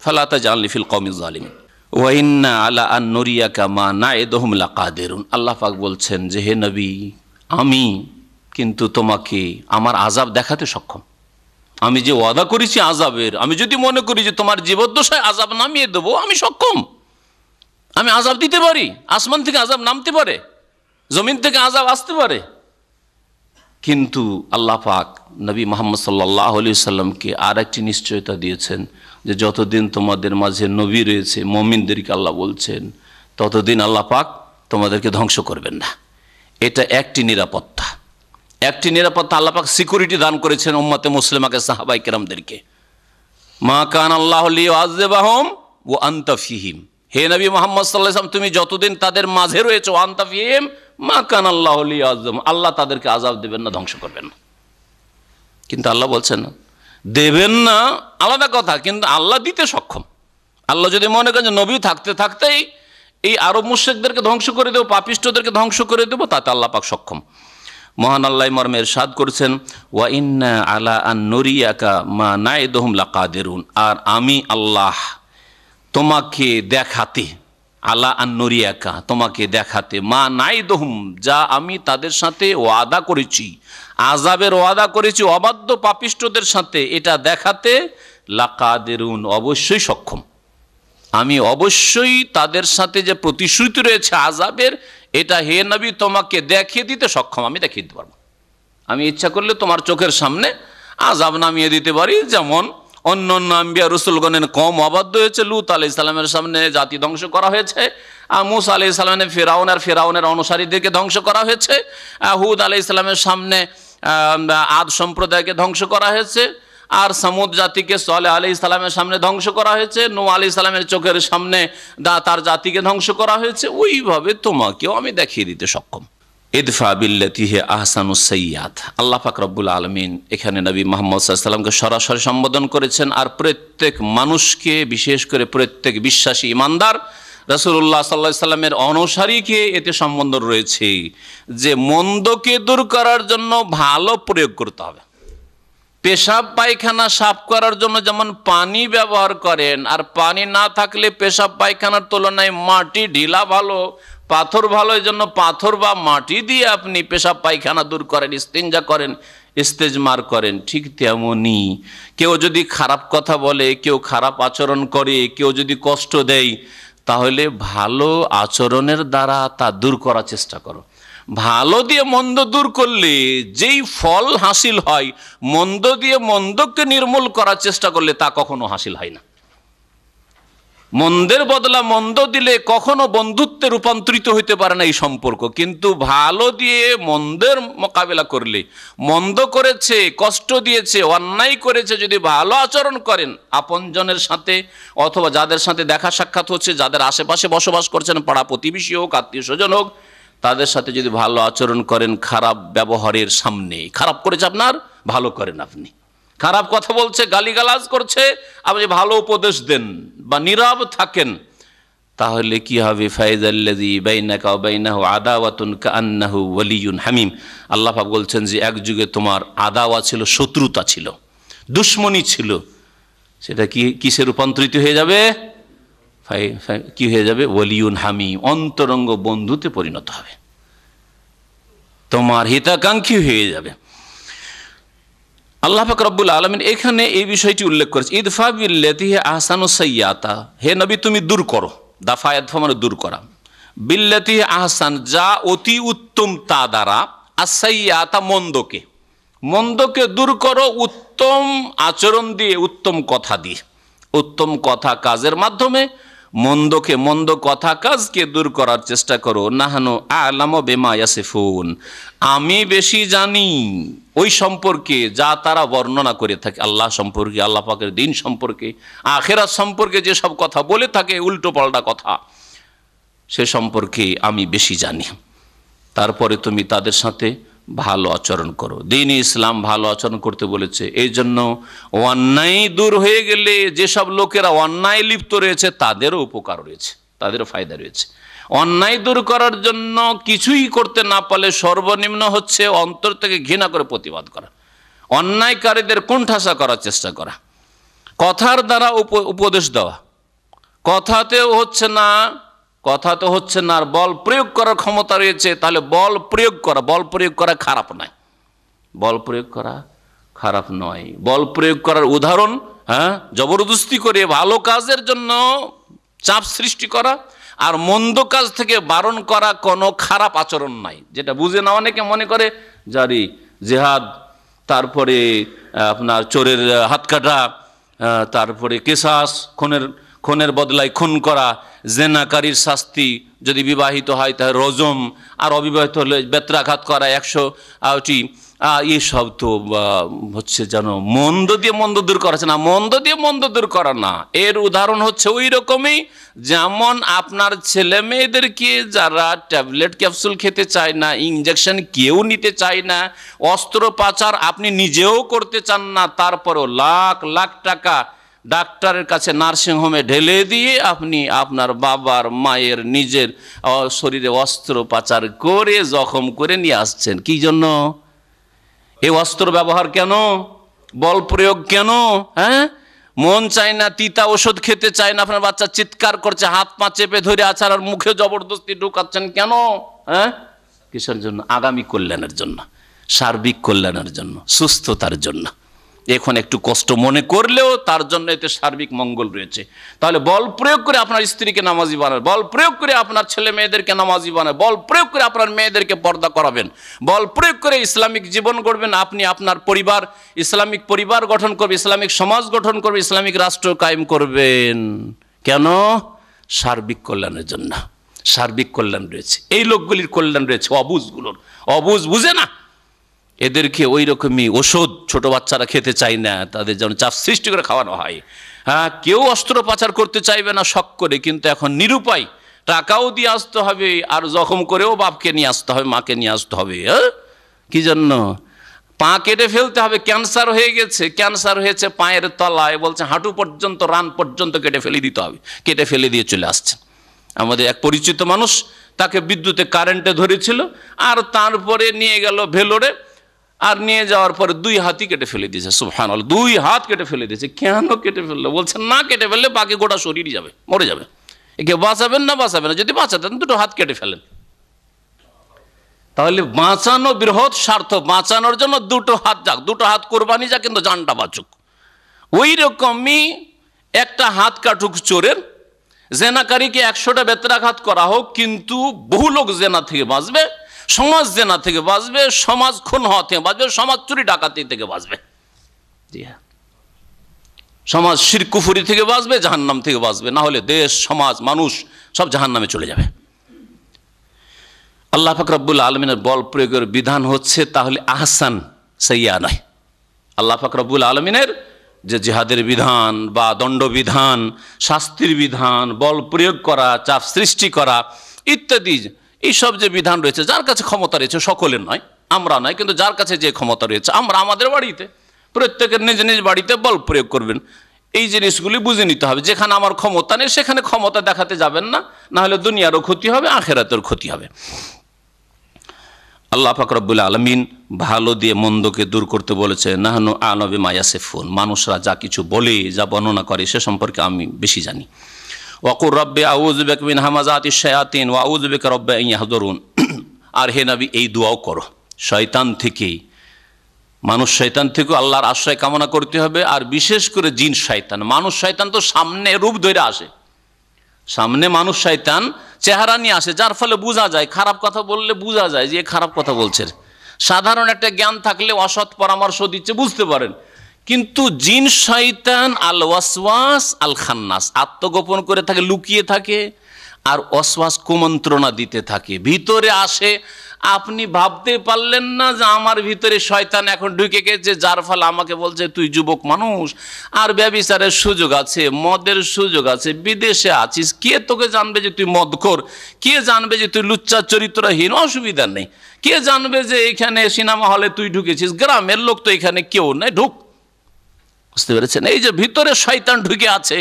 ফালা তাজআলনি ফিল কওমিজ জালিমিন ওয়া ইন্না আলা আন নুরিয়াকা মা নাইদুহুম লাকাদিরুন। আল্লাহ পাক বলছেন যে হে নবী আমি কিন্তু তোমাকে আমার আযাব দেখাতে সক্ষম, আমি যে ওয়াদা করেছি আযাবের, আমি যদি মনে করি যে তোমার জীবদ্দশায় আযাব নামিয়ে দেবো, আমি সক্ষম, আমি আযাব দিতে পারি, আসমান থেকে আযাব নামতে পারে, জমিন থেকে আযাব আসতে পারে। কিন্তু আল্লাহ পাক নবী মুহাম্মদ সাল্লাল্লাহু আলাইহি ওয়াসাল্লামকে আর একটি নিশ্চয়তা দিয়েছেন যে যতদিন তোমাদের মাঝে নবী রয়েছে, মুমিনদেরকে আল্লাহ বলছেন, ততদিন আল্লাহ পাক তোমাদেরকে ধ্বংস করবেন না। এটা একটি নিরাপত্তা, একটি নিরাপত্তা আল্লাহ পাক সিকিউরিটি দান করেছেন উম্মতে মুসলিমাকে, সাহাবায়ে কেরামদেরকে। মা কান আল্লাহু লিয়ুআযিবাহুম ওয়া আনতা ফীহিম, হে নবী মুহাম্মদ সাল্লাল্লাহু আলাইহি ওয়াসাল্লাম তুমি যতদিন তাদের মাঝে রয়েছো, ওয়া আনতা ফীহিম মা কান আল্লাহু লিয়ুআযিবাহুম, আল্লাহ তাদেরকে আযাব দেবেন না, ধ্বংস করবেন না। কিন্তু আল্লাহ বলছেন না দেবেন না আলাদা কথা, কিন্তু আল্লাহ দিতে সক্ষম। আল্লাহ যদি মনে করেন যে নবী থাকতে থাকতেই এই আরব মুশরিকদেরকে ধ্বংস করে দেবো, পাপিষ্টদেরকে ধ্বংস করে দেবো, তাতে আল্লাহ পাক সক্ষম। মহান আল্লাহ মর্মে ইরশাদ করেছেন ওয়া ইন্না আলা আন নুরিয়াকা মা নাইদুহুম লাকাদিরুন, আর আমি আল্লাহ তোমাকে দেখাতে, আলা আন নুরিয়াকা তোমাকে দেখাতে, মা নাইদুহুম যা আমি তাদের সাথে ওয়াদা করেছি, আযাবের ওয়াদা করেছি অবাধ্য পাপিষ্টদের সাথে, এটা দেখাতে লাকাদিরুন অবশ্যই সক্ষম, আমি অবশ্যই তাদের সাথে যে প্রতিশ্রুতি রয়েছে আযাবের, এটা হে নবী তোমাকে দেখিয়ে দিতে সক্ষম, আমি দেখিয়ে দিতে পারবো। আমি ইচ্ছা করলে তোমার চোখের সামনে আযাব নামিয়ে দিতে পারি, যেমন অন্য অন্য আম্বিয়া রসুলগণের কম অবাধ্য হয়েছে, লূত আলাইহিস সালামের সামনে জাতি ধ্বংস করা হয়েছে, মূসা আলাইহিস সালামের ফিরাউনের অনুসারীদেরকে ধ্বংস করা হয়েছে, হুদ আলাইহিস সালামের সামনে আদ সম্প্রদায়কে ধ্বংস করা হয়েছে, আর সামুদ জাতিকে সালেহ আলাইহিস সালামের সামনে ধ্বংস করা হয়েছে, নূহ আলাইহিস সালামের চোখের সামনে তার জাতিকে ধ্বংস করা হয়েছে। ওইভাবে তোমাকেও আমি দেখিয়ে দিতে সক্ষম। ইদফা বিল্লাতি হি আহসানুস সাইয়্যাত, আল্লাহ পাক রব্বুল আলামিন এখানে নবী মুহাম্মদ সাল্লাল্লাহু আলাইহি ওয়াসাল্লামকে সরাসরি সম্বোধন করেছেন, আর প্রত্যেক মানুষকে, বিশেষ করে প্রত্যেক বিশ্বাসী ইমানদার রাসূলুল্লাহ সাল্লাল্লাহু আলাইহি ওয়াসাল্লামের অনুসারীকে এতে সম্বোধন রয়েছে যে মন্দকে দূর করার জন্য ভালো প্রয়োগ করতে হবে। পেশাব পায়খানা সাফ করার জন্য যেমন পানি ব্যবহার করেন, আর পানি না থাকলে পেশাব পায়খানার তুলনায় মাটি ঢিলা ভালো, পাথর ভালো, এই জন্য পাথর বা মাটি দিয়ে আপনি পেশাব পায়খানা দূর করেন, ইস্তিনজা করেন, ইস্তেজমার করেন। ঠিক তেমনি কেউ যদি খারাপ কথা বলে, কেউ খারাপ আচরণ করে, কেউ যদি কষ্ট দেয়, তাহলে ভালো আচরণের দ্বারা তা দূর করার চেষ্টা করো। ভালো দিয়ে মন্দ দূর করলে যেই ফল হাসিল হয়, মন্দ দিয়ে মন্দকে নির্মূল করার চেষ্টা করলে তা কখনো হাসিল হয় না। মন্দের বদলা মন্দ দিলে কখনো বন্ধুত্বে রূপান্তরিত হইতে পারে না এই সম্পর্ক, কিন্তু ভালো দিয়ে মন্দের মোকাবেলা করলে, মন্দ করেছে, কষ্ট দিয়েছে, অন্যায় করেছে, যদি ভালো আচরণ করেন আপনজনের সাথে অথবা যাদের সাথে দেখা সাক্ষাৎ হচ্ছে, যাদের আশেপাশে বসবাস করছেন, পাড়া প্রতিবেশী হোক, আত্মীয় স্বজন হোক, তাদের সাথে যদি ভালো আচরণ করেন, খারাপ ব্যবহারের সামনে, খারাপ করেছে আপনার, ভালো করেন আপনি, খারাপ কথা বলছে, গালিগালাজ করছে, আপনি ভালো উপদেশ দেন বা নীরব থাকেন, তাহলে কি হবে? ফাইজাল্লাযী বাইনাকা ওয়া বাইনাহু আদাওয়াতুন কাআন্নাহু ওয়ালিয়্যুন হামীম। আল্লাহ পাক বলছেন যে এক যুগে তোমার আদাওয়া ছিল, শত্রুতা ছিল, দুশমনী ছিল, সেটা কি কিসে রূপান্তরিত হয়ে যাবে? কি হয়ে যাবে? ওয়ালিয়্যুন হামীম, অন্তরঙ্গ বন্ধুতে পরিণত হবে, তোমার হিতাকাঙ্ক্ষী হয়ে যাবে। আল্লাহ পাক রব্বুল আলামিন এখানে এই বিষয়টি উল্লেখ করেছে, ইদফা বিল্লাতি হি আহসানু সাইয়্যাতা, হে নবী তুমি দূর করো, দাফা ইদফা মানে দূর করা, বিল্লাতি হি আহসান যা অতি উত্তম তা দ্বারা, আসাইয়্যাতা মন্দকে, মন্দকে দূর করো উত্তম আচরণ দিয়ে, উত্তম কথা দিয়ে, উত্তম কথা কাজের মাধ্যমে মন্দকে, মন্দ কথা কাজকে দূর করার চেষ্টা করো। নাহানু আ'লামু বিমা ইয়াসিফুন, আমি বেশি জানি ওই সম্পর্কে যা তারা বর্ণনা করে থাকে, আল্লাহ সম্পর্কে, আল্লাহ পাকের দিন সম্পর্কে, আখিরাত সম্পর্কে যেসব কথা বলে থাকে উল্টো পাল্টা কথা, সে সম্পর্কে আমি বেশি জানি। তারপরে তুমি তাদের সাথে ভালো আচরণ করো, দ্বীন ইসলাম ভালো আচরণ করতে বলেছে। এই জন্য অন্যায় দূর হয়ে গেলে যেসব লোকেরা অন্যায় লিপ্ত রয়েছে তাদেরও উপকার রয়েছে, তাদেরও ফায়দা রয়েছে। অন্যায় দূর করার জন্য কিছুই করতে না পারলে সর্বনিম্ন হচ্ছে অন্তর থেকে ঘৃণা করে প্রতিবাদ করা, অন্যায়কারীদের কোণঠাসা করার চেষ্টা করা, কথার দ্বারা উপদেশ দেওয়া, কথাতেও হচ্ছে না, কথা তো হচ্ছে না, আর বল প্রয়োগ করার ক্ষমতা রয়েছে, তাহলে বল প্রয়োগ করা, বল প্রয়োগ করা খারাপ নয়, বল প্রয়োগ করা খারাপ নয়। বল প্রয়োগ করার উদাহরণ, জবরদস্তি করে ভালো কাজের জন্য চাপ সৃষ্টি করা আর মন্দ কাজ থেকে বারণ করা কোনো খারাপ আচরণ নাই। যেটা বুঝে না অনেকে মনে করে জারি জেহাদ, তারপরে আপনার চোরের হাত কাটা, তারপরে কেসাস, খুনের বদলায় খুন করা, জেনাকারীর শাস্তি, যদি বিবাহিত হয় তাহলে রজম, আর অবিবাহিত হলে বেত্রাঘাত করা 100টি, এসব তো হচ্ছে যেন মন্দ দিয়ে মন্দ দূর করা না, মন্দ দিয়ে মন্দ দূর করা না। এর উদাহরণ হচ্ছে ওই রকমই যেমন আপনার ছেলে মেয়েদেরকে যারা ট্যাবলেট ক্যাপসুল খেতে চায় না, ইঞ্জেকশন কেউ নিতে চায় না, অস্ত্রোপচার আপনি নিজেও করতে চান না, তারপরেও লাখ লাখ টাকা ডাক্তারের কাছে নার্সিংহোমে ঢেলে দিয়ে আপনি আপনার বাবার মায়ের নিজের শরীরে অস্ত্রোপচার করে জখম করে নিয়ে আসছেন। কি জন্য? এই অস্ত্র ব্যবহার কেন? বল প্রয়োগ কেন? মন চায় না, তিতা ওষুধ খেতে চায় না, আপনার বাচ্চা চিৎকার করছে, হাত পা চেপে ধরে আছার আর মুখে জবরদস্তি ঢুকাচ্ছেন কেন? কিসের জন্য? আগামী কল্যাণের জন্য, সার্বিক কল্যাণের জন্য, সুস্থতার জন্য। এখন একটু কষ্ট মনে করলেও তার জন্য এতে সার্বিক মঙ্গল রয়েছে। তাহলে বল প্রয়োগ করে আপনার স্ত্রীকে নামাজি বানাবেন, বল প্রয়োগ করে আপনার ছেলে মেয়েদেরকে নামাজি বানাবেন, বল প্রয়োগ করে আপনার মেয়েদেরকে পর্দা করাবেন, বল প্রয়োগ করে ইসলামিক জীবন গড়বেন, আপনি আপনার পরিবার, ইসলামিক পরিবার গঠন করবেন, ইসলামিক সমাজ গঠন করবেন, ইসলামিক রাষ্ট্র কায়েম করবেন। কেন? সার্বিক কল্যাণের জন্য। সার্বিক কল্যাণ রয়েছে, এই লোকগুলির কল্যাণ রয়েছে, অবুঝগুলোর। অবুঝ বুঝে না, এদেরকে ওই রকমই ওষুধ ছোট বাচ্চারা খেতে চায় না, তাদের যেন চাপ সৃষ্টি করে খাওয়ানো হয়। কেউ অস্ত্রোপচার করতে চাইবে না শখ করে, কিন্তু এখন নিরুপায়, টাকাও দিয়ে আসতে হবে, আর জখম করেও বাপকে নিয়ে আসতে হবে, মাকে নিয়ে আসতে হবে। কি জন্য? পা কেটে ফেলতে হবে, ক্যান্সার হয়ে গেছে, ক্যান্সার হয়েছে পায়ের তলায়, বলছে হাঁটু পর্যন্ত, রান পর্যন্ত কেটে ফেলে দিতে হবে, কেটে ফেলে দিয়ে চলে আসছেন। আমাদের এক পরিচিত মানুষ, তাকে বিদ্যুতে কারেন্টে ধরেছিল, আর তারপরে নিয়ে গেল ভেলোরে, আর নিয়ে যাওয়ার পরে 2 হাতই কেটে ফেলে দিয়েছে। সুবহানাল্লাহ, 2 হাত কেটে ফেলে দিয়েছে। কেন কেটে ফেললো? বলছেন না কেটে ফেললে বাকি গোটা শরীরই যাবে, মরে যাবে, একে বাঁচাবেন না, বাঁচাবেন না, যদি বাঁচাতেন 2 হাত কেটে ফেলেন। তাহলে বাঁচানো বৃহৎ স্বার্থ, বাঁচানোর জন্য 2 হাত যাক, 2 হাত কোরবানি যাক, কিন্তু জানটা বাঁচুক। ওই রকমই একটা হাত কাটুক চোরের, জেনাকারীকে 100টা বেত্রাঘাত করা হোক, কিন্তু বহু লোক জেনা থেকে বাঁচবে, সমাজ জেনা থেকে বাঁচবে, সমাজ খুন হওয়া থেকে বাঁচবে, সমাজ চুরি ডাকাতি থেকে বাঁচবে। জি হ্যাঁ, সমাজ শিরক কুফরি থেকে বাঁচবে, জাহান্নাম থেকে বাঁচবে, না হলে দেশ সমাজ মানুষ সব জাহান্নামে চলে যাবে। আল্লাহ পাক রব্বুল আলমিনের বল প্রয়োগের বিধান হচ্ছে তাহলে আহসান, সাইয়্যা নয়। আল্লাহ পাক রব্বুল আলমিনের যে জিহাদের বিধান বা দণ্ডবিধান, শাস্তির বিধান, বল প্রয়োগ করা, চাপ সৃষ্টি করা ইত্যাদি এইসব যে বিধান রয়েছে, যার কাছে ক্ষমতা রয়েছে, সকলের নয়, আমরা নয়, কিন্তু যার কাছে যে ক্ষমতা রয়েছে, আমরা আমাদের বাড়িতে প্রত্যেকের নিজ নিজ বাড়িতে বল প্রয়োগ করবেন। এই জিনিসগুলি বুঝে নিতে হবে। যেখানে আমার ক্ষমতা নেই সেখানে ক্ষমতা দেখাতে যাবেন না, না হলে দুনিয়ারও ক্ষতি হবে, আখিরাতের ক্ষতি হবে। আল্লাহ পাক রব্বুল আলামিন ভালো দিয়ে মন্দকে দূর করতে বলেছে, নাহনু আ'লামু বিমা ইয়াসিফুন, মানুষরা যা কিছু বলে, যা বর্ণনা করে সে সম্পর্কে আমি বেশি জানি। ওয়াকুর রব্বি আউযু বিকা মিন হামাযাতিশ শায়াতিন ওয়া আউযু বিকা রব্বি আন ইয়াহযুরুন। আর হে নবী, এই দোয়াও করো, শয়তান থেকে, মানুষ শয়তান থেকে আল্লাহর আশ্রয় কামনা করতে হবে। আর বিশেষ করে জিন শয়তান, মানুষ শয়তান তো সামনে রূপ ধরে আসে, সামনে মানুষ শয়তান চেহারা নিয়ে আসে, যার ফলে বোঝা যায়, খারাপ কথা বললে বোঝা যায় যে খারাপ কথা বলছে। সাধারণ একটা জ্ঞান থাকলে অসৎ পরামর্শ দিচ্ছে বুঝতে পারেন, কিন্তু জিন শয়তান আল ওয়াসওয়াস আল খান্নাস, আত্মগোপন করে থাকে, লুকিয়ে থাকে, আর ওয়াসওয়াস কুমন্ত্রণা দিতে থাকে, ভিতরে আসে। আপনি ভাবতে পারলেন না যে আমার ভিতরে শয়তান এখন ঢুকে গেছে, যার ফলে আমাকে বলছে তুই যুবক মানুষ, আর ব্যভিচারের সুযোগ আছে, মদের সুযোগ আছে, বিদেশে আছিস, কে তোকে জানবে যে তুই মদখোর, কে জানবে যে তুই লুচ্চা চরিত্রহীন, অসুবিধা নেই, কে জানবে যে এখানে সিনেমা হলে তুই ঢুকেছিস, গ্রামের লোক তো এখানে কেউ নেই, ঢুক। বুঝতে পেরেছেন? এই যে ভিতরে শয়তান ঢুকে আছে,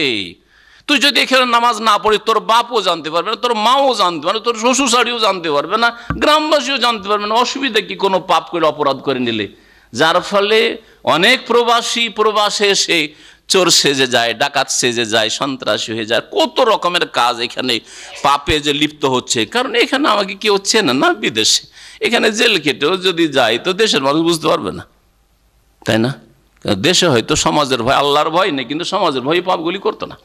তুই যদি এখানে নামাজ না পড়িস তোর বাপও জানতে পারবে না, তোর মাও জানতে পারবে না, তোর শ্বশুর শাড়িও জানতে পারবে না, গ্রামবাসীও জানতে পারবে না, অসুবিধা কি কোনো পাপ করে অপরাধ করে নিলে? যার ফলে অনেক প্রবাসী প্রবাসে এসে চোর সেজে যায়, ডাকাত সেজে যায়, সন্ত্রাসী হয়ে যায়, কত রকমের কাজ এখানে পাপে যে লিপ্ত হচ্ছে। কারণ এখানে আমাকে কেউ চেনে না, বিদেশে এখানে জেল কেটেও যদি যায় তো দেশের মানুষ বুঝতে পারবে না, তাই না? দেশে হয়তো সমাজের ভয়, আল্লাহর ভয় নেই, কিন্তু সমাজের ভয় পাপগুলি করতো না।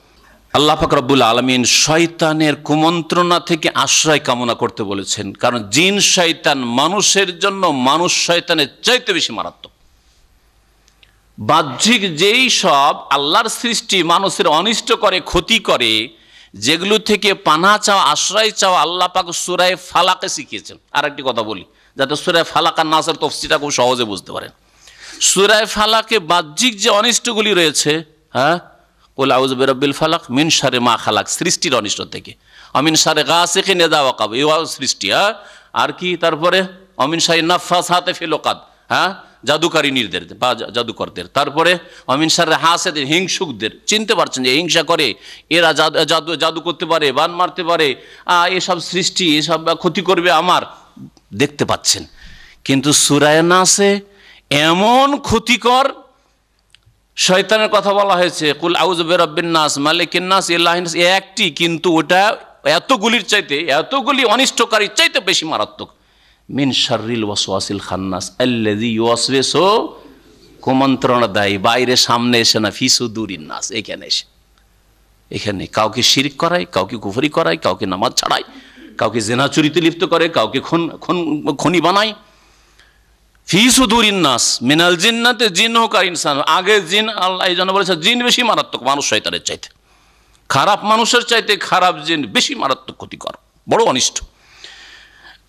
আল্লাহ পাক রব্বুল আলামিন শয়তানের কুমন্ত্রণা থেকে আশ্রয় কামনা করতে বলেছেন, কারণ জিন শয়তান মানুষের জন্য মানুষ শয়তানের চাইতে বেশি মারাত্মক। বাহ্যিক যেই সব আল্লাহর সৃষ্টি মানুষের অনিষ্ট করে, ক্ষতি করে, যেগুলো থেকে পানা চাওয়া, আশ্রয় চাওয়া আল্লাহ পাক সূরা ফালাকে শিখিয়েছেন। আর একটি কথা বলি যাতে সূরা ফালাক আর নাসের তাফসীরটা খুব সহজে বুঝতে পারেন। সূরা ফালাকে বাহ্যিক যে অনিষ্টগুলি রয়েছে, হ্যাঁ, কুল আউযু বিরাব্বিল ফালাক মিন শাররি মা খালাক, সৃষ্টির অনিষ্ট থেকে, অমিন শাররি গাসিকিন ইযা ওয়াকাব, এও সৃষ্টি, হ্যাঁ, আর কি তারপরে অমিন শাররি নাফাসাতি ফিল উকাদ, হ্যাঁ, জাদুকারিনীদের বা জাদুকরদের, তারপরে অমিন শাররি হাসিদিন, হিংসুকদের। চিনতে পারছেন যে হিংসা করে, এরা জাদু করতে পারে, বান মারতে পারে, এসব সৃষ্টি, এসব ক্ষতি করবে আমার, দেখতে পাচ্ছেন। কিন্তু সূরা নাসে এমন ক্ষতিকর শয়তানের কথা বলা হয়েছে, কুল আউযু বিরাব্বিন নাস মালিকিন নাস ইলাহিন নাস, একটি, কিন্তু ওটা এতগুলির চাইতে, এতগুলি অনিষ্টকারীর চাইতে বেশি মারাত্মক। মিন শাররিল ওয়াসওয়াসিল খান্নাস আল্লাযী ইউওয়াসওয়িসু, কুমন্ত্রণা দেয়, বাইরে সামনে এসে না, ফি সুদুরিন নাস, এখানে এসে, এখানে কাউকে শিরক করায়, কাউকে কুফরি করায়, কাউকে নামাজ ছাড়ায়, কাউকে জিনা চুরিতে লিপ্ত করে, কাউকে খনি বানায়। ফি সুদুরিন নাস মিনাল জিন্নাতে, জিন হোক আর ইনসান, আগে জিন, আল্লাহ এই জন্য বলেছে জিন বেশি মারাত্মক মানুষ শয়তানের চাইতে, খারাপ মানুষের চাইতে খারাপ জিন বেশি মারাত্মক ক্ষতিকর, বড় অনিষ্ট।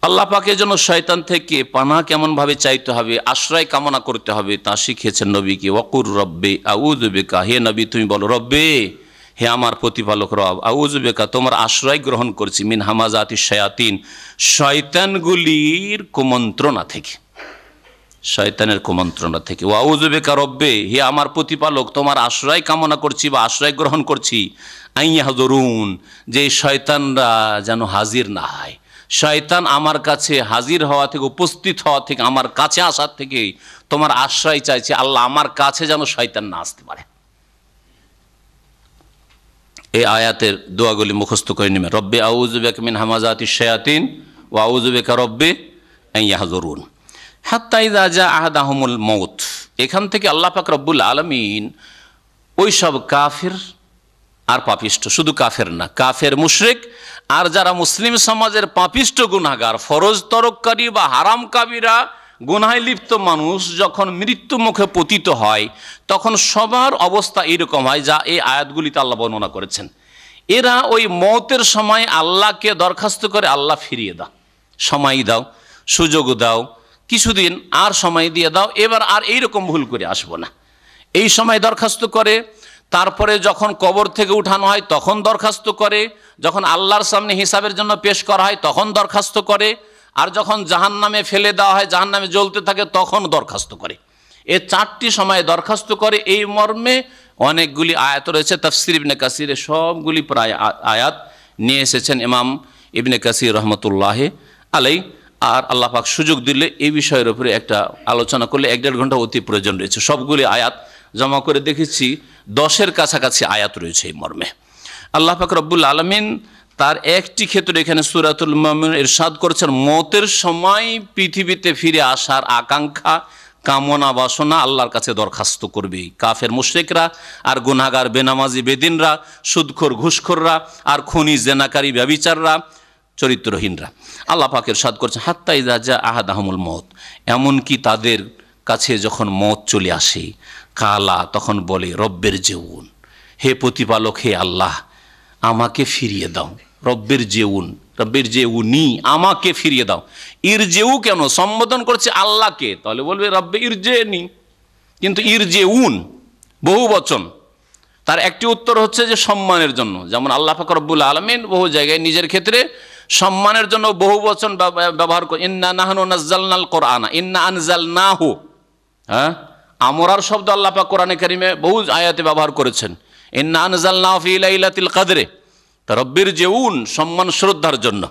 আল্লাহ পাকের জন্য শয়তান থেকে পানাহ কেমন ভাবে চাইতে হবে, আশ্রয় কামনা করতে হবে, তা শিখিয়েছেন নবীকে। ওয়াকুর রব্বি আউযু বিকা, হে নবী তুমি বলো, রব্বে, হে আমার প্রতিপালক রব, আউযু বিকা, তোমার আশ্রয় গ্রহণ করছি, মিন হামাযাতিশ শায়াতিন, শয়তানগুলির কুমন্ত্রণা থেকে, শয়তানের কুমন্ত্রণা থেকে। ওয়া আউযু বিকা রব্বে, হে আমার প্রতিপালক, তোমার আশ্রয় কামনা করছি বা আশ্রয় গ্রহণ করছি, আন ইয়াহযুরুন, যে শয়তানরা যেন হাজির না হয়। শয়তান আমার কাছে হাজির হওয়া থেকে, উপস্থিত হওয়া থেকে, আমার কাছে আসার থেকে তোমার আশ্রয় চাইছে আল্লাহ, আমার কাছে যেন শয়তান না আসতে পারে। এই আয়াতের দোয়াগুলি মুখস্থ করে নেবেন। রব্বি আউযু বিকা মিন হামাযাতিশ শায়াতিন ওয়া আউযু বিকা রব্বি আন ইয়াহযুরুন হাত্তা ইযা জা আহাদাহুমুল মউত। এখান থেকে আল্লাহ পাক রব্বুল আলামিন ওই সব কাফির আর পাপিষ্ট, শুধু কাফের না, কাফের মুশরিক আর যারা মুসলিম সমাজের পাপিষ্ট গুনাহগার, ফরজ তরককারী বা হারাম কাবিরা গুনাহে লিপ্ত মানুষ যখন মৃত্যু মুখে পতিত হয় তখন সবার অবস্থা এইরকম হয়, যা এই আয়াতগুলিতে আল্লাহ বর্ণনা করেছেন। এরা ওই মওতের সময় আল্লাহকে দরখাস্ত করে, আল্লাহ ফিরিয়ে দাও, সময় দাও, সুযোগ দাও, কিছুদিন আর সময় দিয়ে দাও, এবার আর এইরকম ভুল করে আসবো না, এই সময় দরখাস্ত করে। তারপরে যখন কবর থেকে উঠানো হয় তখন দরখাস্ত করে, যখন আল্লাহর সামনে হিসাবের জন্য পেশ করা হয় তখন দরখাস্ত করে, আর যখন জাহান্নামে ফেলে দেওয়া হয়, জাহান্নামে জ্বলতে থাকে, তখন দরখাস্ত করে। এ চারটি সময়ে দরখাস্ত করে, এই মর্মে অনেকগুলি আয়াত রয়েছে। তাফসির ইবনে কাসিরে সবগুলি প্রায় আয়াত নিয়ে এসেছেন ইমাম ইবনে কাসির রহমতুল্লাহ আলাই। আর আল্লাহ পাক সুযোগ দিলে এই বিষয়ের উপরে একটা আলোচনা করলে 1-1.5 ঘন্টা অতি প্রয়োজন রয়েছে। সবগুলি আয়াত জমা করে দেখেছি, 10-এর কাছাকাছি আয়াত রয়েছে এই মর্মে। আল্লাহ পাক রব্বুল আলামিন তার একটি ক্ষেত্রে এখানে সূরাতুল মুমিনুন ইরশাদ করেছেন, মওতের সময় পৃথিবীতে ফিরে আসার আকাঙ্ক্ষা, কামনা বাসনা আল্লাহর কাছে দরখাস্ত করবে কাফের মুশরিকরা আর গুনাহগার বেনামাজি বেদিনরা, সুদখোর ঘুষখোররা আর খুনি জেনাকারী ব্যভিচাররা, চরিত্রহীনরা। আল্লাহ পাক ইরশাদ করেছেন, হাত্তা ইযা জা আহাদাহুমুল মউত, এমনকি তাদের কাছে যখন মওত চলে আসে, কালা, তখন বলে রব্বের জেউন, হে প্রতিপালক, হে আল্লাহ আমাকে ফিরিয়ে দাও। রব্বের জেউন, রব্বের জেউনি, আমাকে ফিরিয়ে দাও। ইরজেউ কেন সম্বোধন করছে আল্লাহকে, তাহলে বলবে রব্বে ইরজেনি, কিন্তু ইরজেউন বহু বচন। তার একটি উত্তর হচ্ছে যে সম্মানের জন্য, যেমন আল্লাহ পাক রব্বুল আলামিন বহু জায়গায় নিজের ক্ষেত্রে সম্মানের জন্য বহু বচন ব্যবহার করে, ইন্না নাহনু নাযালনাল কোরআনা ইন্না আনজালনাহু। হ্যাঁ, আমরার শব্দ আল্লাহ পাক কোরআনে কারিমে বহু আয়াতে ব্যবহার করেছেন, ইন্না আনজালনাহু ফি লাইলাতিল কদরে। তা রব্বির জেউন সম্মান শ্রদ্ধার জন্য।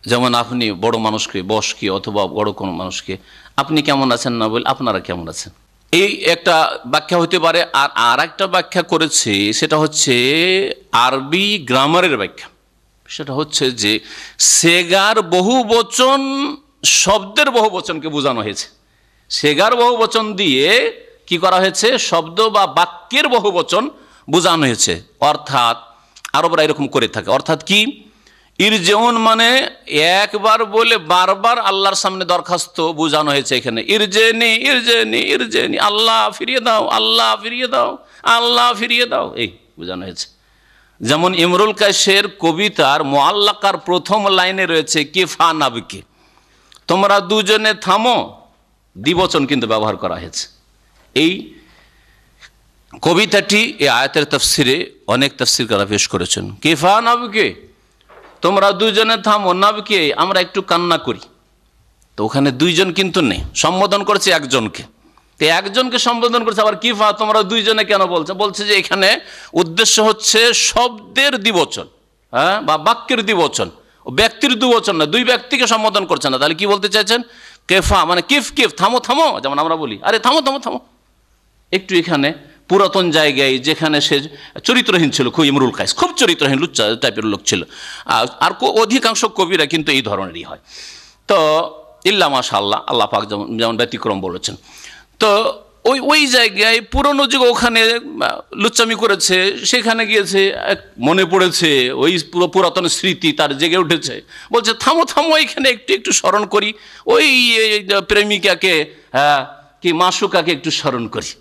যেমন আপনি বড় মানুষকে, বয়স্কে অথবা বড় কোনো মানুষকে আপনি কেমন আছেন না বলে আপনারা কেমন আছেন, এই একটা ব্যাখ্যা হতে পারে। আর একটা ব্যাখ্যা করেছে, সেটা হচ্ছে আরবি গ্রামারের ব্যাখ্যা। সেটা হচ্ছে যে সেগার বহু বচন শব্দের বহু বচনকে বোঝানো হয়েছে। সেগার বহু বচন দিয়ে কি করা হয়েছে, শব্দ বা বাক্যের বহু বচন বোঝানো হয়েছে। অর্থাৎ আরবরা এরকম করে থাকে, অর্থাৎ কি, ইরজেউন মানে একবার বলে বারবার আল্লাহর সামনে দরখাস্ত বোঝানো হয়েছে। এখানে ইরজেনি ইরজেনি ইরজেনি, আল্লাহ ফিরিয়ে দাও, আল্লাহ ফিরিয়ে দাও, আল্লাহ ফিরিয়ে দাও, এই বোঝানো হয়েছে। যেমন ইমরুল কাইসের কবিতার মুআল্লাকার প্রথম লাইনে রয়েছে কিফা নাবকি, তোমরা দুজনে থামো, দ্বিবচন কিন্তু ব্যবহার করা হয়েছে। এই কবিতাটি এই আয়াতের তাফসিরে অনেক তাফসিরকাররা পেশ করেছেন। কিফা নাবকি, তোমরা দুজনে থামো, নাবকি আমরা একটু কান্না করি। তো ওখানে দুইজন কিন্তু নেই, সম্বোধন করেছে একজনকে। তো একজনকে সম্বোধন করছে, আবার কিফা তোমরা দুইজনে কেন বলছে, বলছে যে এখানে উদ্দেশ্য হচ্ছে শব্দের দ্বিবচন, হ্যাঁ, বা বাক্যের দ্বিবচন, ব্যক্তির দ্বিবচন না, দুই ব্যক্তিকে সম্বোধন করছে না। তাহলে কি বলতে চাইছেন, কেফা মানে কিফ কিফ, থামো থামো, যেমন আমরা বলি আরে থামো থামো থামো। একটু এখানে পুরাতন জায়গায় যেখানে সে চরিত্রহীন ছিল, খুব ইমরুল কাইস খুব চরিত্রহীন লুচ্চা টাইপের লোক ছিল, আর অধিকাংশ কবিরা কিন্তু এই ধরনেরই হয়। তো ইল্লা মাশাআল্লাহ, আল্লাহ পাক যেমন ব্যতিক্রম বলেছেন। তো ওই জায়গায় পুরনো যুগে ওখানে লুচ্চামি করেছে, সেখানে গিয়েছে, মনে পড়েছে ওই পুরাতন স্মৃতি তার জেগে উঠেছে, বলছে থামো থামো, এখানে একটু একটু স্মরণ করি, ওই প্রেমিকাকে, হ্যাঁ, কি মাসুকাকে একটু স্মরণ করি।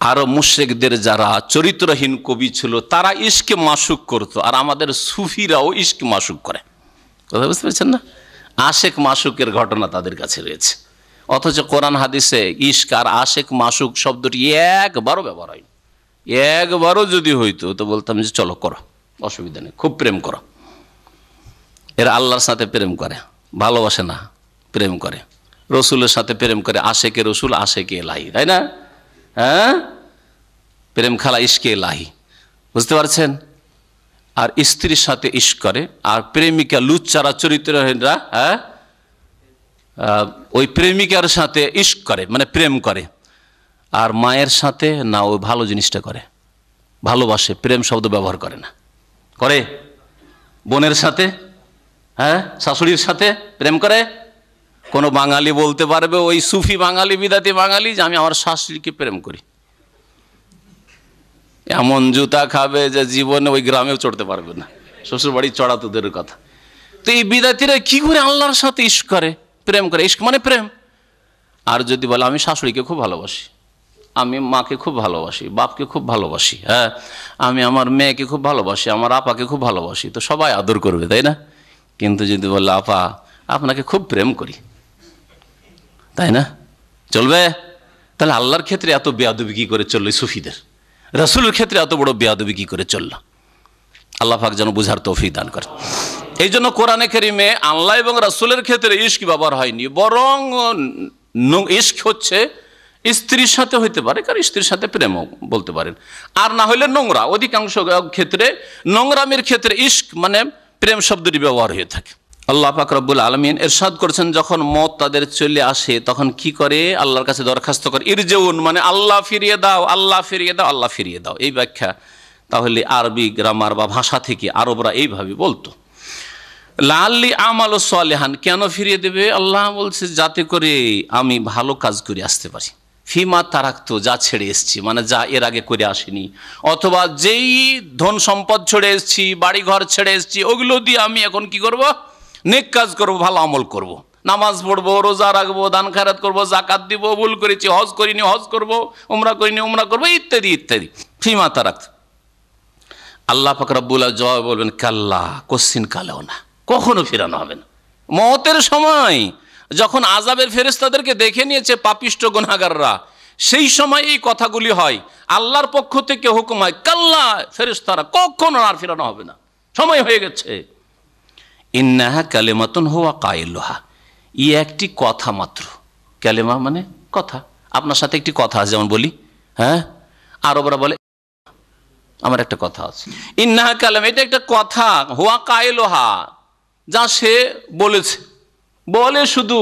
আরো মুশরিকদের যারা চরিত্রহীন কবি ছিল তারা ইশকে মাসুক করতো, আর আমাদের সুফিরাও ইশক মাসুক করে। কথা বুঝতে পারছেন না, আশেক মাসুকের ঘটনা তাদের কাছে রয়েছে। অথচ কোরআন হাদিসে ইশক আর আশেক মাসুক শব্দটি একবারও ব্যবহার হয়নি। একবারও যদি হইতো তো বলতাম যে চলো করো, অসুবিধা নেই, খুব প্রেম করো। এরা আল্লাহর সাথে প্রেম করে, ভালোবাসে না, প্রেম করে। রসুলের সাথে প্রেম করে, আশেকে রসুল আশেকে এলাহি, তাই না? হ্যাঁ, প্রেম খেলা ইশকে এলাহি, বুঝতে পারছেন? আর স্ত্রীর সাথে ইশক করে, আর প্রেমিকা লুচ্চারা চরিত্রহীনরা, হ্যাঁ, ওই প্রেমিকার সাথে ইশক করে, মানে প্রেম করে। আর মায়ের সাথে না, ওই ভালো জিনিসটা করে, ভালোবাসে, প্রেম শব্দ ব্যবহার করে না। করে বোনের সাথে, হ্যাঁ, শাশুড়ির সাথে প্রেম করে। কোনো বাঙালি বলতে পারবে, ওই সুফি বাঙালি, বিদাতি বাঙালি, যে আমি আমার শাশুড়িকে প্রেম করি? এমন জুতা খাবে যে জীবনে ওই গ্রামেও চড়তে পারবে না, শ্বশুর বাড়ি চড়া তো দূরের কথা। তো এই বিদাতিরা কি করে আল্লাহর সাথে ইশক করে, প্রেম করে? ইশক মানে প্রেম। আর যদি বলে আমি শাশুড়িকে খুব ভালোবাসি, আমি মাকে খুব ভালোবাসি, বাপকে খুব ভালোবাসি, হ্যাঁ আমি আমার মেয়েকে খুব ভালোবাসি, আমার আপাকে খুব ভালোবাসি, তো সবাই আদর করবে, তাই না? কিন্তু যদি বলে আপা আপনাকে খুব প্রেম করি, তাই না? চলবে? তাহলে আল্লাহর ক্ষেত্রে এত বেয়াদবি কি করে চললো সুফিদের, রাসূলের ক্ষেত্রে এত বড় বেয়াদবি কি করে চললো? আল্লাহ পাক যেন বুঝার তৌফিক দান করে। এই জন্য কোরআনে কারিমে আল্লাহ এবং রাসূলের ক্ষেত্রে ইশক ব্যবহার হয়নি, বরং ইশক হচ্ছে স্ত্রীর সাথে হইতে পারে, কারণ স্ত্রীর সাথে প্রেমও বলতে পারেন, আর না হলে নোংরা। অধিকাংশ ক্ষেত্রে নোংরামের ক্ষেত্রে ইশক মানে প্রেম শব্দটি ব্যবহার হয়ে থাকে। আল্লাহ পাক রব্বুল আলামিন ইরশাদ করেছেন, যখন মওত তাদের চলে আসে তখন কি করে? আল্লাহর কাছে দরখাস্ত করে, ইরজিউন মানে আল্লাহ ফিরিয়ে দাও, আল্লাহ ফিরিয়ে দাও, আল্লাহ ফিরিয়ে দাও। এই ব্যাখ্যা তাহলে আরবি গ্রামার বা ভাষা থেকে আরবরা এইভাবে বলতো, লাআল্লি আমালু সালিহান। কেন ফিরিয়ে দেবে? আল্লাহ বলছে যাতে করে আমি ভালো কাজ করে আসতে পারি। ফিমা তারাক্তু, যা ছেড়ে এসছি, মানে যা এর আগে করে আসিনি, অথবা যেই ধন সম্পদ ছেড়ে এসছি, বাড়ি ঘর ছেড়ে এসছি, ওগুলো দিয়ে আমি এখন কি করব? নেক কাজ করব, ভালো আমল করব, নামাজ পড়বো, রোজা রাখবো, দান খায়রাত করবো, জাকাত দিব, ভুল করেছি হজ করিনি হজ করব, উমরা করিনি উমরা করবো, ইত্যাদি ইত্যাদি। ফিমা তারাক্তু। আল্লাহ পাক রব্বুল আলামিন জবাব বলবেন, কাল্লা, কোশ্চিন কালেও না, কখনো ফিরানো হবে না। মওতের সময় যখন আযাবের ফেরেশতাদেরকে দেখে নিয়েছে পাপিষ্ট গুনাহগাররা, সেই সময় এই কথাগুলি হয়, আল্লাহর পক্ষ থেকে হুকুম হয়, কাল্লা, ফেরেশতারা কখনো আর ফিরানো হবে না, সময় হয়ে গেছে। ইন্নাহা কালিমাতুন হুয়া কাইলুহা, ই একটি কথা মাত্র। কালেমা মানে কথা। আপনার সাথে একটি কথা আছে, যেমন বলি, হ্যাঁ আরবরা বলে আমার একটা কথা আছে, ইন্নাহা কালাম, এটা একটা কথা, হুয়া কাইলুহা, যা সে বলেছে, বলে শুধু,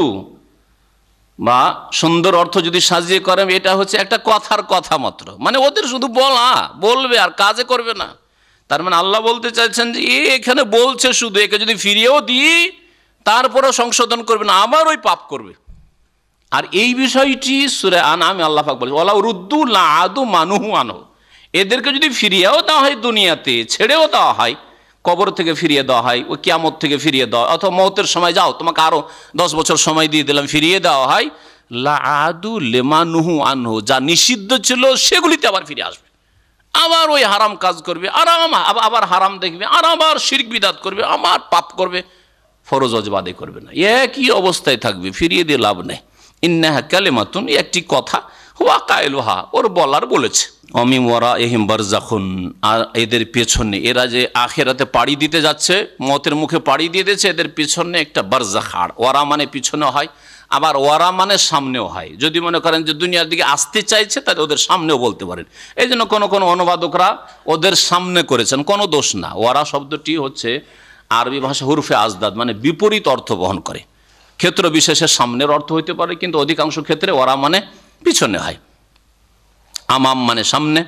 বা সুন্দর অর্থ যদি সাজিয়ে করেন, এটা হচ্ছে একটা কথার কথা মাত্র, মানে ওদের শুধু বলা, বলবে আর কাজে করবে না। তার মানে আল্লাহ বলতে চাইছেন যে এখানে বলছে শুধু, একে যদি ফিরিয়েও দিই তারপরেও সংশোধন করবে না, আবার ওই পাপ করবে। আর এই বিষয়টি সূরা আনআমে আল্লাহ পাক বলেছেন, ওয়ালাউ রুদ্দু লাআদু মানুহু আনহু, এদেরকে যদি ফিরিয়েও দেওয়া হয়, দুনিয়াতে ছেড়েও দেওয়া হয়, কবর থেকে ফিরিয়ে দেওয়া হয়, ও কিয়ামত থেকে ফিরিয়ে দেওয়া হয়, অথবা মওতের সময় যাও তোমাকে আরো 10 বছর সময় দিয়ে দিলাম, ফিরিয়ে দেওয়া হয়, লাআদু লিমা নুহু আনহু, যা নিষিদ্ধ ছিল সেগুলিতে আবার ফিরে আসবে, আবার ওই হারাম কাজ করবে, আবার হারাম দেখবে, আর আবার শিরক বিদআত করবে, আবার পাপ করবে, ফরজ ওয়াজিব আদায় করবে না, একই অবস্থায় থাকবে, ফিরিয়ে দিয়ে লাভ নেই। ইন্নাহা কালিমাতুন, একটি কথা, হুয়া কাইলুহা, ওর বলার বলেছে। অমিন ওয়ারাইহিম বারযাখুন, আর এদের পেছনে, এরা যে আখিরাতে পাড়ি দিতে যাচ্ছে, মওতের মুখে পাড়ি দিয়ে দিয়েছে, এদের পেছনে একটা বারযাখ, আর ওয়ারা মানে পিছনে হয়, আবার ওয়ারা মানে সামনেও হয়। যদি মনে করেন যে দুনিয়ার দিকে আসতে চাইছে, তাহলে ওদের সামনেও বলতে পারেন। এই জন্য কোনো কোনো অনুবাদকরা ওদের সামনে করেছেন, কোনো দোষ না। ওয়ারা শব্দটি হচ্ছে আরবি ভাষা হুরফে আজদাদ, মানে বিপরীত অর্থ বহন করে। ক্ষেত্র বিশেষে সামনের অর্থ হইতে পারে, কিন্তু অধিকাংশ ক্ষেত্রে ওয়ারা মানে পিছনে হয়। আমাম মানে সামনে,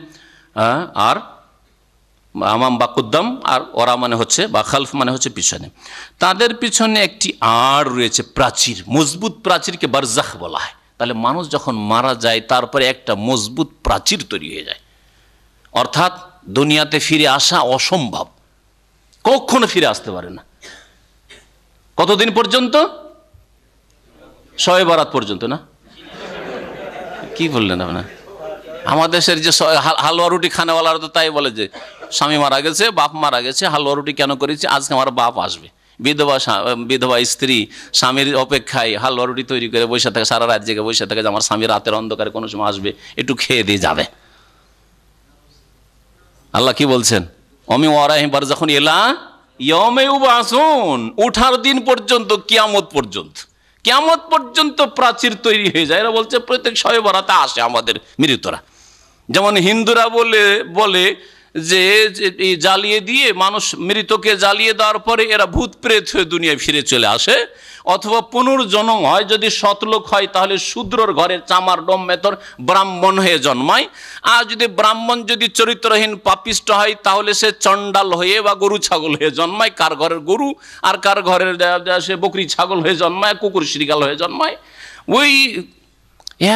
আর আমাম বা কুদ্দাম, আর ওরা মানে হচ্ছে বা খালফ মানে হচ্ছে পিছনে। তাদের পিছনে একটি আড় রয়েছে, প্রাচীর, মজবুত প্রাচীরকে বারজাখ বলা হয়। তাহলে মানুষ যখন মারা যায় তারপরে একটা মজবুত প্রাচীর তৈরি হয়ে যায়, অর্থাৎ দুনিয়াতে ফিরে আসা অসম্ভব, কখনো ফিরে আসতে পারে না। কতদিন পর্যন্ত? শবে বরাত পর্যন্ত। না কি বললেন আপনার? আমাদের দেশের যে হালুয়া রুটি খানেওয়ালারা তো তাই বলে যে স্বামী মারা গেছে, বাপ মারা গেছে, হালুয়া রুটি কেন করেছি, আজকে আমার বাপ আসবে। বিধবা স্ত্রী স্বামীর অপেক্ষায় হালুয়া রুটি তৈরি করে বসে থাকে, সারা রাত জেগে বসে থাকে যে আমার স্বামী রাতের অন্ধকারে কোনো সময় আসবে, একটু খেয়ে দিয়ে যাবে। আল্লাহ কি বলছেন? অমি ওয়ারাইহিম বারযাখুন ইলা ইয়াউমে ইউবআসুন, উঠার দিন পর্যন্ত, কিয়ামত পর্যন্ত, কিয়ামত পর্যন্ত প্রাচীর তৈরি হয়ে যায়। এরা বলছে প্রত্যেক শবে বরাতে আসে আমাদের মৃতরা। যেমন হিন্দুরা বলে যে জ্বালিয়ে দিয়ে মানুষ, মৃতকে জ্বালিয়ে দেওয়ার পরে এরা ভূত প্রেত হয়ে দুনিয়ায় ফিরে চলে আসে, অথবা পুনর্জন্ম হয়, যদি সৎলোক হয় তাহলে শূদ্রর ঘরের চামার ডোম মেথর ব্রাহ্মণ হয়ে জন্মায়, আর যদি ব্রাহ্মণ যদি চরিত্রহীন পাপিষ্ট হয় তাহলে সে চণ্ডাল হয়ে বা গরু ছাগল হয়ে জন্মায়, কার ঘরের গরু আর কার ঘরের সে বকরি ছাগল হয়ে জন্মায়, কুকুর শ্রীগাল হয়ে জন্মায়। ওই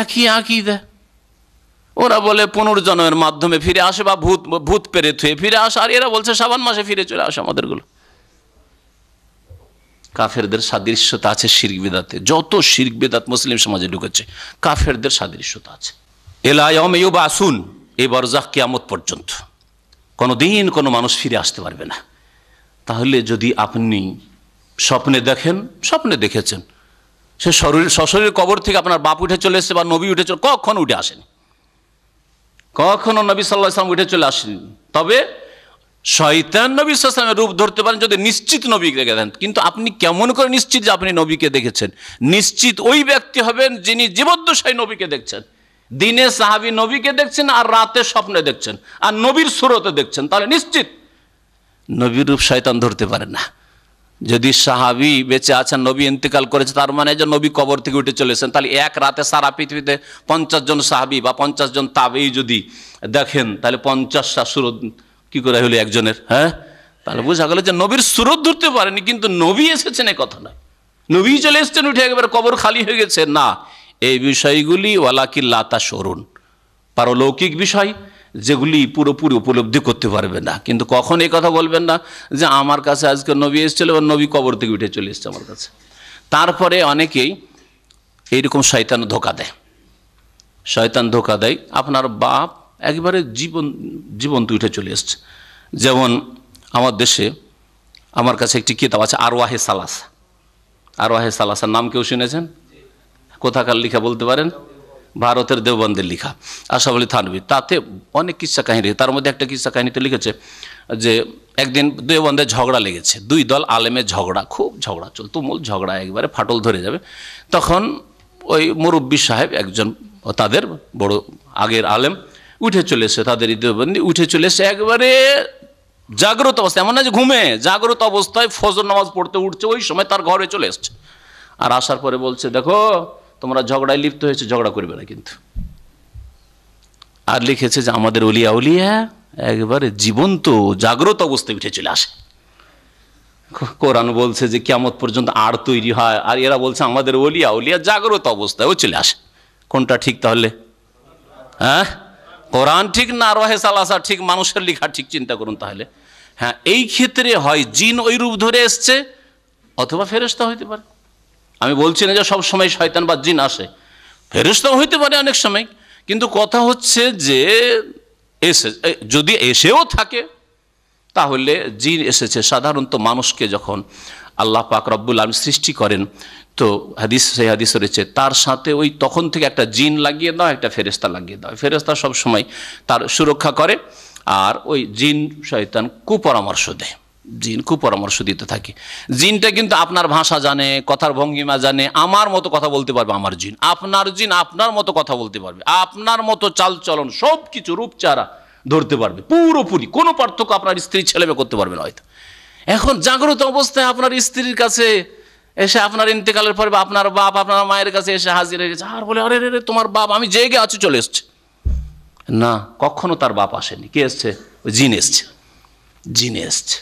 একই আকিদা। ওরা বলে পুনর্জন্মের মাধ্যমে ফিরে আসে বা ভূত প্রেত হয়ে ফিরে আসে, আর এরা বলছে শাবান মাসে ফিরে চলে আসে আমাদেরগুলো। কাফেরদের সাদৃশ্যতা আছে শিরক বিদআতে। যত শিরক বিদআত মুসলিম সমাজে ঢুকেছে কাফেরদের সাদৃশ্যতা আছে। ইলা ইয়াউমি ইউবাসুন, এই বরজাখ কিয়ামত পর্যন্ত কোনোদিন কোনো মানুষ ফিরে আসতে পারবে না। তাহলে যদি আপনি স্বপ্নে দেখেন, স্বপ্নে দেখেছেন সে সশরীর কবর থেকে আপনার বাপ উঠে চলে এসেছে বা নবী উঠে চলে, কখনো উঠে আসেনি, কখনো নবী সাল্লাল্লাহু আলাইহি ওয়াসাল্লাম উঠে চলে আসেনি। তবে শয়তান নবী সাল্লাল্লাহু আলাইহি ওয়াসাল্লামের রূপ ধরতে পারেন যদি নিশ্চিত নবীকে দেখেন। কিন্তু আপনি কেমন করে নিশ্চিত যে আপনি নবীকে দেখেছেন? নিশ্চিত ওই ব্যক্তি হবেন যিনি জীবদ্দশায় নবীকে দেখছেন। দিনে সাহাবী নবীকে দেখছেন আর রাতে স্বপ্নে দেখছেন আর নবীর সুরতে দেখছেন, তাহলে নিশ্চিত নবীর রূপ শয়তান ধরতে পারে না। যদি সাহাবী বেঁচে আছেন, নবী ইন্তেকাল করেছে, তার মানে যে নবী কবর থেকে উঠে চলেছেন, তাহলে এক রাতে সারা পৃথিবীতে 50 জন সাহাবী বা 50 জন তাবেঈ যদি দেখেন, তাহলে 50টা সুরত কি করে হলো একজনের? হ্যাঁ, তাহলে বোঝা গেল যে নবীর সুরত ধরতে পারেনি, কিন্তু নবী এসেছেন এই কথা নয়। নবী চলে এসেছেন উঠে একেবারে কবর খালি হয়ে গেছে না। এই বিষয়গুলি ওয়ালাকিন লা তাশউরুন, পারলৌকিক বিষয় যেগুলি পুরোপুরি উপলব্ধি করতে পারবে না। কিন্তু কখন এই কথা বলবেন না যে আমার কাছে আজকে নবী এসেছিল এবং নবী কবর থেকে উঠে চলে এসেছে আমার কাছে। তারপরে অনেকেই এইরকম শয়তান ধোঁকা দেয়। শয়তান ধোঁকা দেয় আপনার বাপ একবারে জীবন্ত উঠে চলে এসছে। যেমন আমার দেশে আমার কাছে একটি কিতাব আছে আরওয়াহে সালাসা। আরওয়াহে সালাসার নাম কেউ শুনেছেন? কোথাকার লিখা বলতে পারেন? ভারতের দেওবন্দের লিখা, আশরাফ আলী থানভী। তাতে অনেক কিস্সা কাহিনী, তার মধ্যে একটা কিস্সা কাহিনীতে লিখেছে যে একদিন দেওবন্দে ঝগড়া লেগেছে, দুই দল আলেমের ঝগড়া, খুব ঝগড়া চল, তুমুল ঝগড়া, একবারে ফাটল ধরে যাবে। তখন ওই মুরব্বী সাহেব একজন, তাদের বড় আগের আলেম, উঠে চলে এসে, তাদের দেওবন্দি উঠে চলে এসে একবারে জাগ্রত অবস্থায়, এমন না যে ঘুমে, জাগ্রত অবস্থায় ফজর নামাজ পড়তে উঠছে, ওই সময় তার ঘরে চলে এসছে। আর আসার পরে বলছে, দেখো তোমরা ঝগড়ায় লিপ্ত হয়েছে, ঝগড়া করবে না কিন্তু। আর লিখেছে যে আমাদের ওলিয়া উলিয়া একবারে জীবন্ত জাগ্রত অবস্থায় উঠে চলে আসে। কোরআন বলছে যে কিয়ামত পর্যন্ত আর তৈরি হয়, আর এরা বলছে আমাদের ওলিয়া উলিয়া জাগ্রত অবস্থায় ও চলে আসে। কোনটা ঠিক তাহলে? হ্যাঁ, কোরআন ঠিক না আরওয়াহে সালাসা ঠিক, মানুষের লেখা ঠিক? চিন্তা করুন তাহলে। হ্যাঁ, এই ক্ষেত্রে হয় জিন ওই রূপ ধরে এসছে অথবা ফেরেশতা হইতে পারে। আমি বলছি না যে সব সময় শয়তান বা জিন আসে, ফেরেশতাও হইতে পারে অনেক সময়। কিন্তু কথা হচ্ছে যে যদি এসেও থাকে তাহলে জিন এসেছে। সাধারণত মানুষকে যখন আল্লাহ পাক রব্বুল আলামিন সৃষ্টি করেন, তো সেই হাদিস রয়েছে তার সাথে ওই তখন থেকে একটা জিন লাগিয়ে দাও, একটা ফেরেশতা লাগিয়ে দাও। ফেরেশতা সব সময় তার সুরক্ষা করে, আর ওই জিন শয়তান কুপরামর্শ দেয়, জিন কুপরামর্শ দিতে থাকে। জিনটা কিন্তু আপনার ভাষা জানে, কথার ভঙ্গিমা জানে, আমার মতো কথা বলতে পারবে আমার জিন, আপনার জিন আপনার মতো কথা বলতে পারবে, আপনার মতো চালচলন সব কিছু রূপচারা ধরতে পারবে পুরোপুরি, কোনো পার্থক্য আপনার স্ত্রী ছেলে মেয়ে করতে পারবে না হয়তো। এখন জাগ্রত অবস্থায় আপনার স্ত্রীর কাছে এসে, আপনার ইন্তেকালের পরে আপনার বাপ আপনার মায়ের কাছে এসে হাজির হয়ে গেছে, আর বলে আরে রে তোমার বাপ, আমি জেগে আছি, চলে এসছে। না, কখনো তার বাপ আসেনি। কে এসছে? জিন এসছে, জিনে এসছে।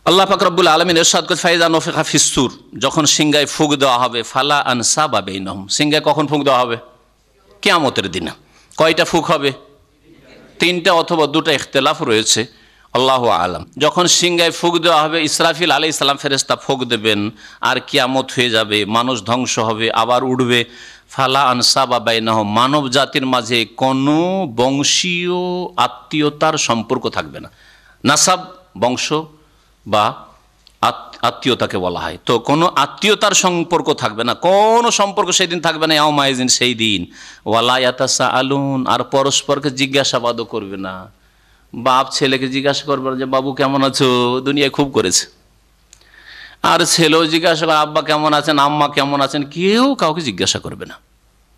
আল্লাহ পাক রব্বুল আলামিন ইরশাদ করেন, ফাইজা নুফিখা ফিস-সূর, যখন সিংহায় ফুঁক দেওয়া হবে, ফালা আনসাবা বাইনাহুম, সিংহায় কখন ফুঁক দেওয়া হবে? কিয়ামতের দিনে। কয়টা ফুঁক হবে? 3টা অথবা 2টা, ইখতিলাফ রয়েছে, আল্লাহু আলাম। যখন সিংহায় ফুঁক দেওয়া হবে, ইসরাফিল আলাইহিস সালাম ফেরেশতা ফুঁক দেবেন, আর কিয়ামত হয়ে যাবে, মানুষ ধ্বংস হবে, আবার উঠবে। ফালা আনসাবা বাইনাহুম, মানব জাতির মাঝে কোনো বংশীয় আত্মীয়তার সম্পর্ক থাকবে না। নাসাব বংশ বা আত্মীয়তাকে বলা হয়, তো কোনো আত্মীয়তার সম্পর্ক থাকবে না, কোনো সম্পর্ক সেই দিন থাকবে না। ইয়াউমাইজিন, সেই দিন। ওয়ালা ইয়াতাসাআলুন, আর পরস্পরকে জিজ্ঞাসাবাদও করবে না। বাপ ছেলেকে জিজ্ঞাসা করবে যে বাবু কেমন আছো, দুনিয়ায় খুব করেছে। আর ছেলেও জিজ্ঞাসা করে আব্বা কেমন আছেন, আম্মা কেমন আছেন, কেউ কাউকে জিজ্ঞাসা করবে না।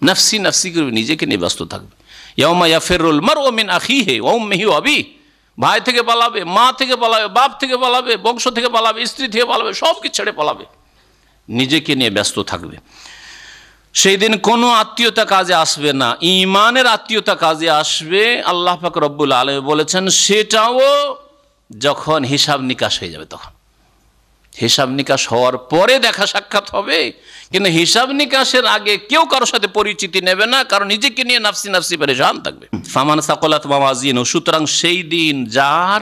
নাফসি নাফসি করবে, নিজেকে নিয়ে ব্যস্ত থাকবে। ইয়াউমা ইয়াফিরুল মারউ মিন আখিহি ওয়া উম্মিহি ওয়া আবিহি, ভাই থেকে পালাবে, মা থেকে পালাবে, বাপ থেকে পালাবে, বংশ থেকে পালাবে, স্ত্রী থেকে পালাবে, সব কিছু ছেড়ে পালাবে, নিজেকে নিয়ে ব্যস্ত থাকবে। সেই দিন কোনো আত্মীয়তা কাজে আসবে না, ঈমানের আত্মীয়তা কাজে আসবে। আল্লাহ পাক রব্বুল আলামিন বলেছেন সেটাও যখন হিসাব নিকাশ হয়ে যাবে তখন। হিসাব নিকাশ হওয়ার পরে দেখা সাক্ষাৎ হবে, কিন্তু হিসাব নিকাশের আগে কেউ কারোর সাথে পরিচিতি নেবে না, কারণ নিজেকে নিয়ে নাফসি নাফসি পেরেশান থাকবে। ফামান সাকালাত মাওয়াজিনহু, সুতরাং সেই দিন যার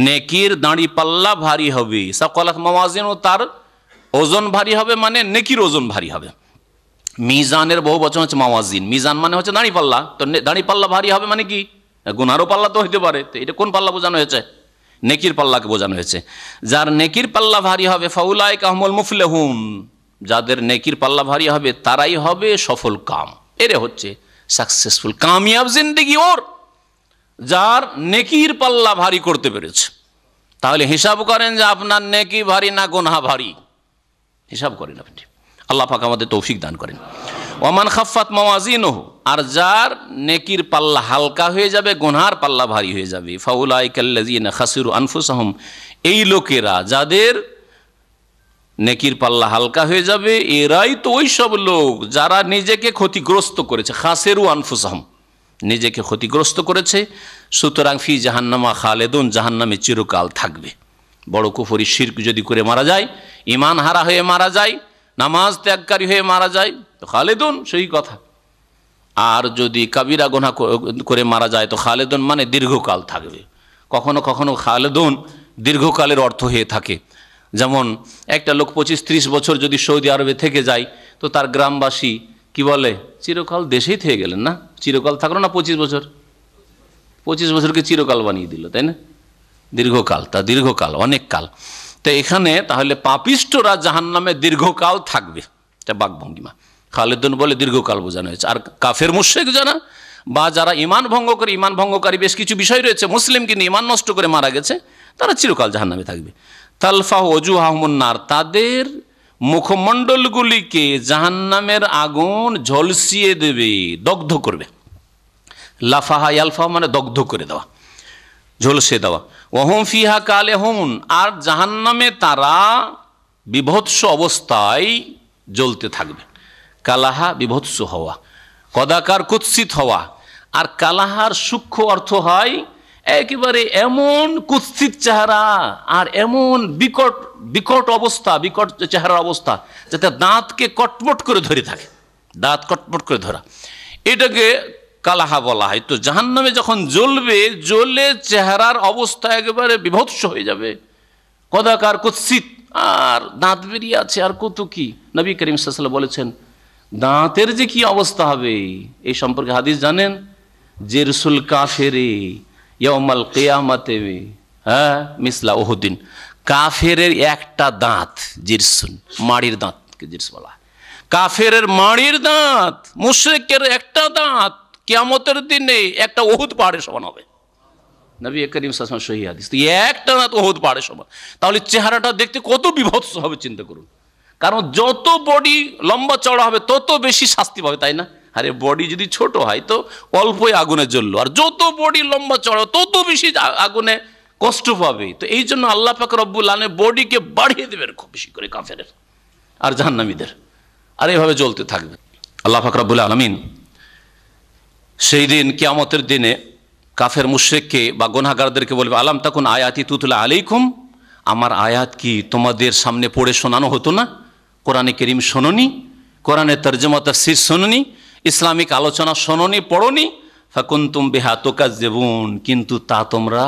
নেকির দাঁড়ি পাল্লা ভারী হবে, সাকালাত মাওয়াজিনহু তার ওজন ভারী হবে, মানে নেকির ওজন ভারী হবে। মিজানের বহু বচন হচ্ছে মাওয়াজিন, মিজান মানে হচ্ছে দাঁড়ি পাল্লা, তো দাঁড়ি পাল্লা ভারী হবে মানে কি, গুনারও পাল্লা তো হইতে পারে, তো এটা কোন পাল্লা বোঝানো হয়েছে? নেকির পাল্লাকে বোঝানো হয়েছে। যার নেকির পাল্লা ভারী হবে, ফাউলাইকা হুমুল মুফলিহুন, যাদের নেকির পাল্লা ভারী হবে তারাই হবে সফল কাম, এরে হচ্ছে সাকসেসফুল কামিয়াব জিন্দেগি ওর, যার নেকির পাল্লা ভারী করতে পেরেছে। তাহলে হিসাব করেন যে আপনার নেকি ভারী না গুনাহ ভারী, হিসাব করেন আপনি। আল্লাহ পাক আমাদের তৌফিক দান করেন। ওমান খাফাত মাওয়াজিনহু, আর যার নেকির পাল্লা হালকা হয়ে যাবে, গুনহার পাল্লা ভারী হয়ে যাবে, ফাউলাইকাল্লাযিনা খাসিরু আনফুসাহুম, এই লোকেরা যাদের নেকির পাল্লা হালকা হয়ে যাবে, এরাই তো ওই সব লোক যারা নিজেকে ক্ষতিগ্রস্ত করেছে, খাসিরু আনফুসাহুম, নিজেকে ক্ষতিগ্রস্ত করেছে। সুতরাং ফি জাহান্নামা খালেদুন, জাহান্নামে চিরকাল থাকবে। বড় কুফরি শিরক যদি করে মারা যায়, ঈমান হারা হয়ে মারা যায়, নামাজ ত্যাগকারী হয়ে মারা যায়, তো খালেদুন, সেই কথা। আর যদি কাবিরা গুনাহ করে মারা যায় তো খালেদুন মানে দীর্ঘকাল থাকবে। কখনো কখনো খালেদুন দীর্ঘকালের অর্থ হয়ে থাকে। যেমন একটা লোক 25-30 বছর যদি সৌদি আরবে থেকে যায়, তো তার গ্রামবাসী কি বলে, চিরকাল দেশেই থেকে গেলেন না, চিরকাল থাকলো না 25 বছর, 25 বছরকে চিরকাল বানিয়ে দিল, তাই না? দীর্ঘকাল, তা দীর্ঘকাল, অনেক কাল। তো এখানে তাহলে পাপিষ্টরা জাহান্নামে দীর্ঘকাল থাকবে, এটা বাকভঙ্গিমা। খালেদুন বলে দীর্ঘকাল বোঝানো হয়েছে। আর কাফের মুশরিক যারা, বা যারা ঈমান ভঙ্গ করে, ঈমান ভঙ্গকারী বেশ কিছু বিষয় রয়েছে, মুসলিম কিন্তু ঈমান নষ্ট করে মারা গেছে, তারা চিরকাল জাহান্নামে থাকবে। তালফাহু ওজুহাহুমুন নার, তাদের মুখমণ্ডলগুলিকে জাহান্নামের আগুন ঝলসিয়ে দেবে, দগ্ধ করবে। লাফাহা ইয়ালফাহু মানে দগ্ধ করে দেওয়া, ঝলসে দেওয়া। ওহুম ফিহা কালেহুন, আর জাহান্নামে তারা বিভৎস অবস্থায় জ্বলতে থাকবে। কালাহা বিভৎস হওয়া, কদাকার কুৎসিত হওয়া। আর কালাহার সূক্ষ্ম অর্থ হয় একেবারে এমন কুৎসিত চেহারা, আর এমন বিকট বিকট অবস্থা, বিকট চেহারার অবস্থা, যাতে দাঁতকে কটমট করে ধরে থাকে, দাঁত কটমট করে ধরা, এটাকে কালাহা বলা হয়। তো জাহান্নামে যখন জ্বলবে, জ্বলে চেহারার অবস্থা একেবারে বিভৎস হয়ে যাবে, কদাকার কুৎসিত, আর দাঁত বেরিয়ে আছে, আর কত কি। নবী করিম সাল্লাল্লাহু আলাইহি ওয়াসাল্লাম বলেছেন দাঁতের যে কি অবস্থা হবে, এই সম্পর্কে হাদিস জানেন? জিরসুল কাফেরে ইয়াউমাল কিয়ামাতে হ্যাঁ মিসলা উহুদিন, কাফেরের একটা দাঁত, জিরসুন মাড়ির দাঁতকে জিরস বলা হয়, কাফেরের মাড়ির দাঁত, মুশরিকের একটা দাঁত কিয়ামতের দিনে একটা উহুদ পাহাড়ের সমান হবে। নবী করিম সাল্লাল্লাহু আলাইহি ওয়াসাল্লাম সহিহ হাদিস। তো একটা দাঁত উহুদ পাহাড়ের সমান, তাহলে চেহারাটা দেখতে কত বিভৎস হবে চিন্তা করুন। কারণ যত বডি লম্বা চড়া হবে তত বেশি শাস্তি পাবে, তাই না? আরে বডি যদি ছোট হয় তো অল্পই আগুনে জ্বললো, আর যত বডি লম্বা চড়া তত বেশি আগুনে কষ্ট পাবে। তো এই জন্য আল্লাহ পাক রব্বুল আলামিন বডিকে বাড়িয়ে দেবেন খুব বেশি করে কাফেরের আর জাহান্নামীদের, আর এইভাবে জ্বলতে থাকবে। আল্লাহ পাক রব্বুল আলামিন সেই দিন কিয়ামতের দিনে কাফের মুশরিককে বা গুনাহগারদেরকে বলবে, আলাম তাকুন আয়াতি তুতলা আলাইকুম, আমার আয়াত কি তোমাদের সামনে পড়ে শোনানো হতো না? কোরআনে কারীম শোনোনি? কোরআনের তরজমা তাফসীর শোনোনি? ইসলামিক আলোচনা শোনোনি, পড়োনি? ফাকুনতুম বিহা তুকাজ্জিবুন, কিন্তু তা তোমরা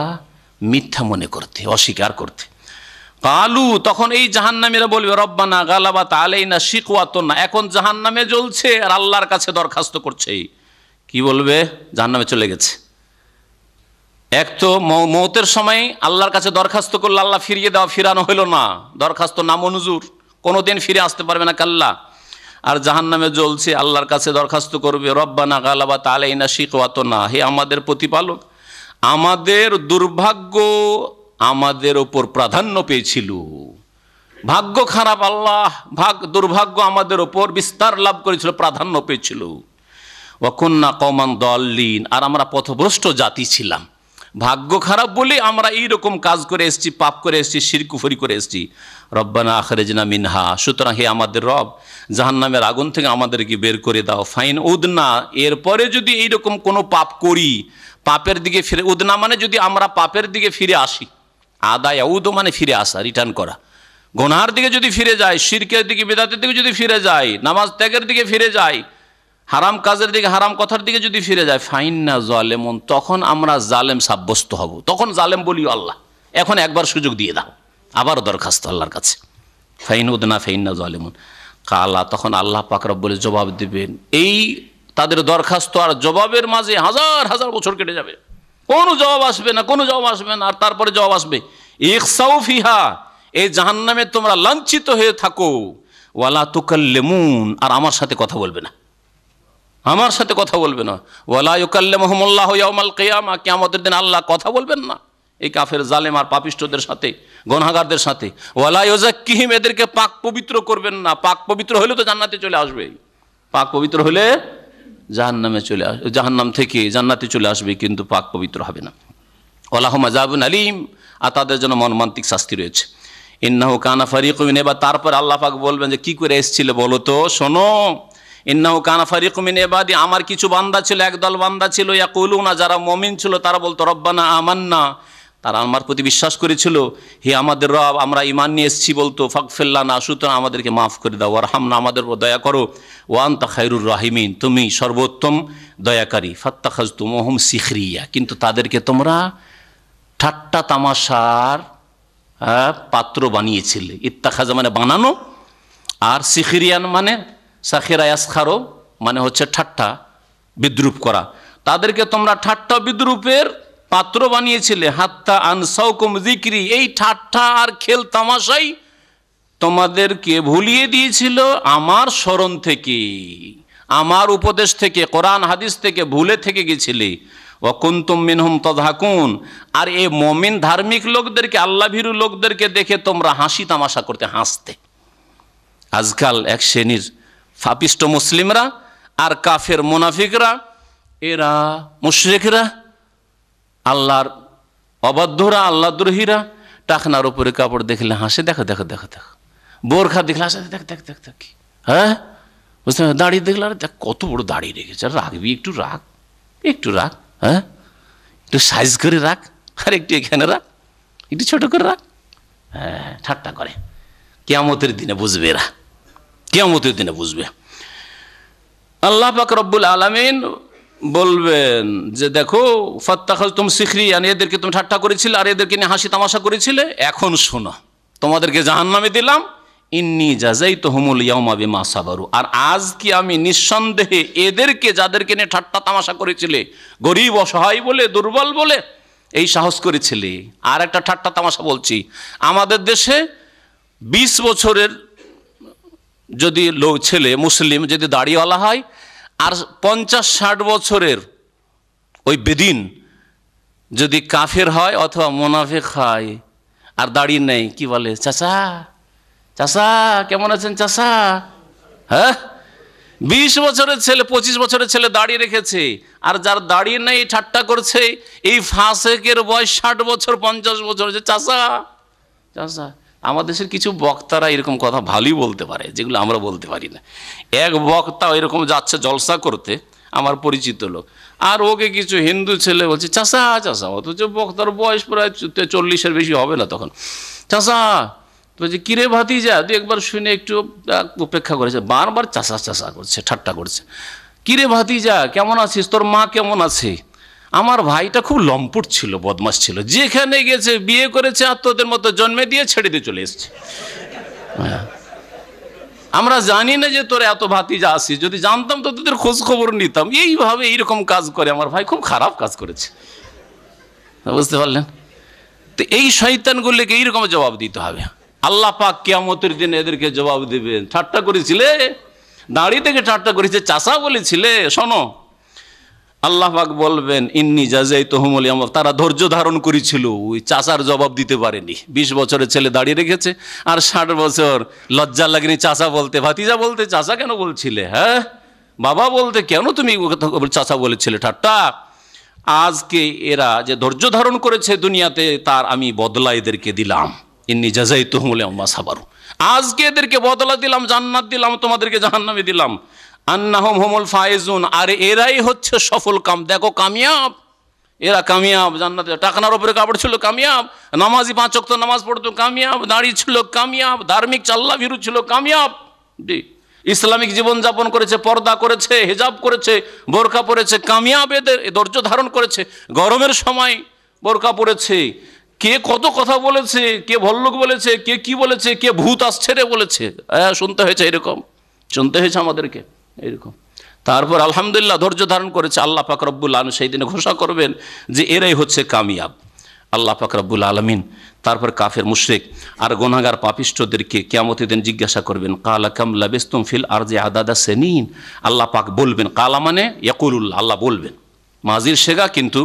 মিথ্যা মনে করতে, অস্বীকার করতে। কালু, তখন এই জাহান্নামীরা বলবে, রব্বানা গালাবাত আলাইনা শিকওয়াতুনা, এখন জাহান্নামে জ্বলছে আর আল্লাহর কাছে দরখাস্ত করছে। কি বলবে? জাহান্নামে চলে গেছে। এক তো মৌতের সময় আল্লাহর কাছে দরখাস্ত করলে আল্লাহ ফিরিয়ে দেওয়া, ফিরানো হলো না, দরখাস্ত নামঞ্জুর, কোনোদিন ফিরে আসতে পারবে না কাল্লা। আর জাহান্নামে জ্বলছে, আল্লাহর কাছে দরখাস্ত করবে, রব্বানা গালাবাত আলাইনা শিকওয়াতুনা, হে আমাদের প্রতিপালক, আমাদের দুর্ভাগ্য আমাদের ওপর প্রাধান্য পেয়েছিল, ভাগ্য খারাপ, আল্লাহ দুর্ভাগ্য আমাদের ওপর বিস্তার লাভ করেছিল, প্রাধান্য পেয়েছিল। ওয়াকুন্না কওমান দাল্লিন, আর আমরা পথভ্রষ্ট জাতি ছিলাম, ভাগ্য খারাপ বলে আমরা এইরকম কাজ করে এসেছি, পাপ করে এসেছি, শিরক কুফরি করে এসেছি। রব্বানা আখরিজনা মিনহা, সুতরাং হে আমাদের রব, জাহান্নামের আগুন থেকে আমাদেরকে বের করে দাও। ফাইন উদনা, এরপরে যদি এইরকম কোনো পাপ করি, পাপের দিকে ফিরে, উদনা মানে যদি আমরা পাপের দিকে ফিরে আসি, আদা ইয়াউদ মানে ফিরে আসা, রিটার্ন করা, গুনার দিকে যদি ফিরে যায়, শিরকের দিকে, বিদআতের দিকে যদি ফিরে যায়, নামাজ ত্যাগের দিকে ফিরে যায়, হারাম কাজের দিকে, হারাম কথার দিকে যদি ফিরে যায়, ফাইন্না জালেমুন, তখন আমরা জালেম সাব্যস্ত হব, তখন জালেম বলিও আল্লাহ। এখন একবার সুযোগ দিয়ে দাও, আবার দরখাস্ত আল্লাহর কাছে, ফাইন উদনা ফাইন্না জালেমুন কালা, তখন আল্লাহ পাক রব্বুল জবাব দিবেন। এই তাদের দরখাস্ত আর জবাবের মাঝে হাজার হাজার বছর কেটে যাবে, কোনো জবাব আসবে না, কোনো জবাব আসবে না। আর তারপরে জবাব আসবে, ইখসাউ ফিহা, এই জাহান্নামে তোমরা লাঞ্ছিত হয়ে থাকো, ওয়ালা তুকাল্লিমুন, আর আমার সাথে কথা বলবে না, আমার সাথে কথা বলবে না। ওয়ালা ইউকাল্লিমুহুমুল্লাহু ইয়াউমাল কিয়ামা, কিয়ামতের দিন আল্লাহ কথা বলবেন না এই কাফের, জালেম আর পাপিষ্ঠদের সাথে, গুনাহগারদের সাথে। ওয়ালা ইউযাক্কিহিম, এদেরকে পাক পবিত্র করবেন না। পাক পবিত্র হলে তো জান্নাতে চলে আসবে, পাক পবিত্র হলে জাহান্নামে চলে আসবে, জাহান্নাম থেকে জান্নাতে চলে আসবে, কিন্তু পাক পবিত্র হবে না। ওয়ালাহুম আযাবুন আলীম, আর তাদের জন্য মর্মান্তিক শাস্তি রয়েছে। ইন্নাহু কানা ফারিকুম মিন, এবার তারপর আল্লাহ পাক বলবেন যে কি করে এসেছিলে বলো তো, শোনো। ইন্নাহু কানা ফারিকুম মিন ইবাদি, আমার কিছু বান্দা ছিল, একদল বান্দা ছিল, ইয়াকুলুনা, যারা মুমিন ছিল, তারা বলতো রব্বানা আমান্না, তারা আমার প্রতি বিশ্বাস করেছিল, হে আমাদের রব, আমরা ঈমান নিয়ে এসেছি বলতো, ফাগফির লানা, সুতরাং আমাদেরকে মাফ করে দাও, ওয়ারহামনা, আমাদের উপর দয়া করো, ওয়া আনতা খায়রুর রাহিমিন, তুমি সর্বোত্তম দয়াকারী। ফাত্তাখাযতুমুহুম সিখরিয়া, কিন্তু তাদেরকে তোমরা ঠাট্টা তামাশার পাত্র বানিয়েছিলে। ইত্তাখাযা মানে বানানো, আর সিখরিয়ান মানে সাখিরা ইয়াসখারো মানে হচ্ছে ঠাট্টা বিদ্রুপ করা। তাদেরকে তোমরা ঠাট্টা বিদ্রুপের পাত্র বানিয়েছিলে। হাত্তা আনসাউকুম যিকরি, এই ঠাট্টা আর খেল তামাশাই তোমাদেরকে ভুলিয়ে দিয়েছিল আমার স্মরণ থেকে, আমার উপদেশ থেকে, কোরআন হাদিস থেকে ভুলে থেকে গেছিলে। ওয়া কুনতুম মিনহুম তাদহাকুন, আর এই মুমিন ধার্মিক লোকদেরকে, আল্লাহ ভীরু লোকদেরকে দেখে তোমরা হাসি তামাশা করতে, হাসতে। আজকাল এক শ্রেণীর ফাপিষ্ট মুসলিমরা আর কাফের মুনাফিকরা, এরা মুশরিকরা, আল্লাহর অবাধ্যরা, আল্লাহদ্রোহীরা, টাকনার উপরে কাপড় দেখলে হাসে, দেখো দেখো দেখো দেখো, বোরখা দেখলে হাসে, দেখ দেখ দেখ দেখ, হ্যাঁ বুঝতে পারছি, দাঁড়িয়ে দেখলে আর দেখ কত বড় দাঁড়িয়ে রেখেছে, রাখবি একটু রাখ, একটু রাখ, হ্যাঁ একটু সাইজ করে রাখ, আর একটু এখানে রাখ, একটু ছোট করে রাখ, হ্যাঁ ঠাট্টা করে। কিয়ামতের দিনে বুঝবে এরা, কিয়ামতের দিনে বুঝবে। আল্লাহ পাক রব্বুল আলামিন বলবেন যে দেখো, ফাত্তাখাযতুম সিখরিয়ান, এদেরকে তুমি ঠাট্টা করেছিলে আর এদেরকে নিয়ে হাসি তামাশা করেছিলে, এখন শোনো, তোমাদেরকে জাহান্নামে দিলাম। ইন্নী জাযাইতুহুমুল ইয়াওমা বিমা সাবারু, আর আজ কি আমি নিঃসন্দেহে এদেরকে, যাদেরকে নিয়ে ঠাট্টা তামাশা করেছিলে, গরিব অসহায় বলে, দুর্বল বলে এই সাহস করেছিলে। আর একটা ঠাট্টা তামাশা বলছি, আমাদের দেশে 20 বছরের যদি ছেলে মুসলিম যদি দাড়িওয়ালা হয়, আর 50-60 বছরের ওই বেদিন যদি কাফের হয় অথবা মুনাফিক হয় আর দাড়ি নেই, কি বলে, চাচা চাচা কেমন আছেন চাচা, হ্যাঁ 20 বছরের ছেলে, 25 বছরের ছেলে দাড়ি রেখেছে, আর যার দাড়ি নেই ঠাট্টা করছে, এই ফাসেকের বয়স 60 বছর 50 বছর, যে চাচা চাচা। আমাদের দেশের কিছু বক্তারা এরকম কথা ভালোই বলতে পারে, যেগুলো আমরা বলতে পারি না। এক বক্তা এরকম যাচ্ছে জলসা করতে, আমার পরিচিত লোক, আর ওকে কিছু হিন্দু ছেলে বলছে চাচা চাচা, অথচ বক্তার বয়স প্রায় 40-এর বেশি হবে না তখন। চাচা বলছে কিরে ভাতিজা, তুই একবার শুনে একটু উপেক্ষা করেছে, বারবার চাচা চাচা করছে, ঠাট্টা করছে। কিরে ভাতিজা কেমন আছিস, তোর মা কেমন আছে? আমার ভাইটা খুব লম্পট ছিল, বদমাশ ছিল, যেখানে গেছে বিয়ে করেছে, আত্মদের মতো জন্মে দিয়ে ছেড়ে দিয়ে চলে এসছে। আমরা জানি না যে তোর এত ভাতিজা আসিস, যদি জানতাম তো তোদের খোঁজ খবর নিতাম। এইভাবে এইরকম কাজ করে আমার ভাই, খুব খারাপ কাজ করেছে, বুঝতে পারলেন? তো এই শয়তানগুলিকে এইরকম জবাব দিতে হবে। আল্লাহ পাক কিয়ামতের দিন এদেরকে জবাব দিবেন, ঠাট্টা করেছিলে, দাঁড়ি থেকে ঠাট্টা করেছে, চাচা বলেছিলে। শোনো, আল্লাহ পাক বলবেন ইন্নী জাযাইতুহুমুল ইয়াওমা, তারা ধৈর্য ধারণ করেছিল, ওই চাচার জবাব দিতে পারেনি। 20 বছরের ছেলে দাঁড়িয়ে রেখেছে, আর 60 বছর লজ্জা লাগেনি চাচা বলতে, ভাতিজা বলতে, চাচা কেন বলছিলে, হ্যাঁ বাবা বলতে কেন তুমি চাচা বলেছিলে, ঠাট্টা। আজকে এরা যে ধৈর্য ধারণ করেছে দুনিয়াতে, তার আমি বদলা এদেরকে দিলাম। ইন্নী জাযাইতুহুমুল ইয়াওমা সাবারু, আজকে এদেরকে বদলা দিলাম, জান্নাত দিলাম, তোমাদেরকে জাহান্নামে দিলাম। আন্নাহুম হুমুল ফায়েজুন, আর এরাই হচ্ছে সফল কাম। দেখো কামিয়াব, এরা কামিয়াব, জান্নাতে টাকনার ওপরে কাপড় ছিল কামিয়াব, নামাজি 5 ওয়াক্ত নামাজ পড়তো কামিয়াব, দাড়ি ছিল কামিয়াব, ধার্মিক চাল্লা ভীরু ছিল কামিয়াব। জি, ইসলামিক জীবনযাপন করেছে, পর্দা করেছে, হিজাব করেছে, বোরকা পরেছে, কামিয়াব। এদের ধৈর্য ধারণ করেছে, গরমের সময় বোরকা পরেছে। কে কত কথা বলেছে, কে ভল্লুক বলেছে, কে কি বলেছে, কে ভূত আসছে রে বলেছে, শুনতে হয়েছে, এরকম শুনতে হয়েছে আমাদেরকে এরকম। তারপর আলহামদুলিল্লাহ ধৈর্য ধারণ করেছে। আল্লাহ পাক রব্বুল আলামিন সেই দিনে ঘোষণা করবেন যে এরাই হচ্ছে কামিয়াব, আল্লাহ পাক রব্বুল আলামিন। তারপর কাফের মুশরিক আর গুনাহগার পাপিষ্ঠদেরকে কিয়ামতের দিন জিজ্ঞাসা করবেন, কালা কাম লাবিস্তুম ফিল আরজি আদাদা সিনিন। আল্লাহ পাক বলবেন, কালা মানে ইয়াকুলুল্লাহ, আল্লাহ বলবেন, মাজির শেগা কিন্তু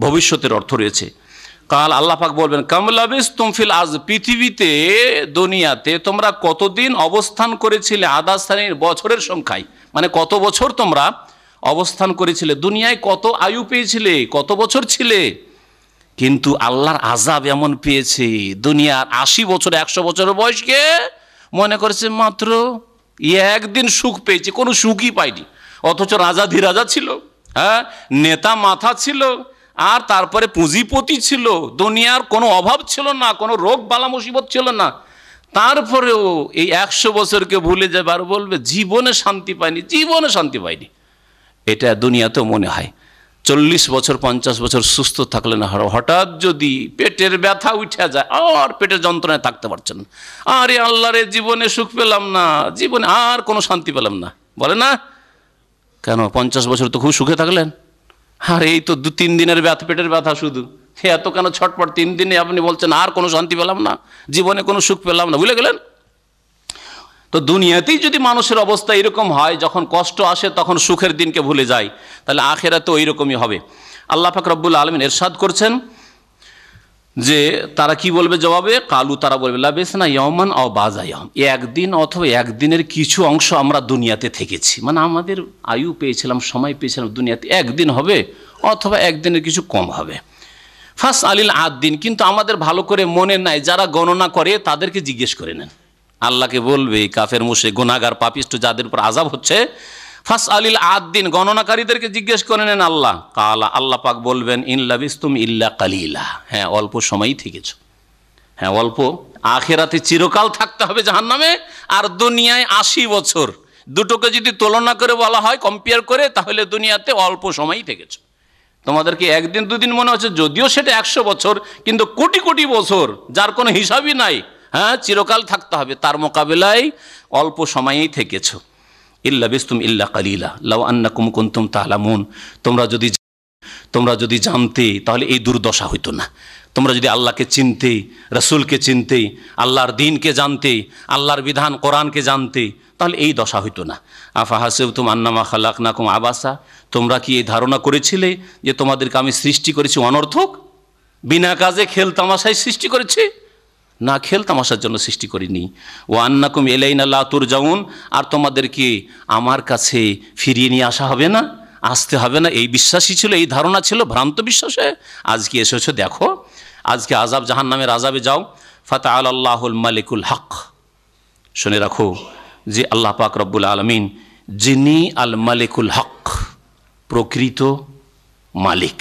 ভবিষ্যতের অর্থ রয়েছে। কাল আল্লাহ পাক বলবেন, কাম লাবিস্তুম ফিল আরজ, পৃথিবীতে দুনিয়াতে তোমরা কতদিন অবস্থান করেছিলে, আদা সানির বছরের সংখ্যায়, মানে কত বছর তোমরা অবস্থান করেছিলে, দুনিয়ায় কত আয়ু পেয়েছিলে, কত বছর ছিলে। কিন্তু আল্লাহর আযাব এমন পেয়েছে, দুনিয়ার 80 বছর 100 বছরের বয়সকে মনে করেছে মাত্র একদিন সুখ পেয়েছে, কোনো সুখই পায়নি। অথচ রাজা ধীরাজা ছিল, হ্যাঁ, নেতা মাথা ছিল, আর তারপরে পুঁজিপতি ছিল, দুনিয়ার কোনো অভাব ছিল না, কোনো রোগ বালা মুসিবত ছিল না। তারপরেও এই 100 বছরকে ভুলে যাবে আর বলবে জীবনে শান্তি পাইনি, জীবনে শান্তি পাইনি। এটা দুনিয়াতেও মনে হয়। 40 বছর 50 বছর সুস্থ থাকলে না, হঠাৎ যদি পেটের ব্যথা উঠে যায় আর পেটের যন্ত্রণায় থাকতে পারছেন না, আরে আল্লাহরে জীবনে সুখ পেলাম না, জীবনে আর কোনো শান্তি পেলাম না, বলে না কেন? 50 বছর তো খুব সুখে থাকলেন, আর এই তো 2-3 দিনের ব্যথা, পেটের ব্যথা শুধু, এত কেন ছটপট? 3 দিনে আপনি বলছেন আর কোনো শান্তি পেলাম না, জীবনে কোনো সুখ পেলাম না, ভুলে গেলেন? তো দুনিয়াতেই যদি মানুষের অবস্থা এরকম হয়, যখন কষ্ট আসে তখন সুখের দিনকে ভুলে যায়, তাহলে আখিরাতেও এইরকমই হবে। আল্লাহ পাক রব্বুল আলামিন ইরশাদ করছেন যে তারা কি বলবে জবাবে, কালু, তারা বলবে লাবিসনা ইয়াওমান আও বাযা ইয়াওম, একদিন অথবা একদিনের কিছু অংশ আমরা দুনিয়াতে থেকেছি, মানে আমাদের আয়ু পেয়েছিলাম, সময় পেয়েছিলাম দুনিয়াতে, একদিন হবে অথবা একদিনের কিছু কম হবে। ফাস আলিল আদ-দিন, কিন্তু আমাদের ভালো করে মনে নাই, যারা গণনা করে তাদেরকে জিজ্ঞেস করে নেন। আল্লাহকে বলবে কাফের মুশরিক গুনাহগার পাপিষ্ঠ যাদের উপর আযাব হচ্ছে, ফাস আলিল আদ-দিন, গণনাকারীদেরকে জিজ্ঞেস করে নেন। আল্লাহ কালা, আল্লাহ পাক বলবেন, ইন লাবিস্তুম ইল্লা কালিলা, হ্যাঁ অল্প সময়ই থেকেছ, হ্যাঁ অল্প। আখিরাতে চিরকাল থাকতে হবে জাহান্নামে, আর দুনিয়ায় 80 বছর, দুটোকে যদি তুলনা করে বলা হয়, কম্পেয়ার করে, তাহলে দুনিয়াতে অল্প সময়ই থেকেছ। তোমাদেরকে একদিন দুদিন মনে হচ্ছে, যদিও সেটা 100 বছর, কিন্তু কোটি কোটি বছর, যার কোনো হিসাবই নাই, হ্যাঁ চিরকাল থাকতে হবে, তার মোকাবিলায় অল্প সময়েই থেকেছ। ইল্লা বিস্তুম ইল্লা কালিলা লাউ আন্নাকুম কুনতুম তা'লামুন, তোমরা যদি জানতে তাহলে এই দুর্দশা হইতো না। তোমরা যদি আল্লাহকে চিনতে, রাসূলকে চিনতে, আল্লাহর দ্বীনকে জানতে, আল্লাহর বিধান কোরআনকে জানতে, তাহলে এই দশা হইতো না। আফা হাসিবতুম আন্নামা খালাকনাকুম আবাসা, তোমরা কি এই ধারণা করেছিলে যে তোমাদেরকে আমি সৃষ্টি করেছি অনর্থক, বিনা কাজে খেল তামাশায় সৃষ্টি করেছি? না, খেল তামাশার জন্য সৃষ্টি করিনি। ও আন্নাকুম ইলাইনা লা তুরজাউন, আর তোমাদেরকে আমার কাছে ফিরিয়ে নিয়ে আসা হবে না, আসতে হবে না, এই বিশ্বাসই ছিল, এই ধারণা ছিল, ভ্রান্ত বিশ্বাসে আজকে এসেছো। দেখো আজকে আযাব, জাহান্নামের আযাবে যাও। ফাতাআলা আল্লাহুল মালিকুল হক, শুনে রাখো যে আল্লাহ পাক রব্বুল আলামিন যিনি আল মালিকুল হক, প্রকৃত মালিক,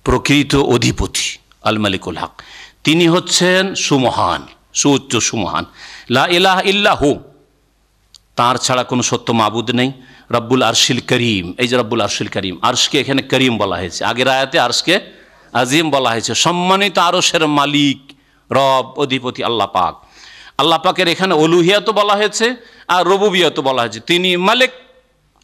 প্রকৃত অধিপতি, আল মালিকুল হক, তিনি হচ্ছেন সুমহান, সুউচ্চ সুমহান। লা ইলাহা ইল্লাহু, তার ছাড়া কোনো সত্য মাবুদ নেই। রব্বুল আরশিল করিম, এই যে রব্বুল আরশিল করিম, আরশকে এখানে করিম বলা হয়েছে, আগের আয়াতে আরশকে আজিম বলা হয়েছে। সম্মানিত আরশের মালিক, রব, অধিপতি আল্লাহ পাক। আল্লাহ পাকের এখানে উলুহিয়াত বলা হয়েছে আর রুবুবিয়াত বলা হয়েছে। তিনি মালিক,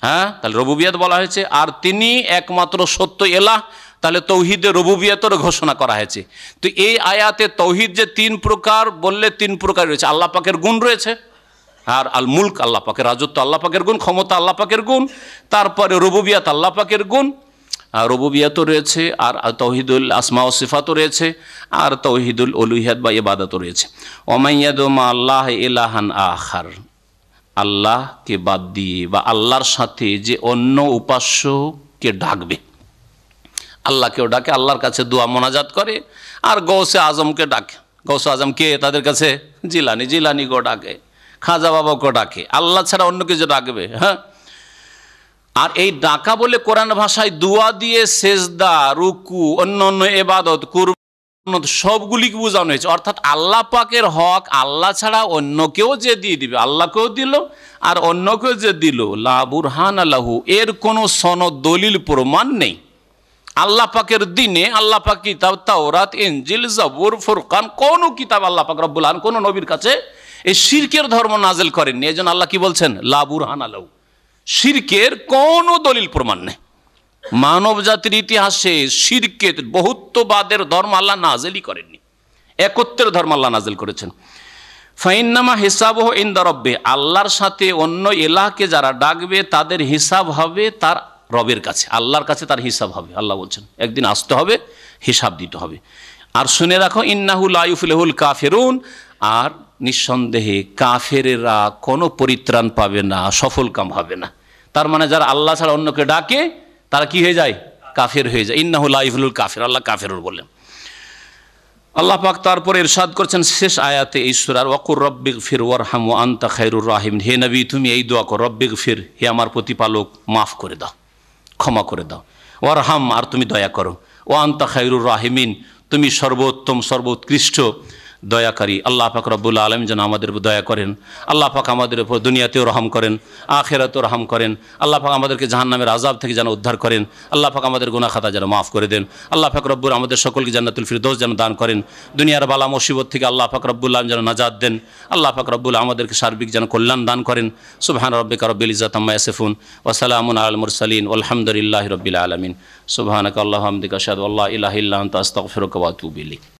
হ্যাঁ, তাহলে রুবুবিয়াত বলা হয়েছে, আর তিনি একমাত্র সত্য এলাহ, তাহলে তৌহিদে রুবুবিয়াতের ঘোষণা করা হয়েছে। তো এই আয়াতে তৌহিদ যে 3 প্রকার বললে 3 প্রকার রয়েছে। আল্লাহ পাকের গুণ রয়েছে, আর আল মুলক আল্লাহ পাকের রাজত্ব, আল্লাহ পাকের গুণ, ক্ষমতা আল্লাহ পাকের গুণ, তারপরে রুবুবিয়াত আল্লাহ পাকের গুণ, আর রুবুবিয়াতও রয়েছে, আর তৌহিদুল আসমা ও সিফাতও রয়েছে, আর তৌহিদুল উলুহিয়াত বা ইবাদতও রয়েছে। ওমাইয়াদু মা আল্লাহ ইলাহান আখার, আল্লাহকে বাদ দিয়ে বা আল্লাহর সাথে যে অন্য উপাস্যকে ডাকবে, আল্লাহকেও ডাকে, আল্লাহর কাছে দোয়া মোনাজাত করে, আর গৌসে আজমকে ডাকে। গৌসে আজম কে? তাদের কাছে জিলানি, জিলানি গো ডাকে, খাজা বাবাকে ডাকে, আল্লাহ ছাড়া অন্য কিছু ডাকবে? হ্যাঁ, আর এই ডাকা বলে কোরআন ভাষায় দোয়া দিয়ে সেজদা, রুকু, অন্য অন্য ইবাদত, কুরবান সবগুলিকে বোঝানো হয়েছে। অর্থাৎ আল্লাহ পাকের হক আল্লাহ ছাড়া অন্য কেউ যে দিয়ে দিবে, আল্লাহকেও দিল আর অন্যকেও যে দিল, লা বুরহান লাহু, এর কোনো সনদ দলিল প্রমাণ নেই। আল্লাহ পাকের দিনে আল্লাহ পাক কিতাব তাওরাত, ইনজিল, জাবুর, ফুরকান কোন কিতাব আল্লাহ পাক রব্বুল আলামিন কোন নবীর কাছে এই শিরকের ধর্ম নাজিল করেননি। এজন্য আল্লাহ কি বলছেন, লা বুরহান লাহু, শিরকের কোনো দলিল প্রমাণ নেই। মানব জাতির ইতিহাসে শিরকের বহুত্ববাদের ধর্ম আল্লাহ নাজিলই করেননি, একত্বের ধর্ম আল্লাহ নাজিল করেছেন। ফাইন্নামা হিসাবহু ইনদা রাব্বি, আল্লাহর সাথে অন্য ইলাহকে যারা ডাকবে তাদের হিসাব হবে তার রবের কাছে, আল্লাহর কাছে তার হিসাব হবে। আল্লাহ বলছেন একদিন আসতে হবে, হিসাব দিতে হবে। আর শুনে রাখো, ইন্নাহু লা ইউফলিহুল কাফিরুন, আর নিঃসন্দেহে কাফেরেরা কোনো পরিত্রাণ পাবে না, সফল কাম হবে না। তার মানে যারা আল্লাহ ছাড়া অন্যকে ডাকে তারা কি হয়ে যায়, কাফের হয়ে যায়। ইন্নাহু লা ইউফলিহুল কাফির, আল্লাহ কাফেরুন বললেন। আল্লাহ পাক তারপরে ইরশাদ করছেন শেষ আয়াতে এই সূরার, ওয়াকুর রব্বিগফির ওয়ারহাম ওয়া আনতা খায়রুর রাহিমিন, হে নবী তুমি এই দোয়া করো, রব্বিগফির, হে আমার প্রতিপালক মাফ করে দাও, ক্ষমা করে দাও, ওয়ারহাম, আর তুমি দয়া করো, ওয়া আনতা খায়রুর রাহিমিন, তুমি সর্বোত্তম সর্বোৎকৃষ্ট দয়াকারী। আল্লাহ পাক রব্বুল আলামিন যেন আমাদের উপর দয়া করেন। আল্লাহ পাক আমাদের উপর দুনিয়াতেও রহম করেন, আখিরাতেও রহম করেন। আল্লাহ পাক আমাদেরকে জাহান্নামের আযাব থেকে যেন উদ্ধার করেন। আল্লাহ পাক আমাদের গুনাহ খাতা যেন মাফ করে দেন। আল্লাহ পাক রব্বুল আমাদের সকলকে জান্নাতুল ফিরদৌস যেন দান করেন। দুনিয়ার বালা মুসিবত থেকে আল্লাহ পাক রব্বুল আলামিন যেন নাজাত দেন। আল্লাহ পাক রব্বুল আমাদেরকে সার্বিক যেন কল্যাণ দান করেন। সুবহান রাব্বিকা রব্বিল ইজ্জাতি আম্মা ইয়াসিফুন ওয়া সালামুন আলাল মুরসালিন ওয়ালহামদুলিল্লাহি রাব্বিল আলামিন। সুবহানাকা আল্লাহুম্মা ওয়া বিহামদিকা আশহাদু আল্লা ইলাহা ইল্লা আনতা আস্তাগফিরুকা ওয়া আতুবু ইলাইক।